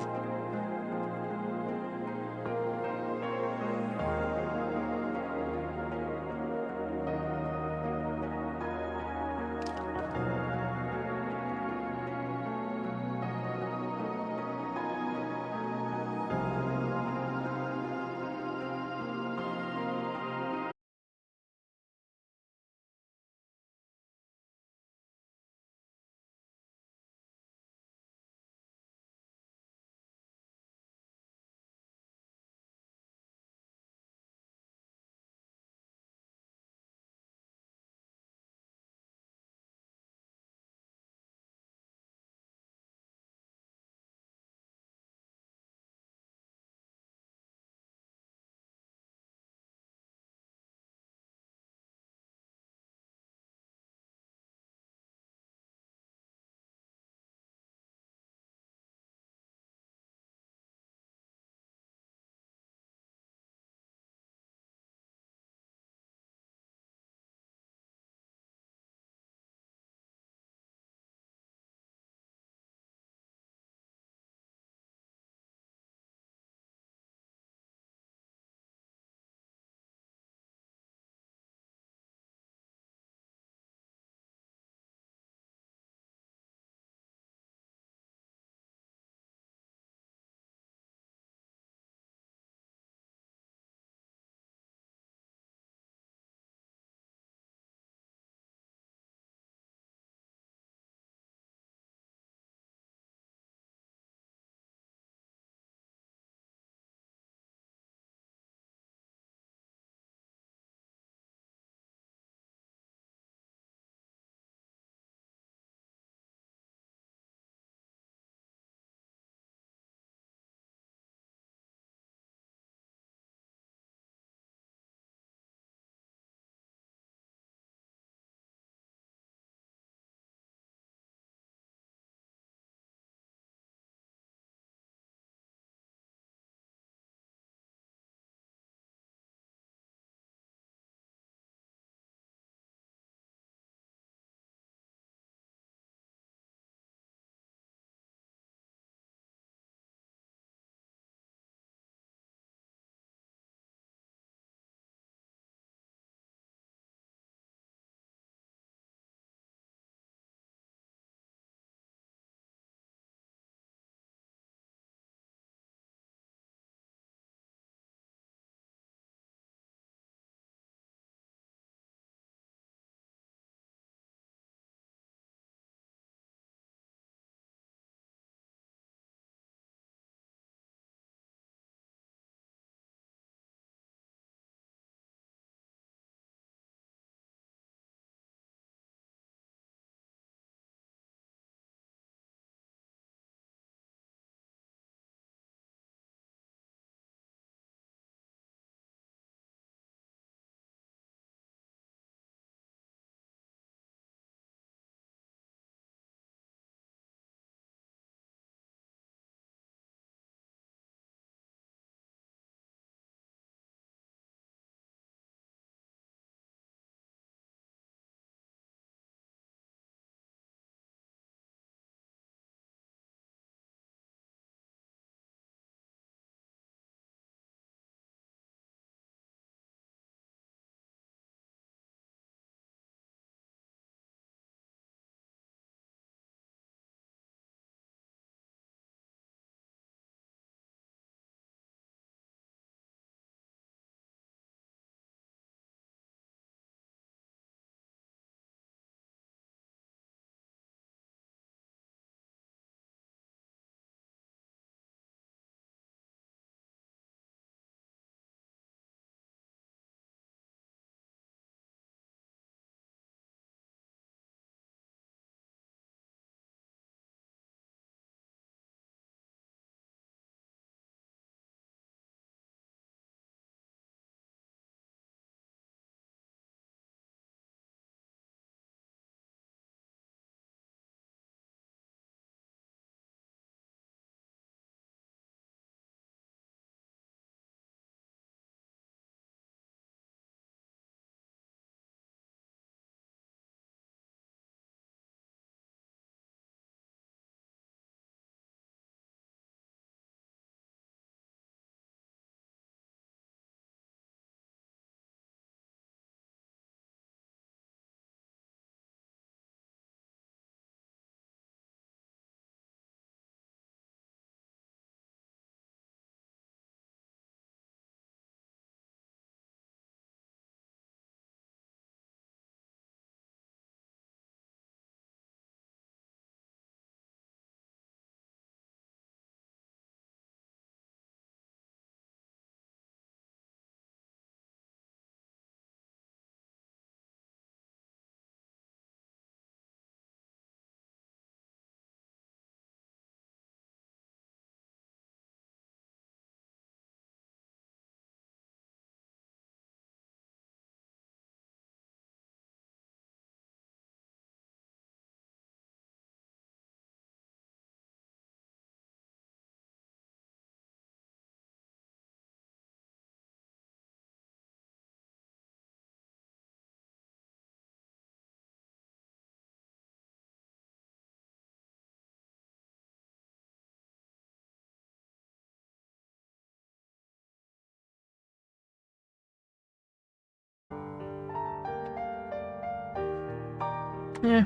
Yeah,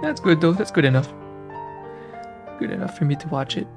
that's good though. That's good enough. Good enough for me to watch it.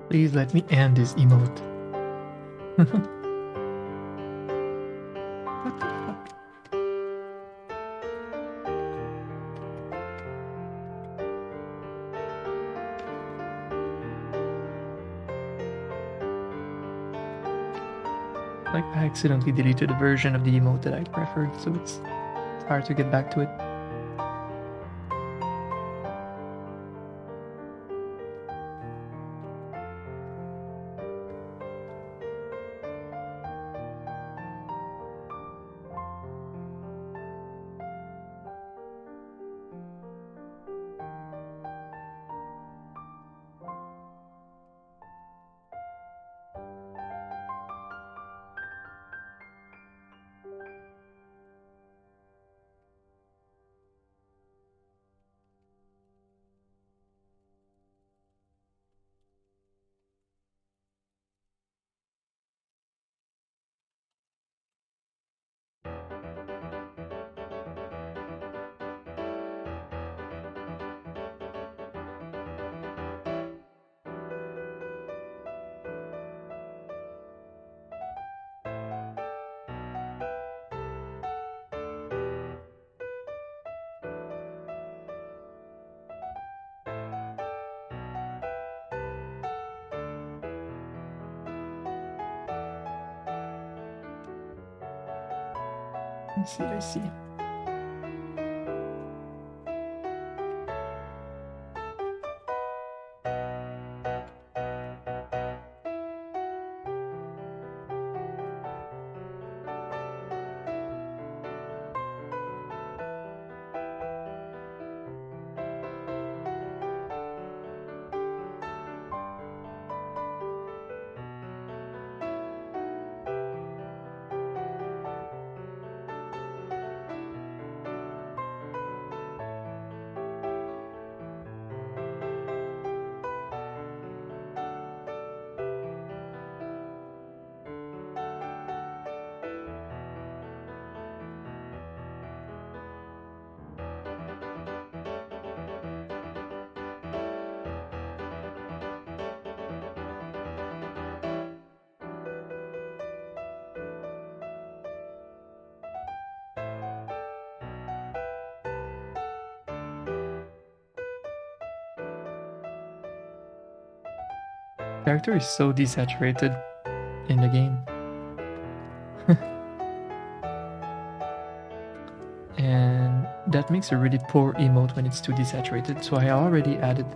Please let me end this emote. What the fuck? Like, I accidentally deleted a version of the emote that I preferred, so it's hard to get back to it. I see. Character is so desaturated in the game. And that makes a really poor emote when it's too desaturated, so I already added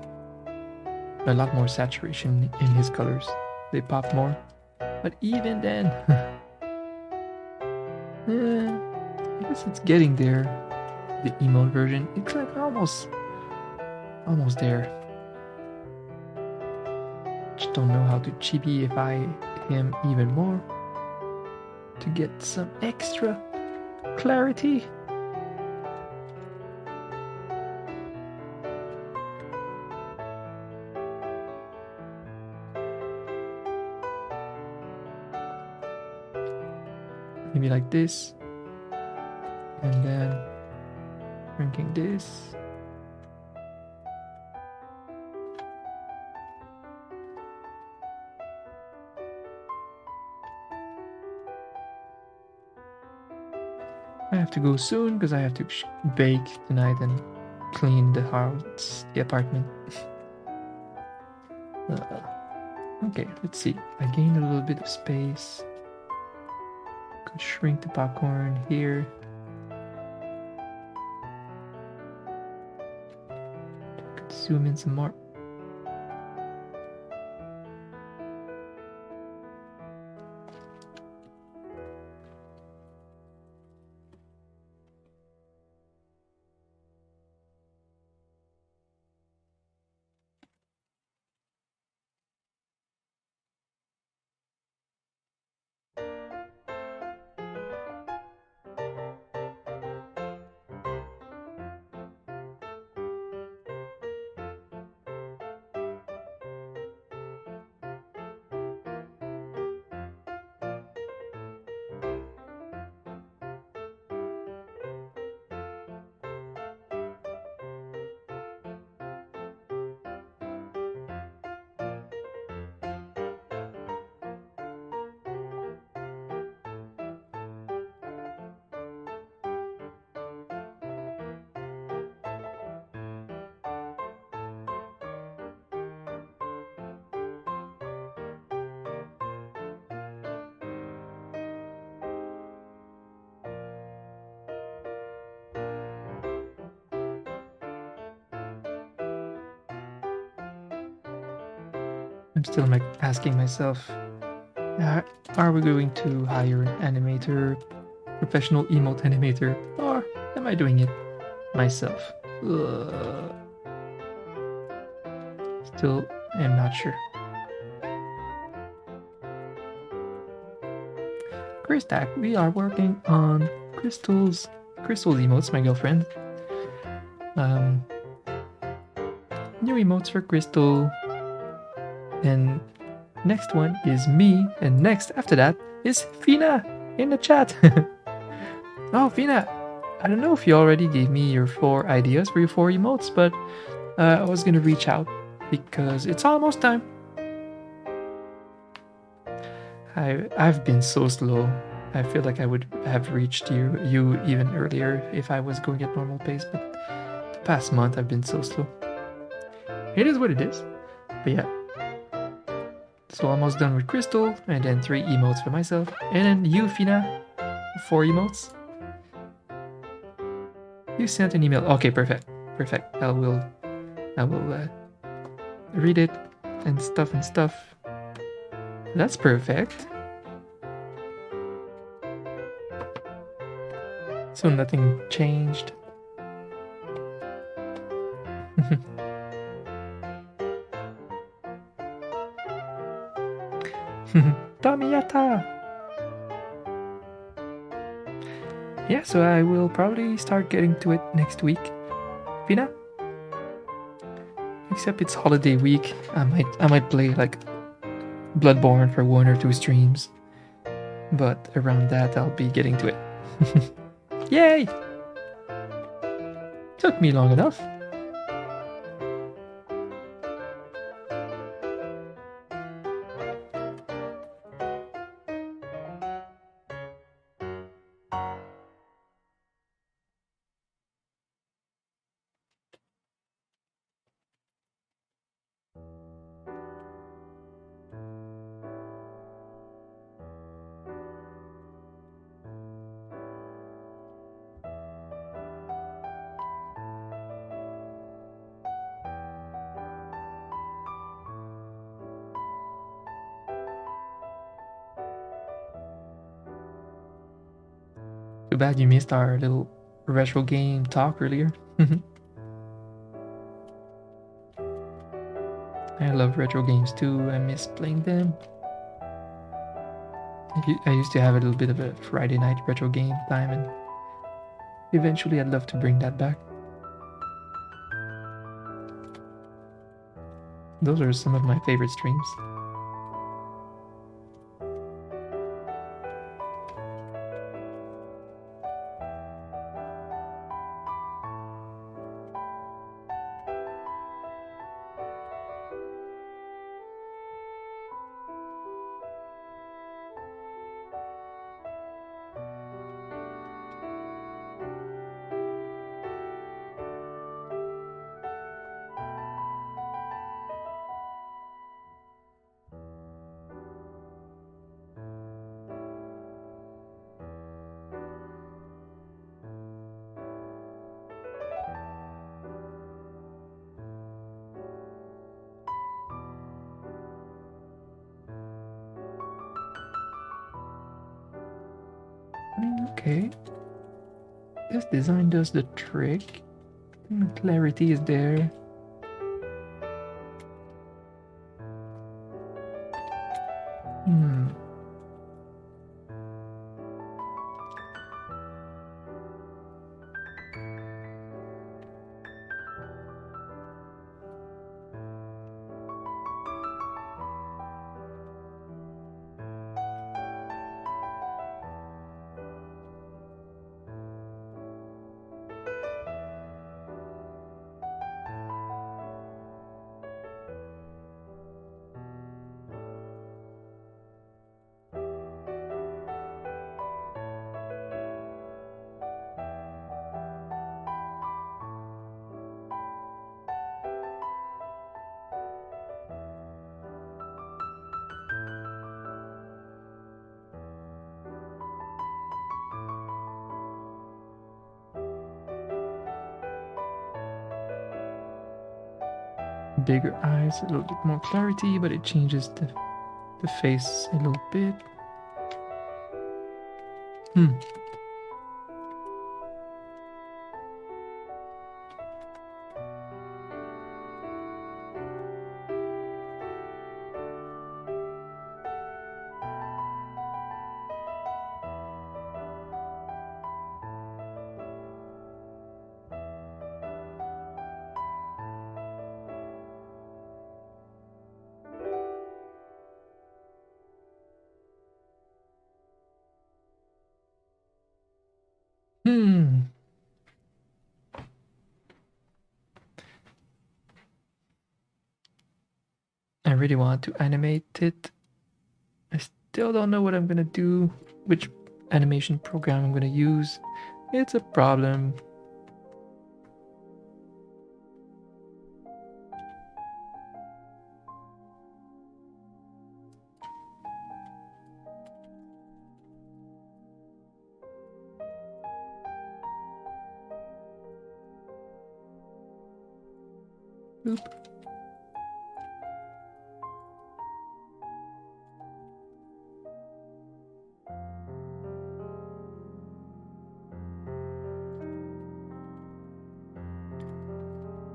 a lot more saturation in his colors. They pop more. But even then, I guess it's getting there. The emote version, it's like almost there. Just don't know how to chibi-ify him even more to get some extra clarity. Maybe like this, and then ranking this. I have to go soon because I have to bake tonight and clean the house, the apartment. Okay, let's see. I gained a little bit of space. Could shrink the popcorn here. Could zoom in some more. I'm still asking myself, are we going to hire an animator, professional emote animator, or am I doing it myself? Still am not sure. CrystAAHHL, we are working on Crystal's emotes, my girlfriend. New emotes for Crystal. And next one is me, and next after that is Fina in the chat. Oh, Fina, I don't know if you already gave me your 4 ideas for your 4 emotes, but I was gonna reach out because it's almost time. I've been so slow. I feel like I would have reached you even earlier if I was going at normal pace, but the past month I've been so slow. It is what it is. But yeah. So almost done with Crystal, and then 3 emotes for myself, and then you, Fina, 4 emotes. You sent an email. Okay, perfect. I will read it and stuff. That's perfect. So nothing changed. Tamiyata! Yeah, so I will probably start getting to it next week. Fina? Except it's holiday week. I might play like Bloodborne for 1 or 2 streams. But around that I'll be getting to it. Yay! Took me long enough. Too bad you missed our little retro game talk earlier. I love retro games too. I miss playing them. I used to have a little bit of a Friday night retro game time, and eventually I'd love to bring that back. Those are some of my favorite streams. Okay. This design does the trick. Clarity is there. Bigger eyes, a little bit more clarity, but it changes the face a little bit. I really want to animate it. I still don't know what I'm gonna do, which animation program I'm gonna use. It's a problem. Oop.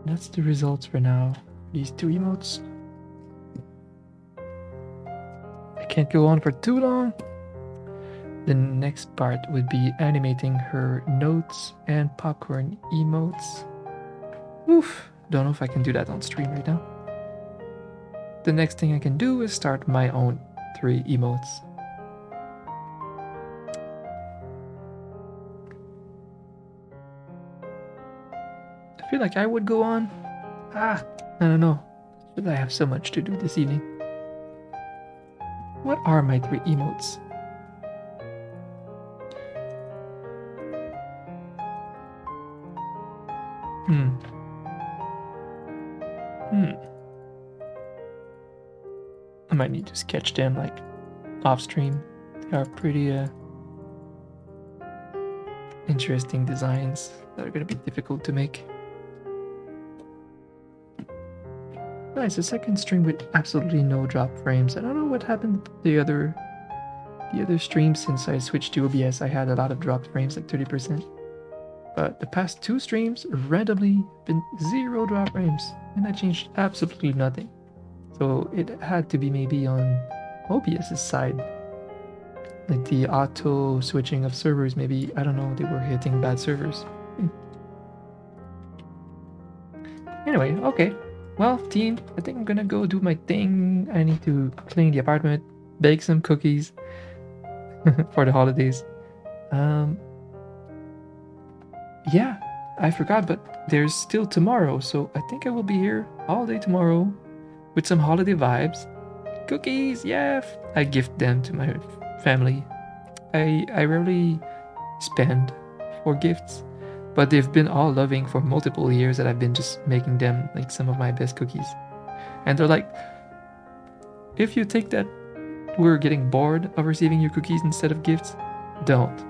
That's the results for now. These two emotes. I can't go on for too long. The next part would be animating her notes and popcorn emotes. Oof, don't know if I can do that on stream right now. The next thing I can do is start my own 3 emotes. I feel like I would go on. I don't know. But I have so much to do this evening. What are my 3 emotes? I might need to sketch them like off stream. They are pretty interesting designs that are going to be difficult to make. Nice, a second stream with absolutely no drop frames. I don't know what happened to the other streams since I switched to OBS. I had a lot of dropped frames, like 30%. But the past 2 streams randomly been 0 drop frames, and I changed absolutely nothing. So it had to be maybe on OBS's side. Like the auto switching of servers, maybe, I don't know, they were hitting bad servers. Anyway, okay. Well, team, I think I'm gonna go do my thing. I need to clean the apartment, bake some cookies for the holidays. Yeah, I forgot, but there's still tomorrow, so I think I will be here all day tomorrow with some holiday vibes. Cookies, yeah! I gift them to my family. I rarely spend for gifts, but they've been all loving for multiple years that I've been just making them like some of my best cookies. And they're like, if you think that we're getting bored of receiving your cookies instead of gifts, don't.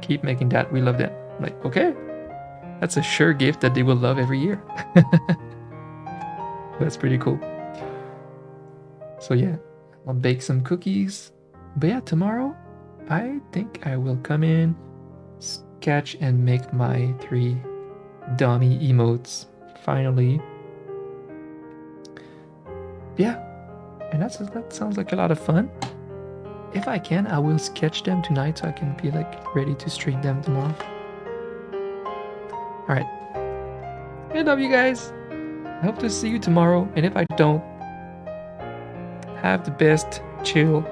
Keep making that, we love them. I'm like, okay, that's a sure gift that they will love every year. That's pretty cool. So yeah, I'll bake some cookies. But yeah, tomorrow I think I will come in, sketch, and make my 3 dummy emotes finally. Yeah, and that sounds like a lot of fun. If I can, I will sketch them tonight so I can be like ready to stream them tomorrow. All right. I love you guys. I hope to see you tomorrow. And if I don't, have the best chill